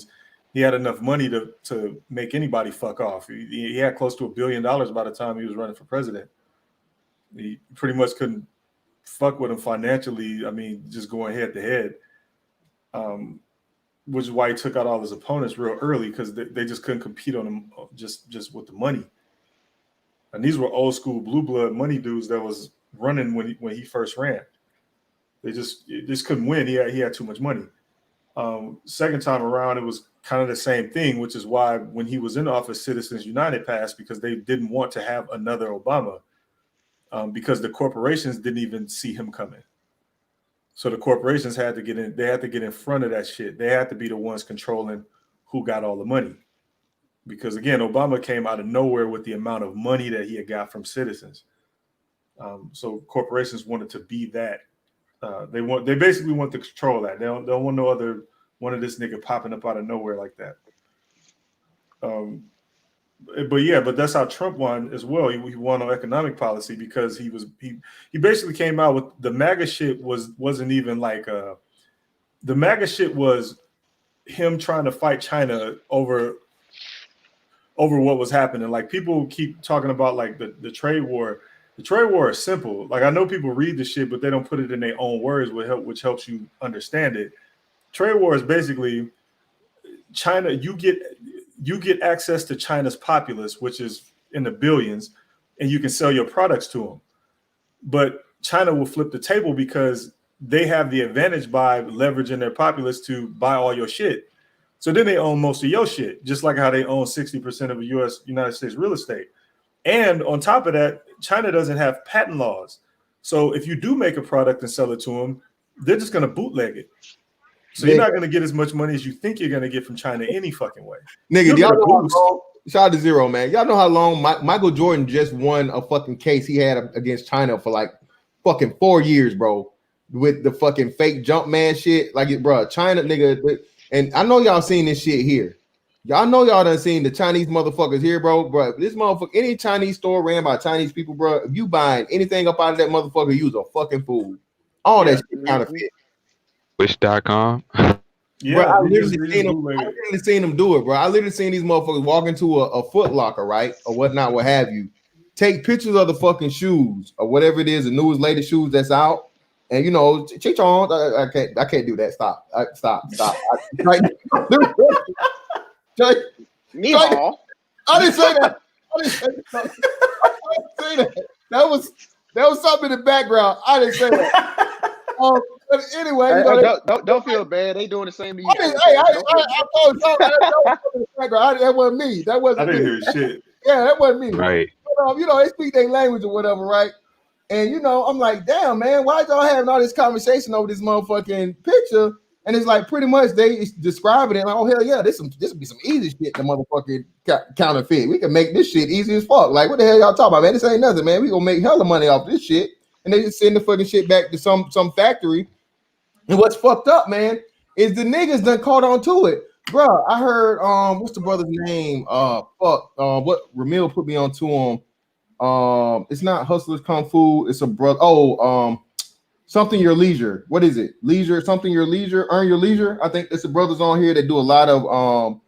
he had enough money to make anybody fuck off. He had close to $1 billion by the time he was running for president. He pretty much couldn't fuck with him financially. I mean, just going head to head. Which is why he took out all his opponents real early because they just couldn't compete on him just with the money. And these were old school blue blood money dudes that was running when he first ran. They just couldn't win. He had too much money. Second time around, it was kind of the same thing, which is why when he was in office, Citizens United passed because they didn't want to have another Obama because the corporations didn't even see him coming. So the corporations had to get in. They had to get in front of that shit. They had to be the ones controlling who got all the money. Because again, Obama came out of nowhere with the amount of money that he had got from citizens. So corporations wanted to be that. They basically want to control that. They don't want no other one of this nigga popping up out of nowhere like that. But that's how Trump won as well. He won on economic policy because he basically came out with the MAGA shit wasn't even like the MAGA shit was him trying to fight China over what was happening. Like people keep talking about like the trade war. The trade war is simple. Like I know people read the shit, but they don't put it in their own words, which helps you understand it. Trade war is basically China. You get access to China's populace, which is in the billions, and you can sell your products to them. But China will flip the table because they have the advantage by leveraging their populace to buy all your shit. So then they own most of your shit, just like how they own 60% of United States real estate. And on top of that, China doesn't have patent laws. So if you do make a product and sell it to them, they're just going to bootleg it. So you're not going to get as much money as you think you're going to get from China any fucking way. Nigga, y'all know how long, shout out to Zero, man. Y'all know how long Michael Jordan just won a fucking case he had against China for like fucking 4 years, bro, with the fucking fake jump man shit. Like, bro, China, nigga, And I know y'all seen this shit here. Y'all know y'all done seen the Chinese motherfuckers here, bro. Bro, this motherfucker, any Chinese store ran by Chinese people, bro. If you buying anything up out of that motherfucker, you's a fucking fool. All that shit counterfeit. Wish.com. Bro, Yeah, I they literally just seen them. bootleg I it. literally seen them do it, bro. I literally seen these motherfuckers walk into a Foot Locker, right, or whatnot, what have you. Take pictures of the fucking shoes or whatever it is, the newest, latest shoes that's out, and you know, cheat on. I can't do that. Stop. Stop. Meemaw. I didn't say that. I didn't say that. That was something in the background. I didn't say that. But anyway, you know, don't feel bad. They doing the same to you. I told you that wasn't me. That wasn't I didn't me. hear shit. Yeah, that wasn't me. Right. But, you know, they speak their language or whatever, right? And you know, I'm like, damn, man, why y'all having all this conversation over this motherfucking picture? And it's like pretty much they describing it like, oh hell yeah, this would be some easy shit. The motherfucking counterfeit. We can make this shit easy as fuck. Like, what the hell y'all talking about, man? This ain't nothing, man. We gonna make hella money off this shit. And they just send the fucking shit back to some factory. And what's fucked up, man, is the niggas done caught on to it. Bro, I heard what's the brother's name? What Ramil put me on to him. It's not Hustlers Kung Fu, it's a brother. Something Your Leisure. What is it? Leisure, something your leisure, earn your leisure. I think it's the brothers on here that do a lot of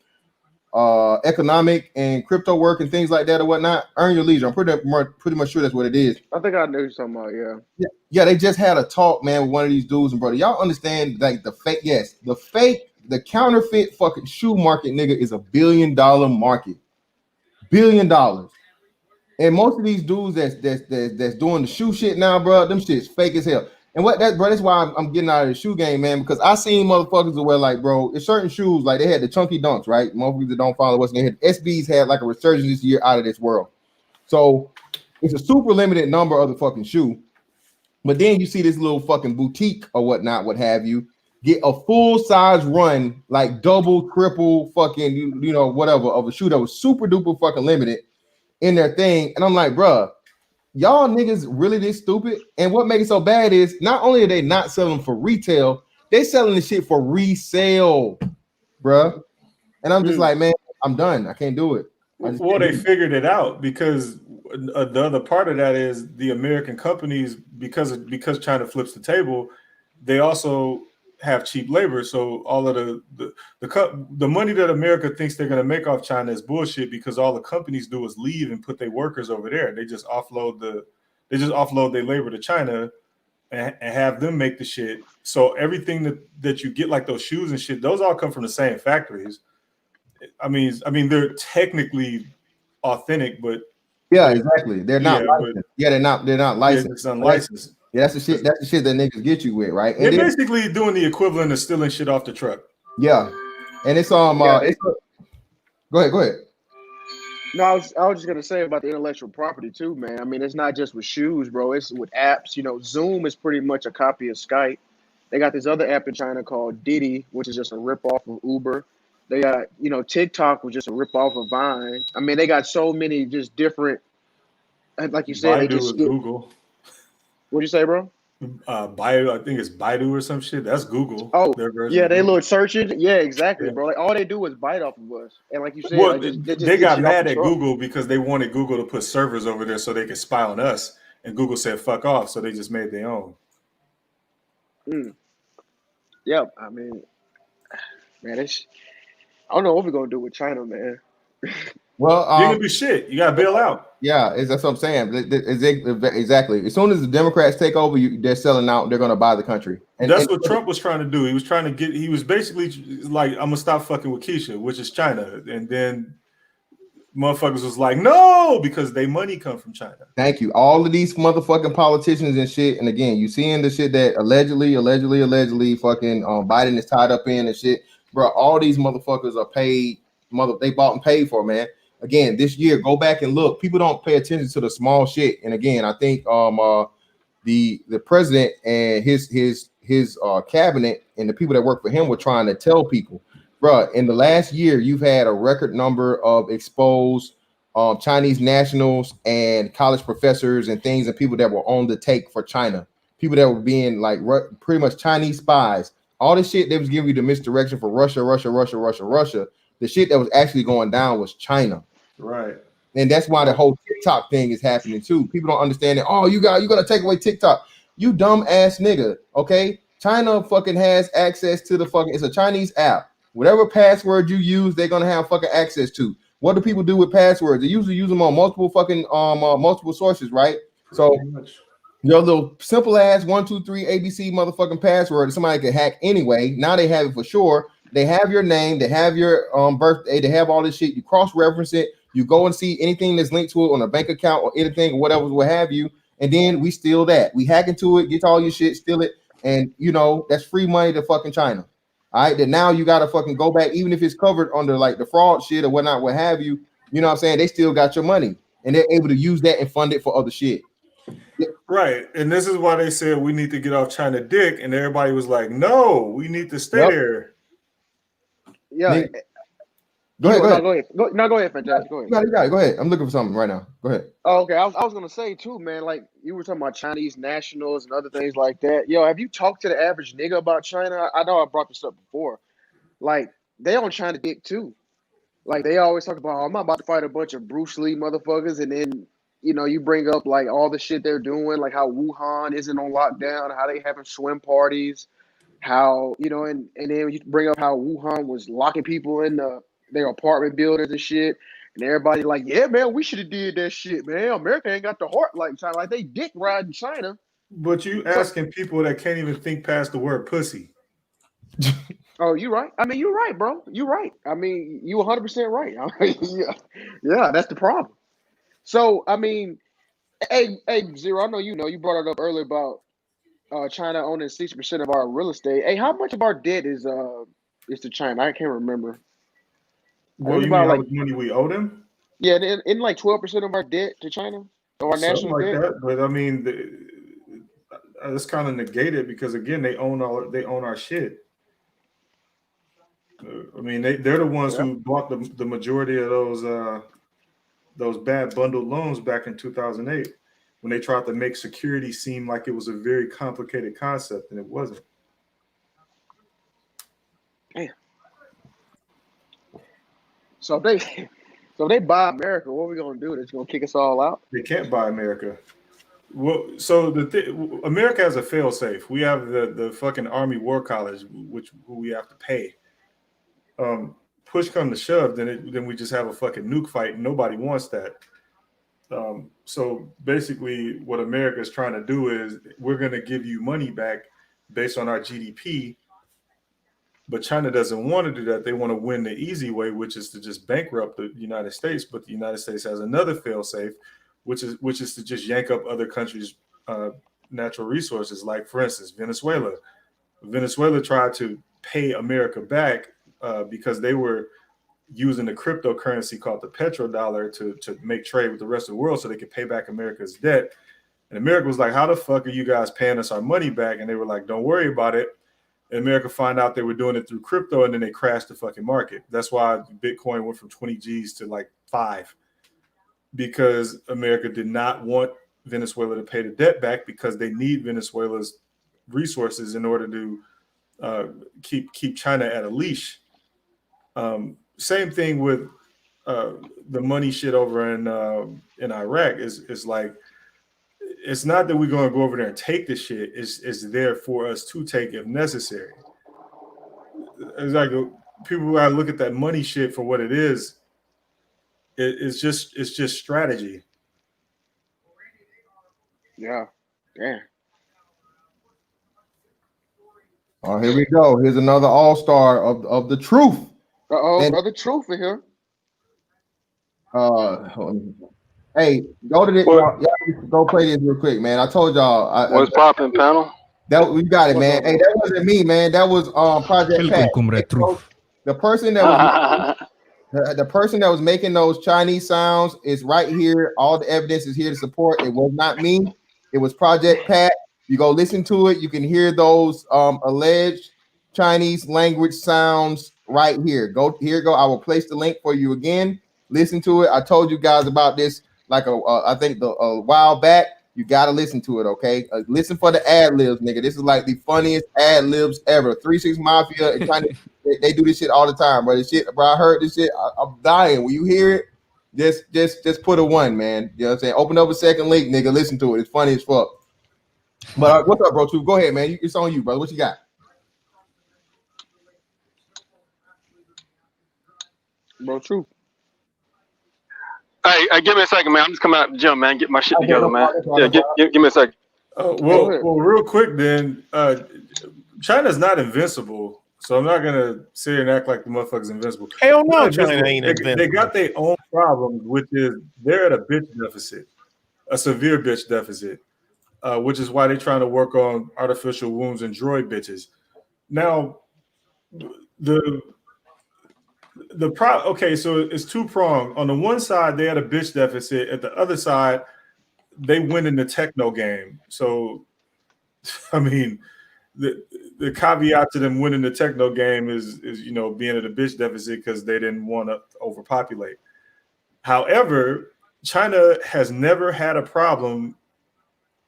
economic and crypto work and things like that or whatnot. Earn your leisure. I'm pretty much sure that's what it is. I think I knew something about, Yeah, they just had a talk, man, with one of these dudes, and brother, y'all understand like the counterfeit fucking shoe market, nigga, is $1 billion market. $1 billion. And most of these dudes that's doing the shoe shit now, bro, them shit's fake as hell. And that's why I'm getting out of the shoe game, man, because I seen motherfuckers that were like, bro, it's certain shoes, like they had the chunky dunks, right? Motherfuckers that don't follow us, and they had SBs had like a resurgence this year out of this world. So it's a super limited number of the fucking shoe. But then you see this little fucking boutique or whatnot, what have you, get a full size run, like double, triple, fucking, you know, whatever, of a shoe that was super duper fucking limited in their thing. And I'm like, bruh, y'all niggas really this stupid? And what makes it so bad is not only are they not selling for retail, they selling the shit for resale, bruh. And I'm just like, man, I'm done. I can't do it. Well, they figured it out because the other part of that is the American companies, because China flips the table, they also have cheap labor. So all of the money that America thinks they're going to make off China is bullshit, because all the companies do is leave and put their workers over there. They just offload their labor to China and have them make the shit. So everything that you get, like those shoes and shit, those all come from the same factories. I mean, they're technically authentic, but yeah, exactly. They're not licensed. They're not licensed. Yeah, it's unlicensed. Yeah, that's the shit. That's the shit that niggas get you with, right? They're basically doing the equivalent of stealing shit off the truck. Yeah, and it's go ahead. No, I was just gonna say about the intellectual property too, man. I mean, it's not just with shoes, bro. It's with apps. You know, Zoom is pretty much a copy of Skype. They got this other app in China called Didi, which is just a ripoff of Uber. They got, you know, TikTok was just a ripoff of Vine. I mean, they got so many just different, like you said, Baidu is Google. What'd you say, bro? Baidu, I think it's Baidu or some shit. That's Google. Oh, yeah, they look look searching. Yeah, exactly, bro. Like all they do is bite off of us. And like you said, like, they got mad at Google because they wanted Google to put servers over there so they could spy on us. And Google said, fuck off. So they just made their own. Yeah, I mean, man, I don't know what we're gonna do with China, man. Well, you're gonna do shit. You gotta bail out. Yeah, that's what I'm saying. Exactly. As soon as the Democrats take over, they're selling out. They're gonna buy the country. And that's what Trump was trying to do. He was basically like, I'm gonna stop fucking with Keisha, which is China. And then motherfuckers was like, no, because they money come from China. Thank you. All of these motherfucking politicians and shit. And again, you seeing the shit that allegedly fucking Biden is tied up in and shit. Bro, all these motherfuckers are paid. They bought and paid for, man. Again, this year, go back and look. People don't pay attention to the small shit. And again, I think the president and his cabinet and the people that work for him were trying to tell people, bro, in the last year, you've had a record number of exposed Chinese nationals and college professors and things, and people that were on the take for China, people that were being like pretty much Chinese spies all the shit they was giving you the misdirection for Russia. The shit that was actually going down was China. Right. And that's why the whole TikTok thing is happening too. People don't understand it. Oh, you gotta take away TikTok. You dumb ass nigga. Okay. China fucking has access to the fucking, it's a Chinese app. Whatever password you use, they're gonna have fucking access to. What do people do with passwords? They usually use them on multiple fucking multiple sources, right? So your little simple ass 1, 2, 3 ABC motherfucking password, somebody could hack anyway. Now they have it for sure. They have your name, they have your birthday, they have all this shit. You cross-reference it, you go and see anything that's linked to it on a bank account or anything or whatever, what have you, and then we steal that. We hack into it, get all your shit, steal it, and you know that's free money to fucking China. All right, then now you gotta fucking go back, even if it's covered under like the fraud shit or whatnot, what have you. You know what I'm saying? They still got your money, and they're able to use that and fund it for other shit. Right, and this is why they said we need to get off China dick, and everybody was like, "No, we need to stay there." Yeah. Go ahead. Go ahead, Fantastic. Go ahead. You got it. Go ahead. I'm looking for something right now. Go ahead. Oh, okay. I was gonna say too, man. Like you were talking about Chinese nationals and other things like that. Yo, have you talked to the average nigga about China? I know I brought this up before. Like they on China dick too. Like they always talk about, oh, I'm about to fight a bunch of Bruce Lee motherfuckers, and then you bring up like all the shit they're doing, like how Wuhan isn't on lockdown, how they having swim parties, how and then you bring up how Wuhan was locking people in their apartment buildings and shit, and everybody like, yeah, man, we should have did that shit, man. America ain't got the heart like China, like they dick riding China. But you asking people that can't even think past the word pussy. Oh, you're right. I mean, you're right, bro. You're right. I mean, you 100% right. Yeah, that's the problem. So, I mean, hey, Zero, I know you brought it up earlier about China owning 60% of our real estate. Hey, how much of our debt is to China? I can't remember. What do you mean? How much money we owe them? Yeah, in like 12% of our debt to China, or our national like debt. That, but I mean, it's kind of negated because again, they own our shit. I mean, they're the ones who bought the majority of those bad bundled loans back in 2008 when they tried to make security seem like it was a very complicated concept, and it wasn't. Damn. So if they buy America, what are we gonna do? They're just gonna kick us all out? They can't buy America. Well, so America has a fail-safe. We have the fucking Army War College, who we have to pay. Push come to shove, then we just have a fucking nuke fight, and nobody wants that. So basically, what America is trying to do is we're going to give you money back based on our GDP, but China doesn't want to do that. They want to win the easy way, which is to just bankrupt the United States. But the United States has another fail-safe, which is to just yank up other countries' natural resources. Like, for instance, Venezuela. Venezuela tried to pay America back because they were using a cryptocurrency called the petrodollar to make trade with the rest of the world so they could pay back America's debt. And America was like, how the fuck are you guys paying us our money back? And they were like, don't worry about it. And America found out they were doing it through crypto, and then they crashed the fucking market. That's why Bitcoin went from 20 G's to like 5, because America did not want Venezuela to pay the debt back because they need Venezuela's resources in order to keep China at a leash. Same thing with the money shit over in Iraq. Is like, it's not that we're going to go over there and take the shit. It's there for us to take if necessary. It's like people gotta look at that money shit for what it is. It's just strategy. Yeah. Oh, here we go. Here's another all-star of the truth. Brother Truth in here. Hey, go to this. Y'all go play this real quick, man. I told y'all. What's popping, panel? That we got it, man. Hey, that wasn't me, man. That was Project Pat. The person that was the person that was making those Chinese sounds is right here. All the evidence is here to support. It was not me. It was Project Pat. You go listen to it. You can hear those alleged Chinese language sounds right here. Go. I will place the link for you again. Listen to it. I told you guys about this like I think a while back. You gotta listen to it, okay? Listen for the ad libs, nigga. This is like the funniest ad libs ever. 3-6 Mafia and China, they do this shit all the time, bro. This shit, bro. I heard this shit. I'm dying. When you hear it, just put a 1, man. You know what I'm saying? Open up a second link, nigga. Listen to it. It's funny as fuck. But what's up, bro? Truth? Go ahead, man. It's on you, brother. What you got? Bro, Truth. Hey, give me a second, man. I'm just coming out the gym, man. Get my shit together, man. Yeah, give me a second. Well, real quick then. China's not invincible, so I'm not gonna sit here and act like the motherfucker's invincible. Hell no, China ain't invincible. They got their own problems, which is they're at a bitch deficit, a severe bitch deficit, which is why they're trying to work on artificial wombs and droid bitches. Now, okay, so it's two-pronged. On the one side, they had a bitch deficit. At the other side, they win in the techno game. So, I mean, the caveat to them winning the techno game is being at a bitch deficit because they didn't want to overpopulate. However, China has never had a problem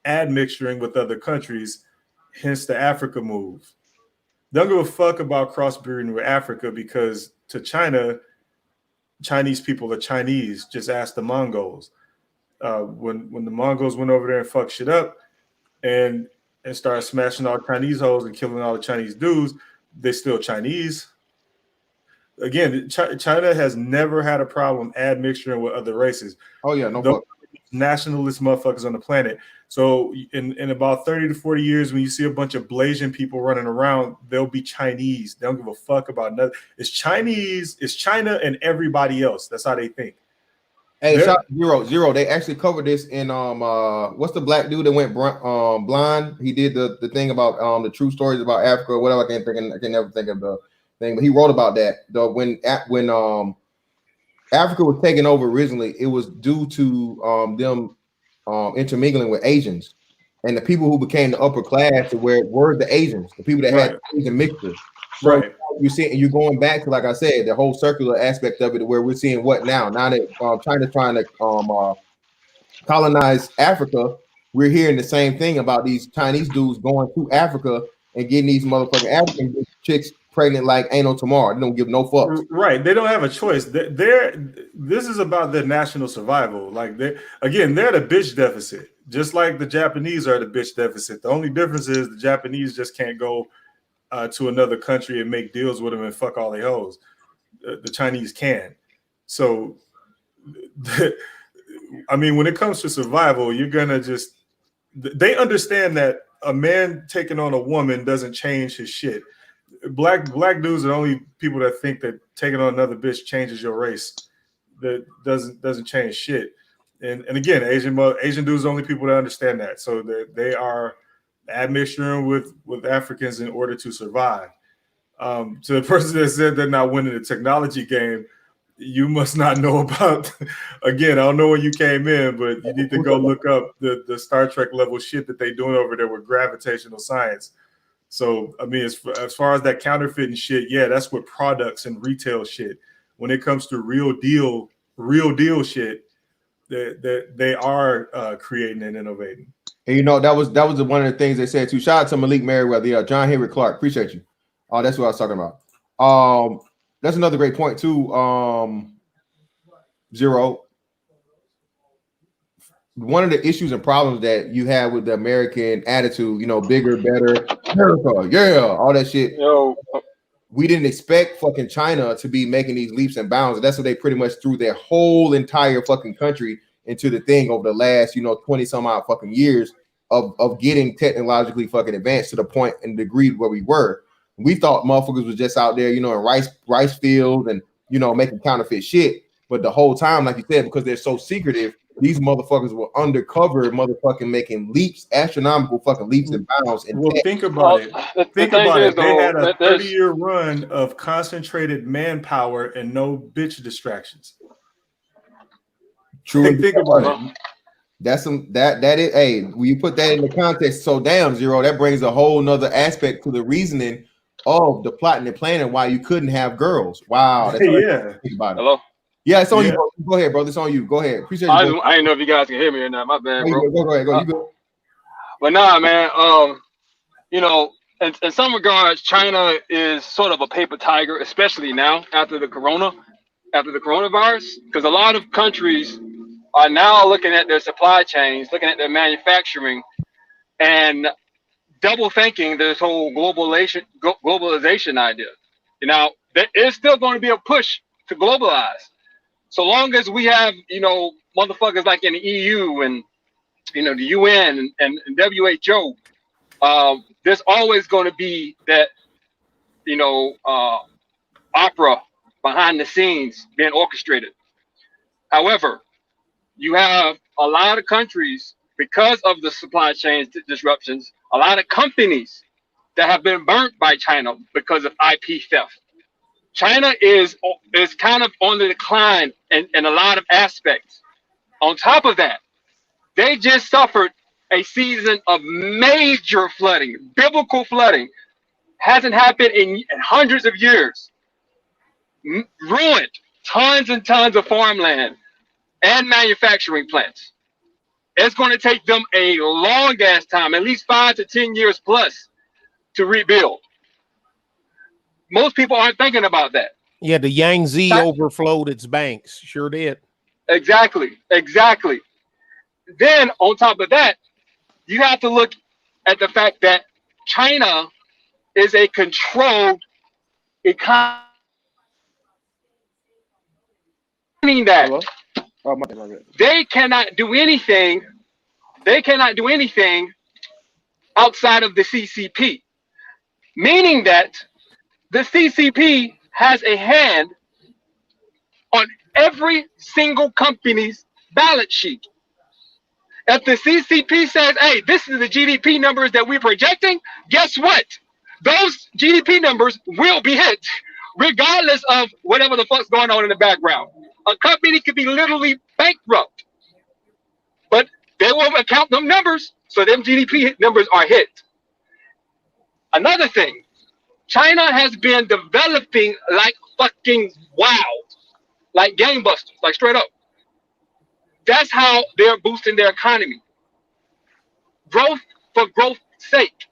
admixturing with other countries, hence the Africa move. Don't give a fuck about crossbreeding with Africa because to China, Chinese people are Chinese. Just ask the Mongols. When the Mongols went over there and fucked shit up and started smashing all Chinese hoes and killing all the Chinese dudes, they still Chinese. Again, China has never had a problem admixturing with other races. Oh yeah, no fuck. Nationalist motherfuckers on the planet. So in about 30 to 40 years, when you see a bunch of Blasian people running around, they'll be Chinese. They don't give a fuck about nothing. It's Chinese, it's China and everybody else. That's how they think. Hey, zero. They actually covered this in what's the black dude that went blind? He did the thing about the true stories about Africa or whatever. I can never think of the thing, but he wrote about that. When Africa was taken over originally, it was due to them intermingling with Asians, and the people who became the upper class were the Asians, the people that had Asian mixture. So you see, and you're going back to, like I said, the whole circular aspect of it, where we're seeing what now that China's trying to colonize Africa. We're hearing the same thing about these Chinese dudes going to Africa and getting these motherfucking African chicks pregnant like ain't no tomorrow. They don't give no fucks. Right. They don't have a choice. This is about their national survival. Like they're at a bitch deficit, just like the Japanese are at a bitch deficit. The only difference is the Japanese just can't go to another country and make deals with them and fuck all they hoes. The Chinese can. So, I mean, when it comes to survival, you're gonna they understand that a man taking on a woman doesn't change his shit. Black dudes are the only people that think that taking on another bitch changes your race. That doesn't change shit. And again, Asian dudes are the only people that understand that. So they are admixturing with Africans in order to survive. To the person that said they're not winning the technology game, you must not know about. Again, I don't know when you came in, but you need to go look up the Star Trek level shit that they're doing over there with gravitational science. So, I mean, as far as that counterfeiting shit, yeah, that's with products and retail shit. When it comes to real deal shit, they are creating and innovating. And that was one of the things they said too. Shout out to Malik Merriweather, John Henry Clark. Appreciate you. Oh, that's what I was talking about. That's another great point too. Zero. One of the issues and problems that you have with the American attitude, bigger, better, America, yeah, all that shit. We didn't expect fucking China to be making these leaps and bounds. And that's what they pretty much threw their whole entire fucking country into the thing over the last, 20 some odd fucking years of getting technologically fucking advanced to the point and degree where we were. We thought motherfuckers was just out there, in rice fields and, making counterfeit shit. But the whole time, like you said, because they're so secretive, these motherfuckers were undercover motherfucking making astronomical fucking leaps and bounds. Well, think about it. Think about it. They had a 30-year run of concentrated manpower and no bitch distractions. True. Think about it. That's that is. Hey, when you put that in the context, so damn, Zero, that brings a whole nother aspect to the reasoning of the plot and the planning why you couldn't have girls. Wow. That's yeah. Think about it. Hello. Yeah, it's on you, bro. Go ahead, brother. It's on you. Go ahead. Appreciate you. I didn't know if you guys can hear me or not. My bad, bro. Go ahead. Go. You go. But nah, man. You know, in some regards, China is sort of a paper tiger, especially now after the coronavirus, because a lot of countries are now looking at their supply chains, looking at their manufacturing, and double thinking this whole globalization idea. You know, there is still going to be a push to globalize. So long as we have, you know, motherfuckers like in the EU and, you know, the UN and WHO, there's always going to be that, you know, opera behind the scenes being orchestrated. However, you have a lot of countries, because of the supply chain disruptions, a lot of companies that have been burnt by China because of IP theft. China is kind of on the decline in a lot of aspects. On top of that, they just suffered a season of major flooding, biblical flooding. Hasn't happened in hundreds of years. Ruined tons and tons of farmland and manufacturing plants. It's going to take them a long ass time, at least 5 to 10 years plus, to rebuild. Most people aren't thinking about that. Yeah, the Yangtze overflowed its banks. Sure did. Exactly. Then on top of that, you have to look at the fact that China is a controlled economy. Meaning that they cannot do anything. They cannot do anything outside of the CCP. Meaning that the CCP has a hand on every single company's balance sheet. If the CCP says, hey, this is the GDP numbers that we're projecting, guess what? Those GDP numbers will be hit, regardless of whatever the fuck's going on in the background. A company could be literally bankrupt, but they will account them numbers, so them GDP numbers are hit. Another thing, China has been developing like fucking wild, like gangbusters, like straight up. That's how they're boosting their economy. Growth for growth's sake.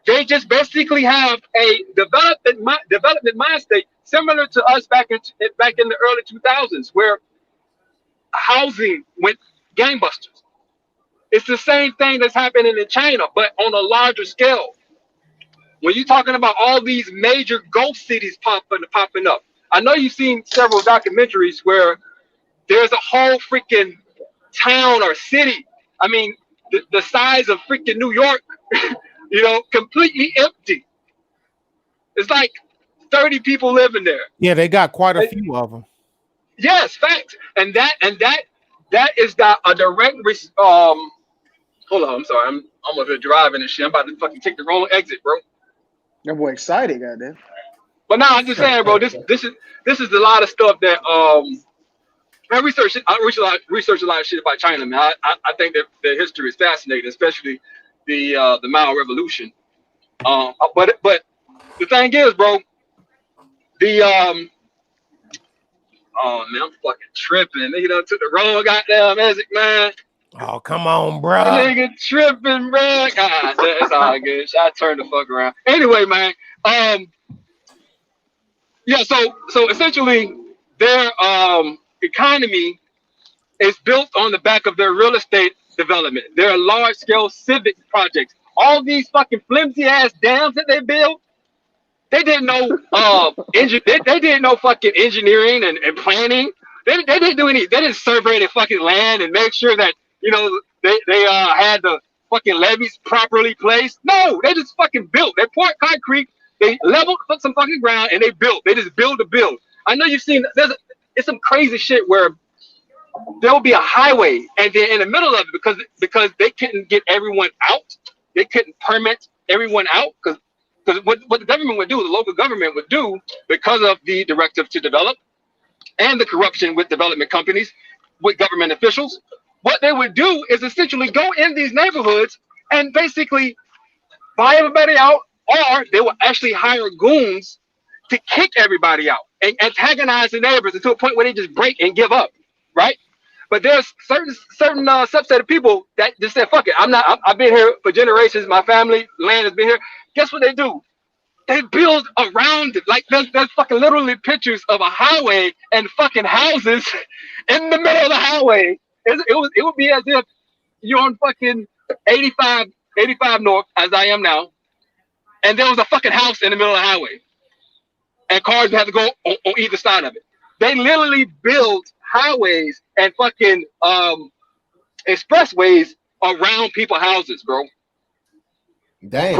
They just basically have a development mind state similar to us back in the early 2000s, where housing went gangbusters. It's the same thing that's happening in China, but on a larger scale. When you're talking about all these major ghost cities popping up, I know you've seen several documentaries where there's a whole freaking town or city. I mean, the size of freaking New York, you know, completely empty. It's like 30 people living there. Yeah, they got quite a few of them. Yes, facts. And that is a direct hold on, I'm sorry. I'm over here driving and shit. I'm about to fucking take the wrong exit, bro. That boy excited, goddamn. But now I'm just saying, bro, this is a lot of stuff that I research a lot of shit about China, man. I think that their history is fascinating, especially the Mao Revolution. But the thing is, bro, oh man, I'm fucking tripping. Nigga done took the wrong goddamn exit, man. Oh, come on, bro. Nigga tripping, bro. God, that's all good. I turned the fuck around. Anyway, man. Yeah. So essentially, their economy is built on the back of their real estate development. Their large-scale civic projects. All these fucking flimsy ass dams that they build. They didn't know they didn't know fucking engineering and planning. They didn't do any. They didn't survey the fucking land and make sure that, you know, they had the fucking levees properly placed. No, they just fucking built. They poured concrete. They leveled some fucking ground and they built. They just build to build. I know you've seen. It's some crazy shit where there will be a highway and then in the middle of it because they couldn't get everyone out. They couldn't permit everyone out because what the government would do, the local government would do, because of the directive to develop and the corruption with development companies, with government officials, what they would do is essentially go in these neighborhoods and basically buy everybody out, or they will actually hire goons to kick everybody out. and antagonize the neighbors to a point where they just break and give up, right? But there's certain subset of people that just said, "Fuck it, I've been here for generations. My family land has been here." Guess what they do? They build around it. Like there's fucking literally pictures of a highway and fucking houses in the middle of the highway. It would be as if you're on fucking 85 north, as I am now, and there was a fucking house in the middle of the highway, and cars had to go on either side of it. They literally build highways and fucking expressways around people's houses, bro. Damn.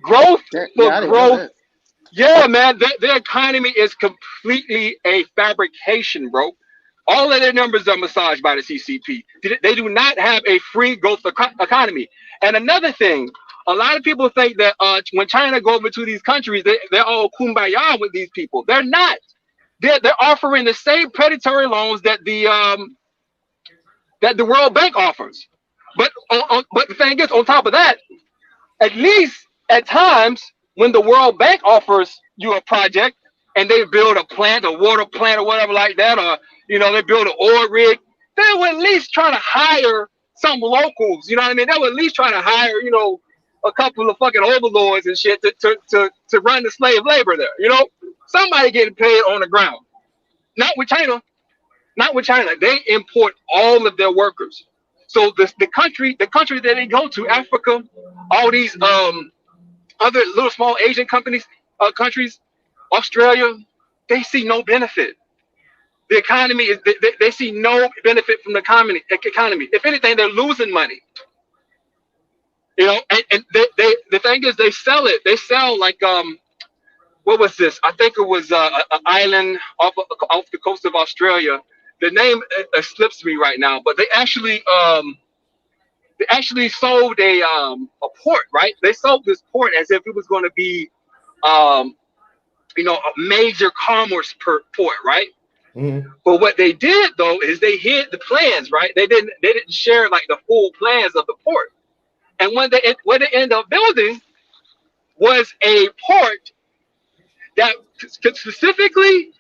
Growth Yeah, for I didn't know growth. that. Yeah, man, their economy is completely a fabrication, bro. All of their numbers are massaged by the CCP. They do not have a free growth economy. And another thing, a lot of people think that when China go over to these countries, they're all kumbaya with these people. They're not. They're offering the same predatory loans that the World Bank offers. But but the thing is, on top of that, at least at times when the World Bank offers you a project and they build a plant, a water plant or whatever like that, or they build an oil rig, they will at least try to hire some locals. You know what I mean? They will at least try to hire, a couple of fucking overlords and shit to run the slave labor there. Somebody getting paid on the ground. Not with China. Not with China. They import all of their workers. So the country that they go to, Africa, all these other little small Asian countries, Australia, they see no benefit. The economy is they see no benefit from the economy. If anything, they're losing money. And the thing is, they sell it. They sell like what was this? I think it was an island off the coast of Australia. The name slips me right now, but they actually sold a port, right? They sold this port as if it was going to be a major commerce port, right? Mm-hmm. But what they did though is they hid the plans, right? They didn't share like the full plans of the port. And what they ended up building was a port that specifically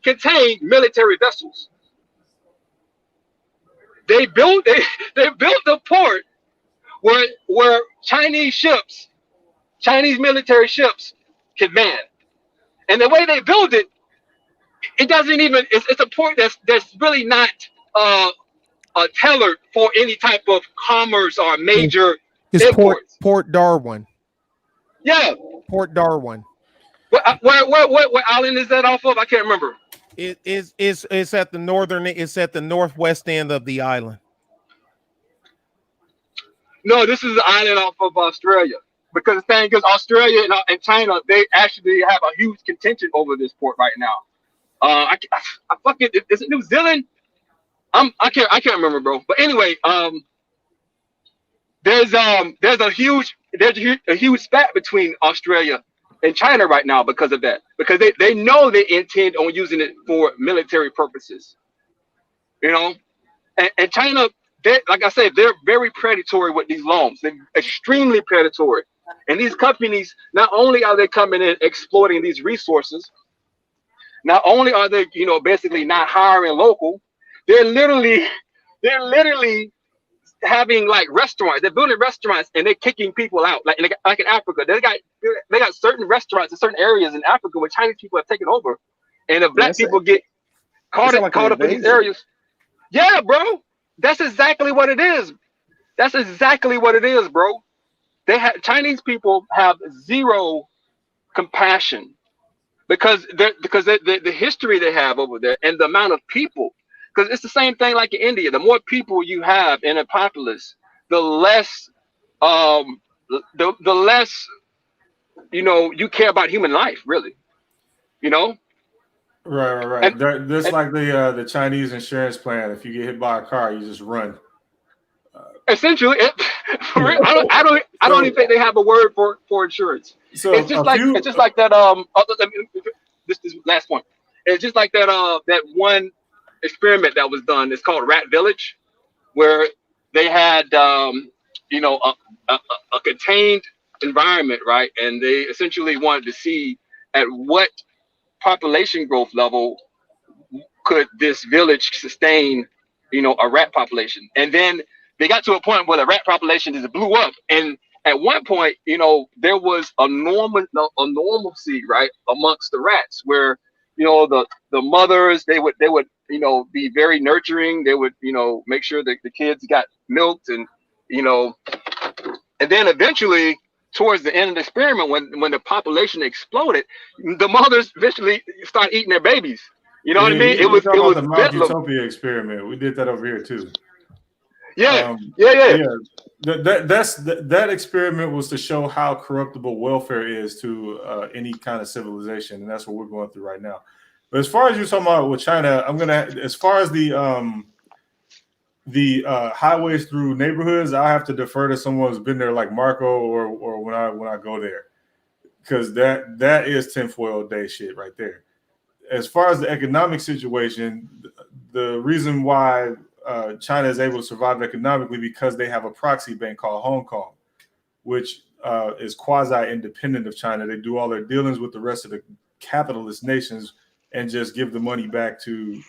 contained military vessels. They built the port where Chinese military ships can man. And the way they build it, it doesn't even. It's a port that's really not tailored for any type of commerce or major imports. Port Darwin. Yeah, Port Darwin. What island is that off of? I can't remember. It's at the northern. It's at the northwest end of the island. No, this is the island off of Australia. Because the thing is, Australia and China, they actually have a huge contention over this port right now. I fucking, is it New Zealand? I can't remember, bro. But anyway, there's a huge spat between Australia and China right now because of that. Because they know they intend on using it for military purposes. And China, like I said, they're very predatory with these loans. They're extremely predatory. And these companies, not only are they coming in exploiting these resources, not only are they, basically not hiring local, they're literally having like restaurants. They're building restaurants and they're kicking people out. Like in Africa, they got certain restaurants in certain areas in Africa where Chinese people have taken over, and if black people get caught up in these areas. Yeah, bro, that's exactly what it is. That's exactly what it is, bro. Chinese people have zero compassion because the history they have over there and the amount of people. Because it's the same thing like in India. The more people you have in a populace, the less the less you care about human life, really. Right. Just like the Chinese insurance plan. If you get hit by a car, you just run. Essentially, I don't even think they have a word for insurance. So it's just like that. This last point. It's just like that one experiment that was done. It's called Rat Village, where they had a contained environment, right? And they essentially wanted to see at what population growth level could this village sustain, a rat population? And then they got to a point where the rat population just blew up. And at one point, there was a normalcy, right, amongst the rats, where the mothers, they would be very nurturing. They would make sure that the kids got milked, and and then eventually towards the end of the experiment, when the population exploded, the mothers eventually start eating their babies. You know what I mean? It was the Mount Utopia experiment. We did that over here too. Yeah. That experiment was to show how corruptible welfare is to any kind of civilization, and that's what we're going through right now. But as far as you're talking about with China, as far as the highways through neighborhoods, I have to defer to someone who's been there, like Marco, or when I go there, because that is tinfoil day shit right there. As far as the economic situation, the reason why China is able to survive economically because they have a proxy bank called Hong Kong, which is quasi-independent of China. They do all their dealings with the rest of the capitalist nations and just give the money back to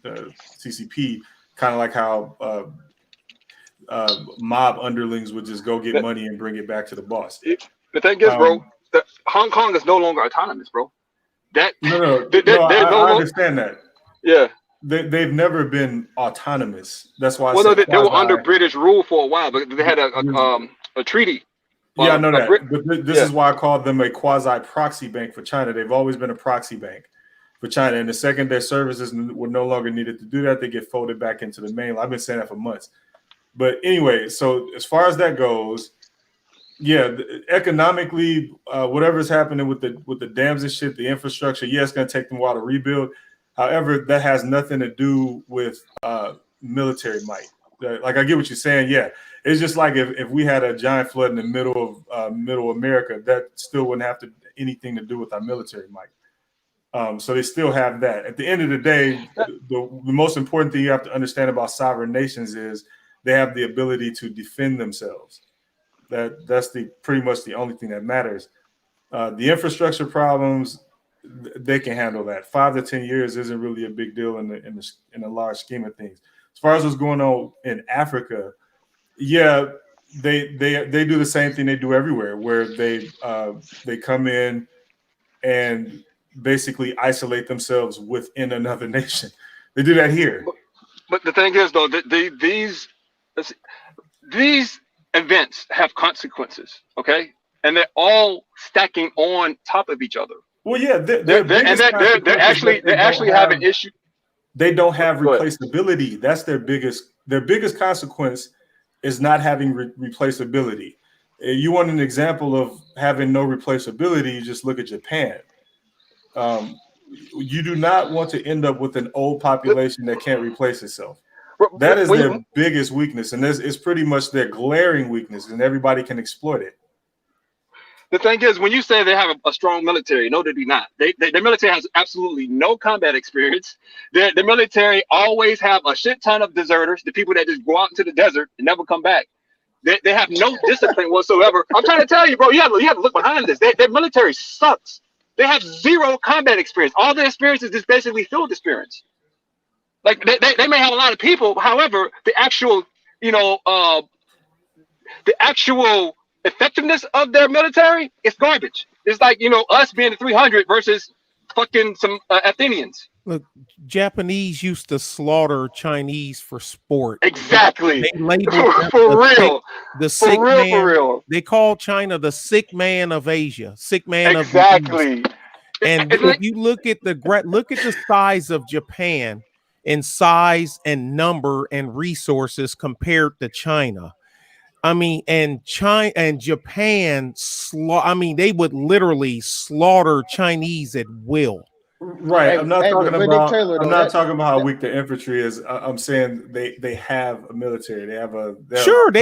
the CCP, kind of like how mob underlings would just go get money and bring it back to the boss. The thing is, bro, Hong Kong is no longer autonomous, bro. I understand that. Yeah. They've never been autonomous. That's why. They were under British rule for a while, but they had a treaty. Yeah, I know that. But this is why I called them a quasi proxy bank for China. They've always been a proxy bank for China. And the second their services were no longer needed to do that, they get folded back into the mainland. I've been saying that for months. But anyway, so as far as that goes, yeah, economically, whatever's happening with the dams and shit, the infrastructure, it's going to take them a while to rebuild. However, that has nothing to do with military might. Like, I get what you're saying. Yeah, it's just like if we had a giant flood in the middle of middle America, that still wouldn't have anything to do with our military might. So they still have that. At the end of the day, the most important thing you have to understand about sovereign nations is they have the ability to defend themselves. That's pretty much the only thing that matters. The infrastructure problems, they can handle that. 5 to 10 years isn't really a big deal in the large scheme of things. As far as what's going on in Africa, they do the same thing they do everywhere, where they come in and basically isolate themselves within another nation. They do that here. But the thing is, though, these events have consequences, okay, and they're all stacking on top of each other. Well, yeah, they're actually have an issue. They don't have replaceability. That's their biggest consequence is not having replaceability. You want an example of having no replaceability? You just look at Japan. You do not want to end up with an old population that can't replace itself. That is their biggest weakness, and it's pretty much their glaring weakness, and everybody can exploit it. The thing is, when you say they have a strong military, no, they do not. Their military has absolutely no combat experience. The military always have a shit ton of deserters, the people that just go out into the desert and never come back. They have no discipline whatsoever. I'm trying to tell you, bro, you have to look behind this. Their military sucks. They have zero combat experience. All their experience is just basically field experience. Like they may have a lot of people, however, the actual effectiveness of their military is garbage. It's like us being the 300 versus fucking some Athenians. Look, Japanese used to slaughter Chinese for sport. Exactly. They labeled for real. The sick man. For real. They called China the sick man of Asia. Sick man of exactly. And if you look at the size of Japan in size and number and resources compared to China. I mean, and China and Japan, they would literally slaughter Chinese at will. Right. I'm not talking about how weak the infantry is. I'm saying they have a military. They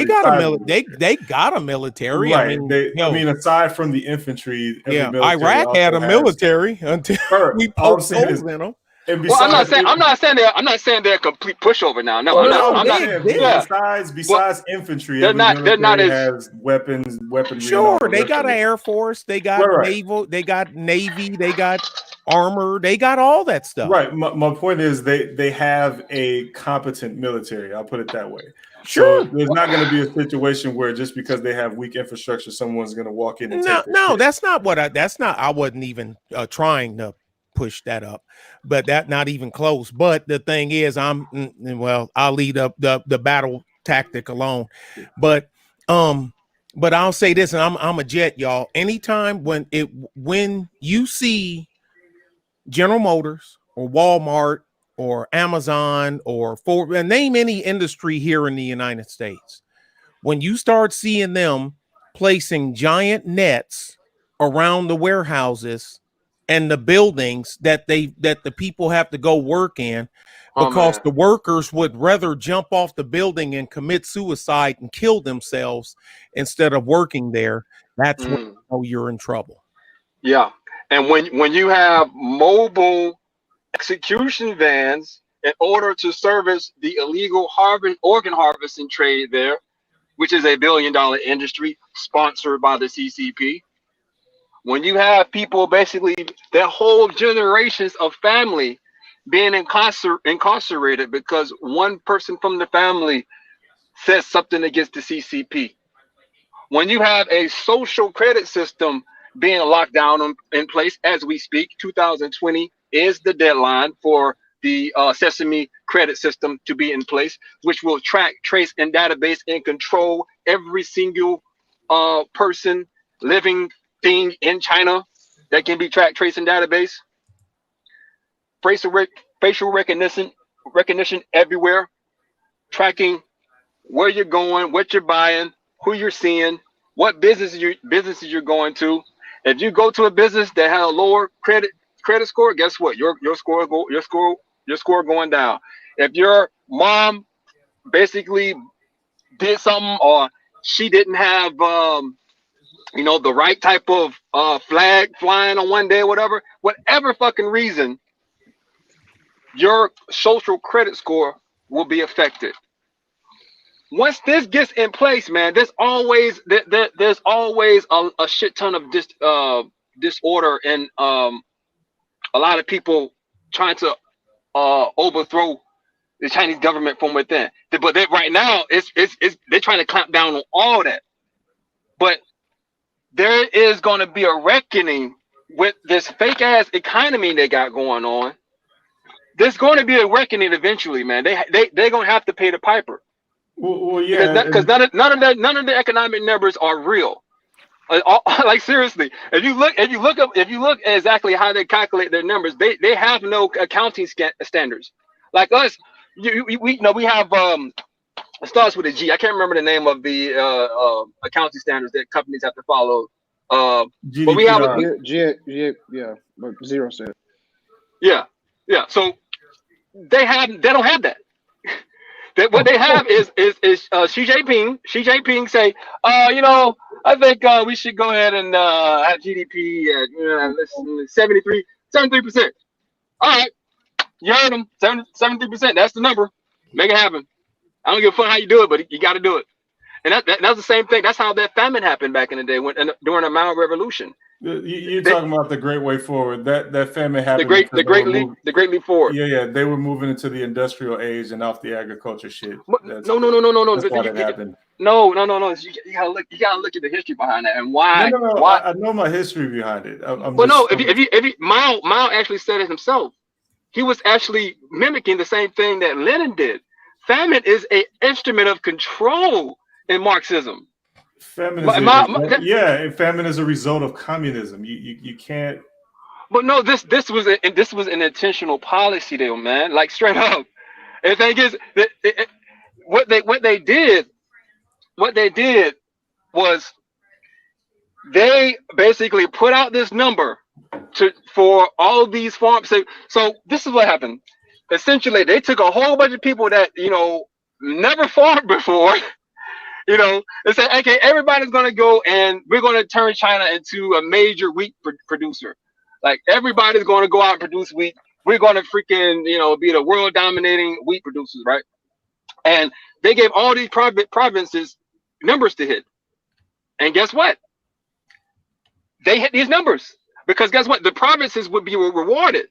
got a military. Right. I mean, aside from the infantry, Iraq had a military until we poked holes in them. And Well, I'm not besides, saying they're a complete pushover now. No, oh, I'm no, not. Besides infantry, they're every not military as has weaponry, and all Sure, the they rest got of an it. Air Force, they got Right. naval, they got Navy, they got armor, they got all that stuff. Right. My point is they have a competent military. I'll put it that way. Sure. So there's not going to be a situation where just because they have weak infrastructure, someone's going to walk in and take their shit. That's not what I wasn't even trying to push that up, but that not even close. But the thing is, I'll leave up the battle tactic alone. But I'll say this, and I'm a jet, y'all. Anytime when you see General Motors or Walmart or Amazon or Ford, and name any industry here in the United States, when you start seeing them placing giant nets around the warehouses and the buildings that the people have to go work in, because the workers would rather jump off the building and commit suicide and kill themselves instead of working there, that's when you know you're in trouble. Yeah. And when you have mobile execution vans in order to service the illegal organ harvesting trade there, which is $1 billion industry sponsored by the CCP. When you have people, basically their whole generations of family being incarcerated because one person from the family says something against the CCP. When you have a social credit system being locked down in place as we speak, 2020 is the deadline for the Sesame credit system to be in place, which will track, trace, and database and control every single person, living thing in China that can be tracked, traced, and database. Facial recognition everywhere, tracking where you're going, what you're buying, who you're seeing, what businesses you're going to. If you go to a business that has a lower credit score, guess what? Your score going down. If your mom basically did something, or she didn't have the right type of flag flying on one day, whatever fucking reason, your social credit score will be affected. Once this gets in place, man, there's always a shit ton of disorder and a lot of people trying to overthrow the Chinese government from within. But right now, they're trying to clamp down on all that. But there is going to be a reckoning with this fake ass economy they got going on. There's going to be a reckoning eventually, man. They're going to have to pay the piper. Well, yeah, because none of the economic numbers are real. Like seriously, if you look at exactly how they calculate their numbers, they have no accounting standards. Like us, we have it starts with a G. I can't remember the name of the accounting standards that companies have to follow. But we have but 0 cent. Yeah. So they don't have that. What they have is Xi Jinping say, I think we should go ahead and have GDP at 73%. All right, you heard them, 73%. That's the number. Make it happen. I don't give a fuck how you do it, but you got to do it. And that's the same thing. That's how that famine happened back in the day during the Mao Revolution. You're talking about the Great Way Forward. That famine happened. The Great Leap Forward. Yeah. They were moving into the industrial age and off the agriculture shit. No. That's why that happened. No. You gotta look at the history behind that and why. No. Why? I know my history behind it. If Mao actually said it himself, he was actually mimicking the same thing that Lenin did. Famine is an instrument of control in Marxism. Famine is a result of communism. You can't. But no, this was an intentional policy, though, man. Like straight up. And the thing is, what they did was they basically put out this number for all these farms. So this is what happened. Essentially, they took a whole bunch of people that never farmed before. And say, okay, everybody's going to go and we're going to turn China into a major wheat producer. Like everybody's going to go out and produce wheat. we're going to freaking, be the world dominating wheat producers, right? And they gave all these provinces numbers to hit. And guess what? They hit these numbers because guess what? The provinces would be rewarded.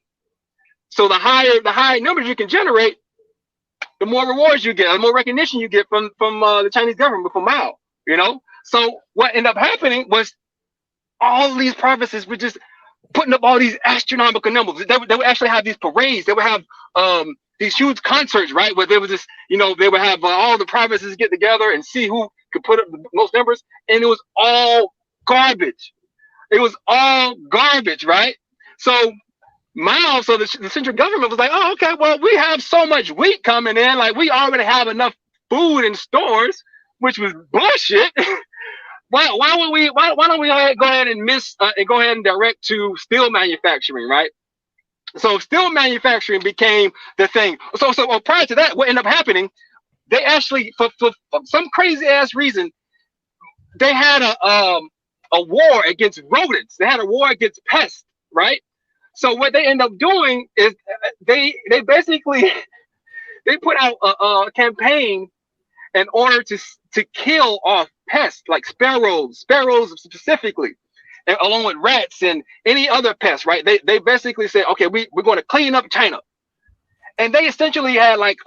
So the higher numbers you can generate, the more rewards you get, the more recognition you get from the Chinese government, from Mao. So what ended up happening was all these provinces were just putting up all these astronomical numbers. They would actually have these parades. They would have these huge concerts, right? Where they would just, they would have all the provinces get together and see who could put up the most numbers. And it was all garbage. It was all garbage, right? So Mao, so the central government was like, oh, okay, well, we have so much wheat coming in. Like, we already have enough food in stores, which was bullshit. Why don't we go ahead and go ahead and direct to steel manufacturing, right? So steel manufacturing became the thing. So prior to that, what ended up happening, they actually, for some crazy ass reason, they had a war against rodents. They had a war against pests, right? So what they end up doing is they basically they put out a campaign in order to kill off pests like sparrows specifically, and along with rats and any other pests, right? They basically said, okay, we're going to clean up China, and they essentially had like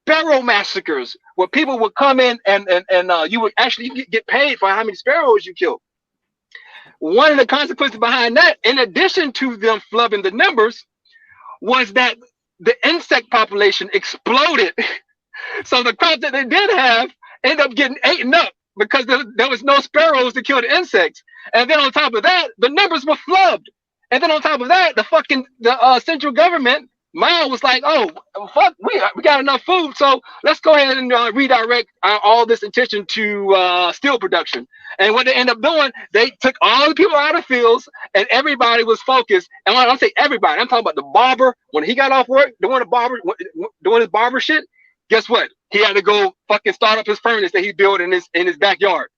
sparrow massacres where people would come in and you would actually get paid for how many sparrows you killed. One of the consequences behind that, in addition to them flubbing the numbers, was that the insect population exploded. So the crops that they did have ended up getting eaten up because there was no sparrows to kill the insects. And then on top of that, the numbers were flubbed. And then on top of that, the central government, Mao, was like, oh, fuck, we got enough food, so let's go ahead and redirect all this attention to steel production. And what they end up doing, they took all the people out of fields, and everybody was focused. And when I say everybody, I'm talking about the barber. When he got off work, doing his barber shit, guess what? He had to go fucking start up his furnace that he built in his backyard.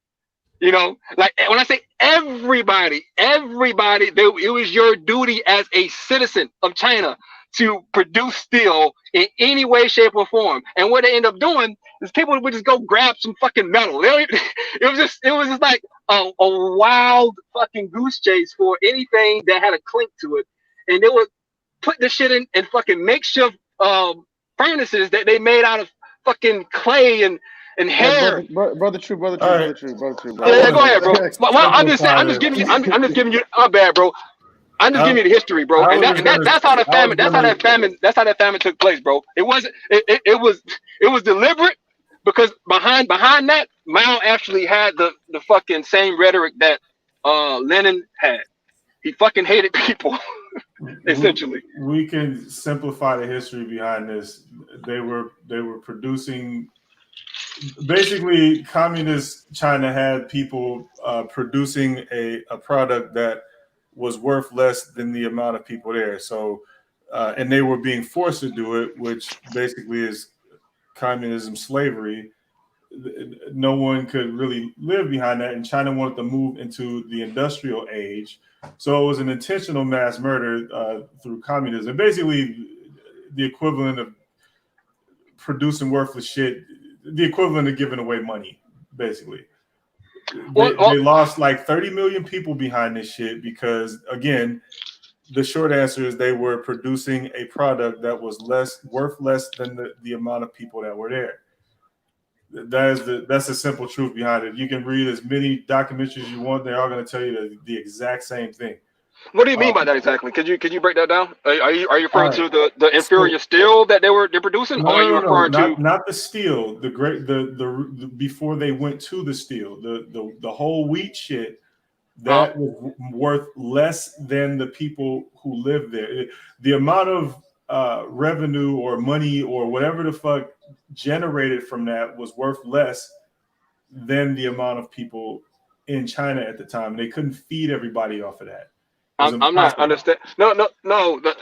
Like when I say everybody, it was your duty as a citizen of China to produce steel in any way, shape, or form. And what they end up doing is people would just go grab some fucking metal. It was just like a wild fucking goose chase for anything that had a clink to it. And they would put the shit in fucking makeshift furnaces that they made out of fucking clay and hair. Brother True. Yeah, go ahead, bro. Well, I'm just giving you. My bad, bro. I'm just giving you the history, bro. And that's how that famine took place, bro. It was deliberate because behind that, Mao actually had the fucking same rhetoric that Lenin had. He fucking hated people, essentially. We can simplify the history behind this. They were producing. Basically, communist China had people producing a product that was worth less than the amount of people there. So, and they were being forced to do it, which basically is communism, slavery. No one could really live behind that. And China wanted to move into the industrial age. So it was an intentional mass murder through communism. Basically, the equivalent of producing worthless shit, the equivalent of giving away money, basically. They lost like 30 million people behind this shit because, again, the short answer is they were producing a product that was worth less than the amount of people that were there. That's the simple truth behind it. You can read as many documentaries as you want; they're all going to tell you the exact same thing. What do you mean by that exactly? Could you break that down? Are you referring to the inferior steel that they're producing, or are you referring to not the steel? The before they went to the steel, the whole wheat shit that was worth less than the people who lived there. The amount of revenue or money or whatever the fuck generated from that was worth less than the amount of people in China at the time. And they couldn't feed everybody off of that. I'm not understand. No,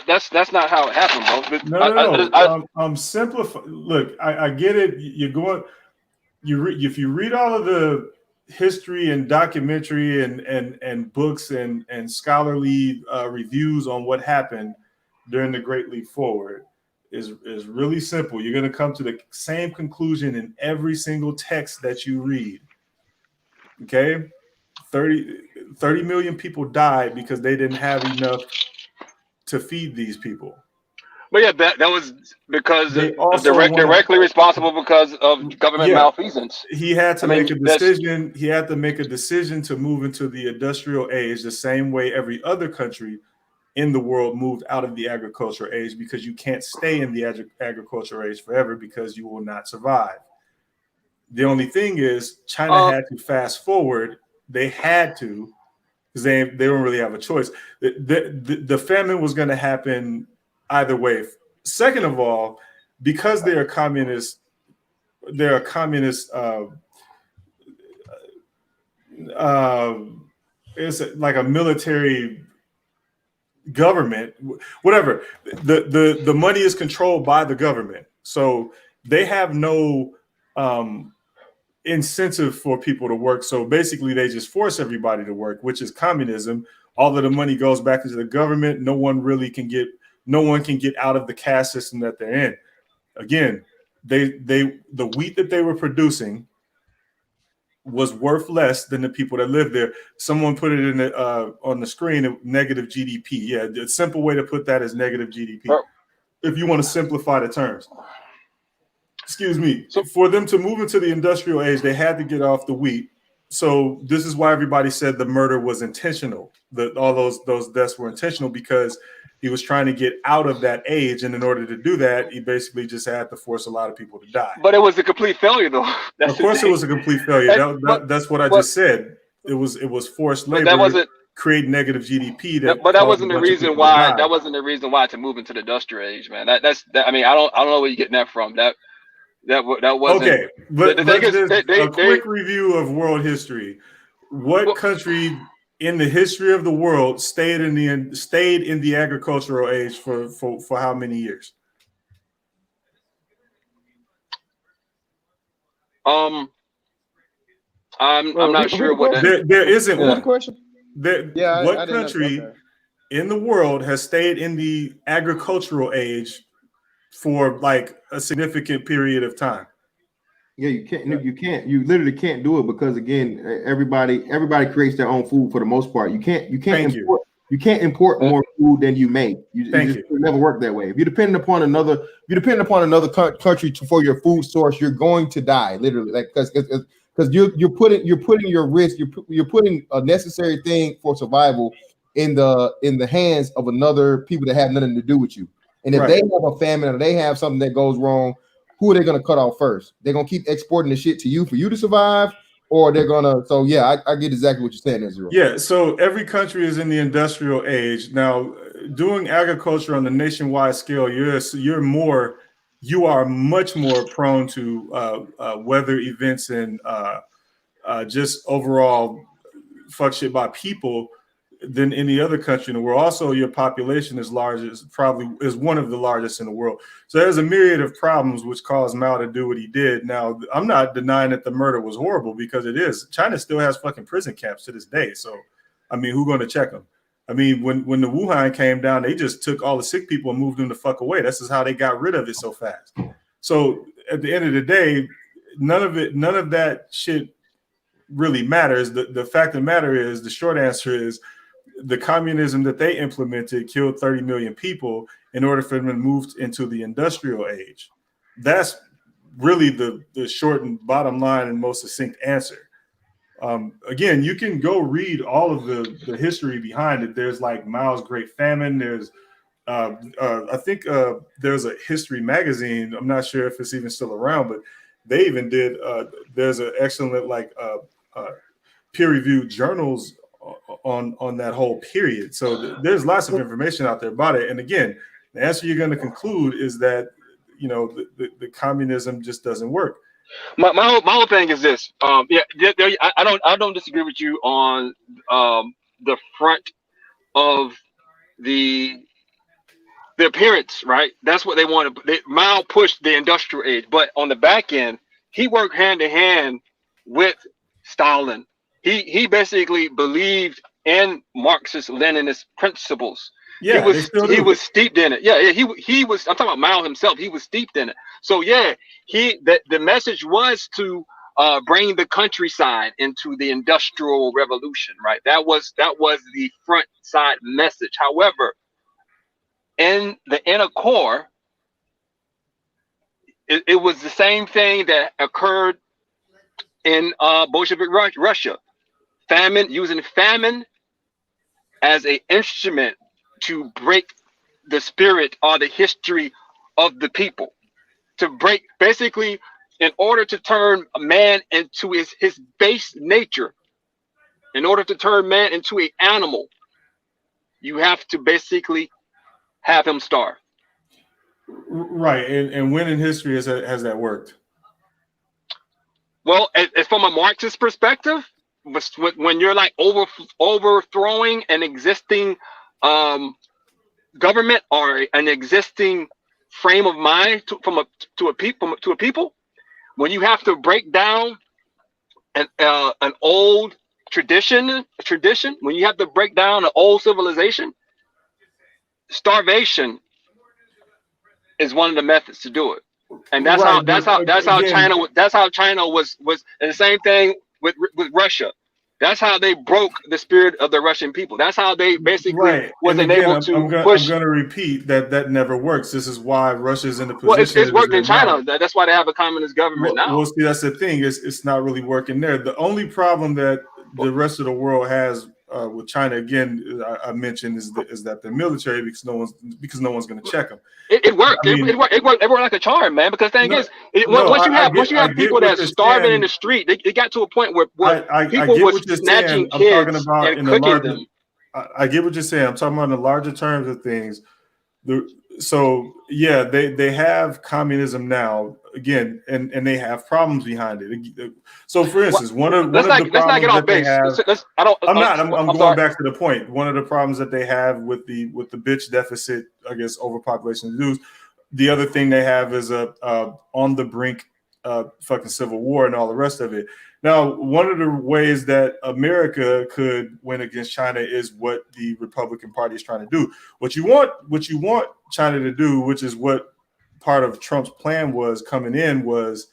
that's not how it happened, bro. No. I'm simplifying. Look, I get it. If you read all of the history and documentary and books and scholarly reviews on what happened, during the Great Leap Forward is really simple. You're going to come to the same conclusion in every single text that you read. Okay? 30 million people died because they didn't have enough to feed these people. But yeah, that was because they also directly responsible because of government malfeasance. He had to make a decision. He had to make a decision to move into the industrial age the same way every other country in the world moved out of the agricultural age, because you can't stay in the agricultural age forever because you will not survive. The only thing is China had to fast forward. They had to, because they don't really have a choice. The famine was going to happen either way. Second of all, because they're a communist, it's like a military government, whatever. The money is controlled by the government, so they have no incentive for people to work. So basically they just force everybody to work, which is communism. All of the money goes back into the government. No one can get out of the caste system that they're in. Again, the wheat that they were producing was worth less than the people that lived there. Someone put it in on the screen, negative GDP. Yeah, the simple way to put that is negative GDP. If you want to simplify the terms. Excuse me. So for them to move into the industrial age, they had to get off the wheat. So this is why everybody said the murder was intentional. All those deaths were intentional, because he was trying to get out of that age, and in order to do that, he basically just had to force a lot of people to die. But it was a complete failure, though. Of course, it was a complete failure. That's what I just said. It was forced labor. That wasn't create negative GDP. But that wasn't the reason why. That wasn't the reason why to move into the industrial age, man. I mean, I don't know where you're getting that from. That wasn't okay. But a quick review of world history. What country in the history of the world stayed in the agricultural age for how many years? I'm not sure what there isn't one. Question? What country in the world has stayed in the agricultural age for like a significant period of time? Yeah, you can't. You literally can't do it, because again, everybody creates their own food for the most part. You can't import more food than you make. It never work that way. If you depend upon another country for your food source, you're going to die, literally. Like because you're putting your risk, you're putting a necessary thing for survival in the hands of another people that have nothing to do with you. And if they have a famine or they have something that goes wrong, who are they going to cut off first? They're going to keep exporting the shit to you for you to survive, or they're going to. So yeah, I get exactly what you're saying there, Zero. Yeah. So every country is in the industrial age now. Doing agriculture on the nationwide scale, you are much more prone to weather events and just overall fuck shit by people than any other country in the world. Also, your population is one of the largest in the world. So there's a myriad of problems which caused Mao to do what he did. Now, I'm not denying that the murder was horrible, because it is. China still has fucking prison camps to this day. So, I mean, who's going to check them? I mean, when the Wuhan came down, they just took all the sick people and moved them the fuck away. That's just how they got rid of it so fast. So at the end of the day, none of that shit really matters. The fact of the matter is, the short answer is, the communism that they implemented killed 30 million people in order for them to move into the industrial age. That's really the short and bottom line and most succinct answer. Again, you can go read all of the history behind it. There's like Mao's Great Famine. There's I think there's a history magazine. I'm not sure if it's even still around, but they even did. There's an excellent peer-reviewed journals on that whole period. So there's lots of information out there about it. And again, the answer you're going to conclude is that the communism just doesn't work. My whole thing is this. I don't disagree with you on the front of the appearance, right? That's what they wanted. Mao pushed the industrial age, but on the back end, he worked hand in hand with Stalin. He basically believed in Marxist Leninist principles. Yeah, they still he do. was steeped in it. Yeah, he was. I'm talking about Mao himself. He was steeped in it. So yeah, the message was to bring the countryside into the industrial revolution, right? That was the front side message. However, in the inner core, it was the same thing that occurred in Bolshevik Russia. Using famine as an instrument to break the spirit or the history of the people, to break, basically, in order to turn a man into his base nature, in order to turn man into an animal, you have to basically have him starve. Right, and when in history has that worked? Well, from a Marxist perspective, when you're like overthrowing an existing government or an existing frame of mind to a people, when you have to break down an old tradition, when you have to break down an old civilization, starvation is one of the methods to do it. And that's Right, how China was, and the same thing with Russia. That's how they broke the spirit of the Russian people. That's how they basically was enabled to push. I'm going to repeat that never works. This is why Russia's in the position. Well, it's worked in China. That's why they have a communist government now. Well, see, that's the thing. It's not really working there. The only problem that the rest of the world has with China, again, I mentioned, is that the military, because no one's going to check them. It worked. I mean, it worked like a charm, man. Because the thing is, once you have people that's starving in the street, it got to a point where people were snatching kids and cooking them. I get what you're saying. I'm talking about in the larger terms of things. So yeah, they have communism now again, and they have problems behind it. So for instance, one of the problems that they have, I'm going back to the point. One of the problems that they have with the bitch deficit, I guess, overpopulation of Jews. The other thing they have is a on the brink fucking civil war and all the rest of it. Now, one of the ways that America could win against China is what the Republican Party is trying to do. What you want China to do, which is what part of Trump's plan was coming in, was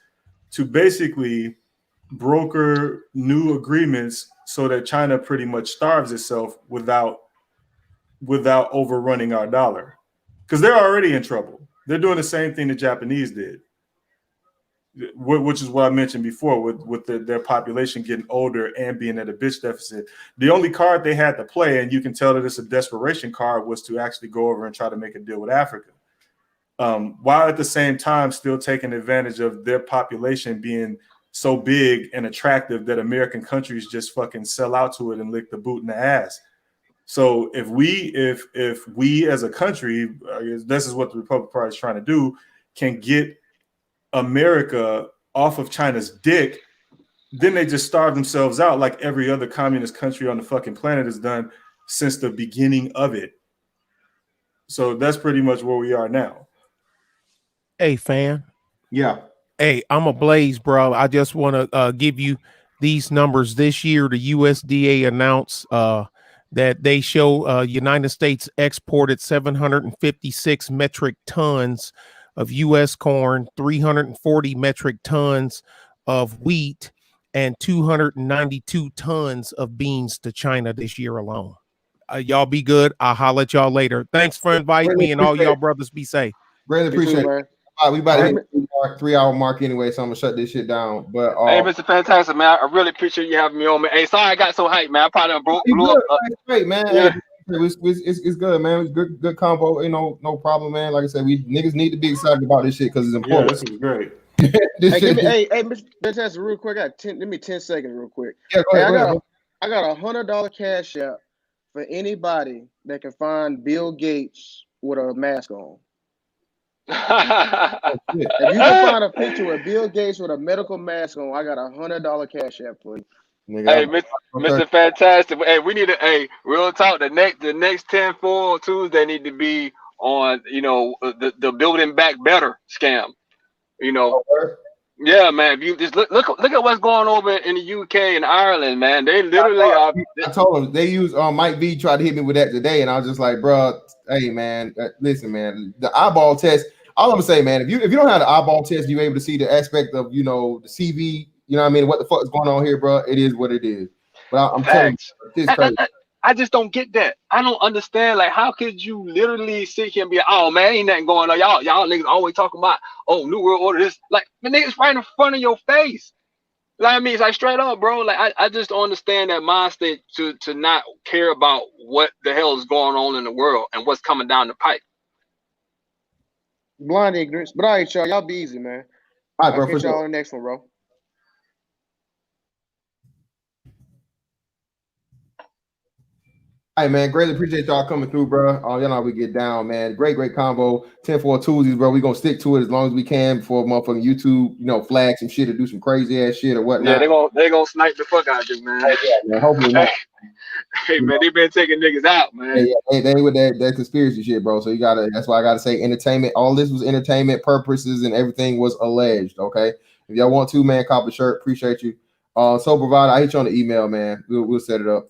to basically broker new agreements so that China pretty much starves itself without overrunning our dollar. Because they're already in trouble. They're doing the same thing the Japanese did, which is what I mentioned before, with their population getting older and being at a bitch deficit. The only card they had to play, and you can tell that it's a desperation card, was to actually go over and try to make a deal with Africa, while at the same time still taking advantage of their population being so big and attractive that American countries just fucking sell out to it and lick the boot in the ass. So if we as a country, I guess this is what the Republican Party is trying to do, can get America off of China's dick, then they just starve themselves out like every other communist country on the fucking planet has done since the beginning of it. So that's pretty much where we are now. Hey, fan. Yeah. Hey, I'm a Blaze, bro. I just want to give you these numbers. This year, the USDA announced that they show United States exported 756 metric tons of U.S. corn, 340 metric tons of wheat, and 292 tons of beans to China this year alone. Y'all be good. I'll holler at y'all later. Thanks for inviting me, and all y'all brothers be safe. Greatly appreciate it. We about to hit the 3 hour mark anyway, so I'm gonna shut this shit down. But hey, Mr. Fantastic, man, I really appreciate you having me on, man. Hey, sorry I got so hyped, man. I probably blew up. It's great, man. Yeah. Hey, it's good, man. It's good combo. You know, no problem, man. Like I said, we niggas need to be excited about this shit because it's important. Yeah, this is great. Hey, Mr. Fantastic, real quick. Give me 10 seconds, real quick. Yeah, go ahead. I got $100 cash out for anybody that can find Bill Gates with a mask on. If you can find a picture of Bill Gates with a medical mask on, I got $100 cash app for you. Hey, Mr. Fantastic. Hey, we need to. Real talk. The next Tinfoil Tuesday need to be on. The building back better scam. Yeah, man. If you just look at what's going over in the UK and Ireland, man. They literally are. I told them they use Mike V tried to hit me with that today, and I was just like, bro, hey man, listen, man, the eyeball test. All I'm gonna say, man, if you don't have the eyeball test, you're able to see the aspect of the CV. You know what I mean? What the fuck is going on here, bro? It is what it is. But I'm telling you, it's crazy. I just don't get that. I don't understand. Like, how could you literally sit here and be, oh man, ain't nothing going on. Y'all niggas always talking about, oh, New World Order. This, like, the niggas right in front of your face. Like, I mean, it's like straight up, bro. Like, I just don't understand that mind state to not care about what the hell is going on in the world and what's coming down the pipe. Blind ignorance. But all right, y'all be easy, man. All right, bro. I'll catch y'all on the next one, bro. Hey man, greatly appreciate y'all coming through, bro. Y'all know how we get down, man. Great combo. Tinfoil Tuesdays, bro. We gonna stick to it as long as we can before motherfucking YouTube, flag some shit or do some crazy ass shit or whatnot. Yeah, they gonna snipe the fuck out of you, man. Yeah, man. Hopefully not. Hey man, they been taking niggas out, man. Yeah, they with that conspiracy shit, bro. So that's why I gotta say entertainment. All this was entertainment purposes and everything was alleged. Okay. If y'all want to, man, cop a shirt. Appreciate you. So provider, I hit you on the email, man. We'll set it up.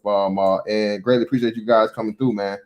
And greatly appreciate you guys coming through, man.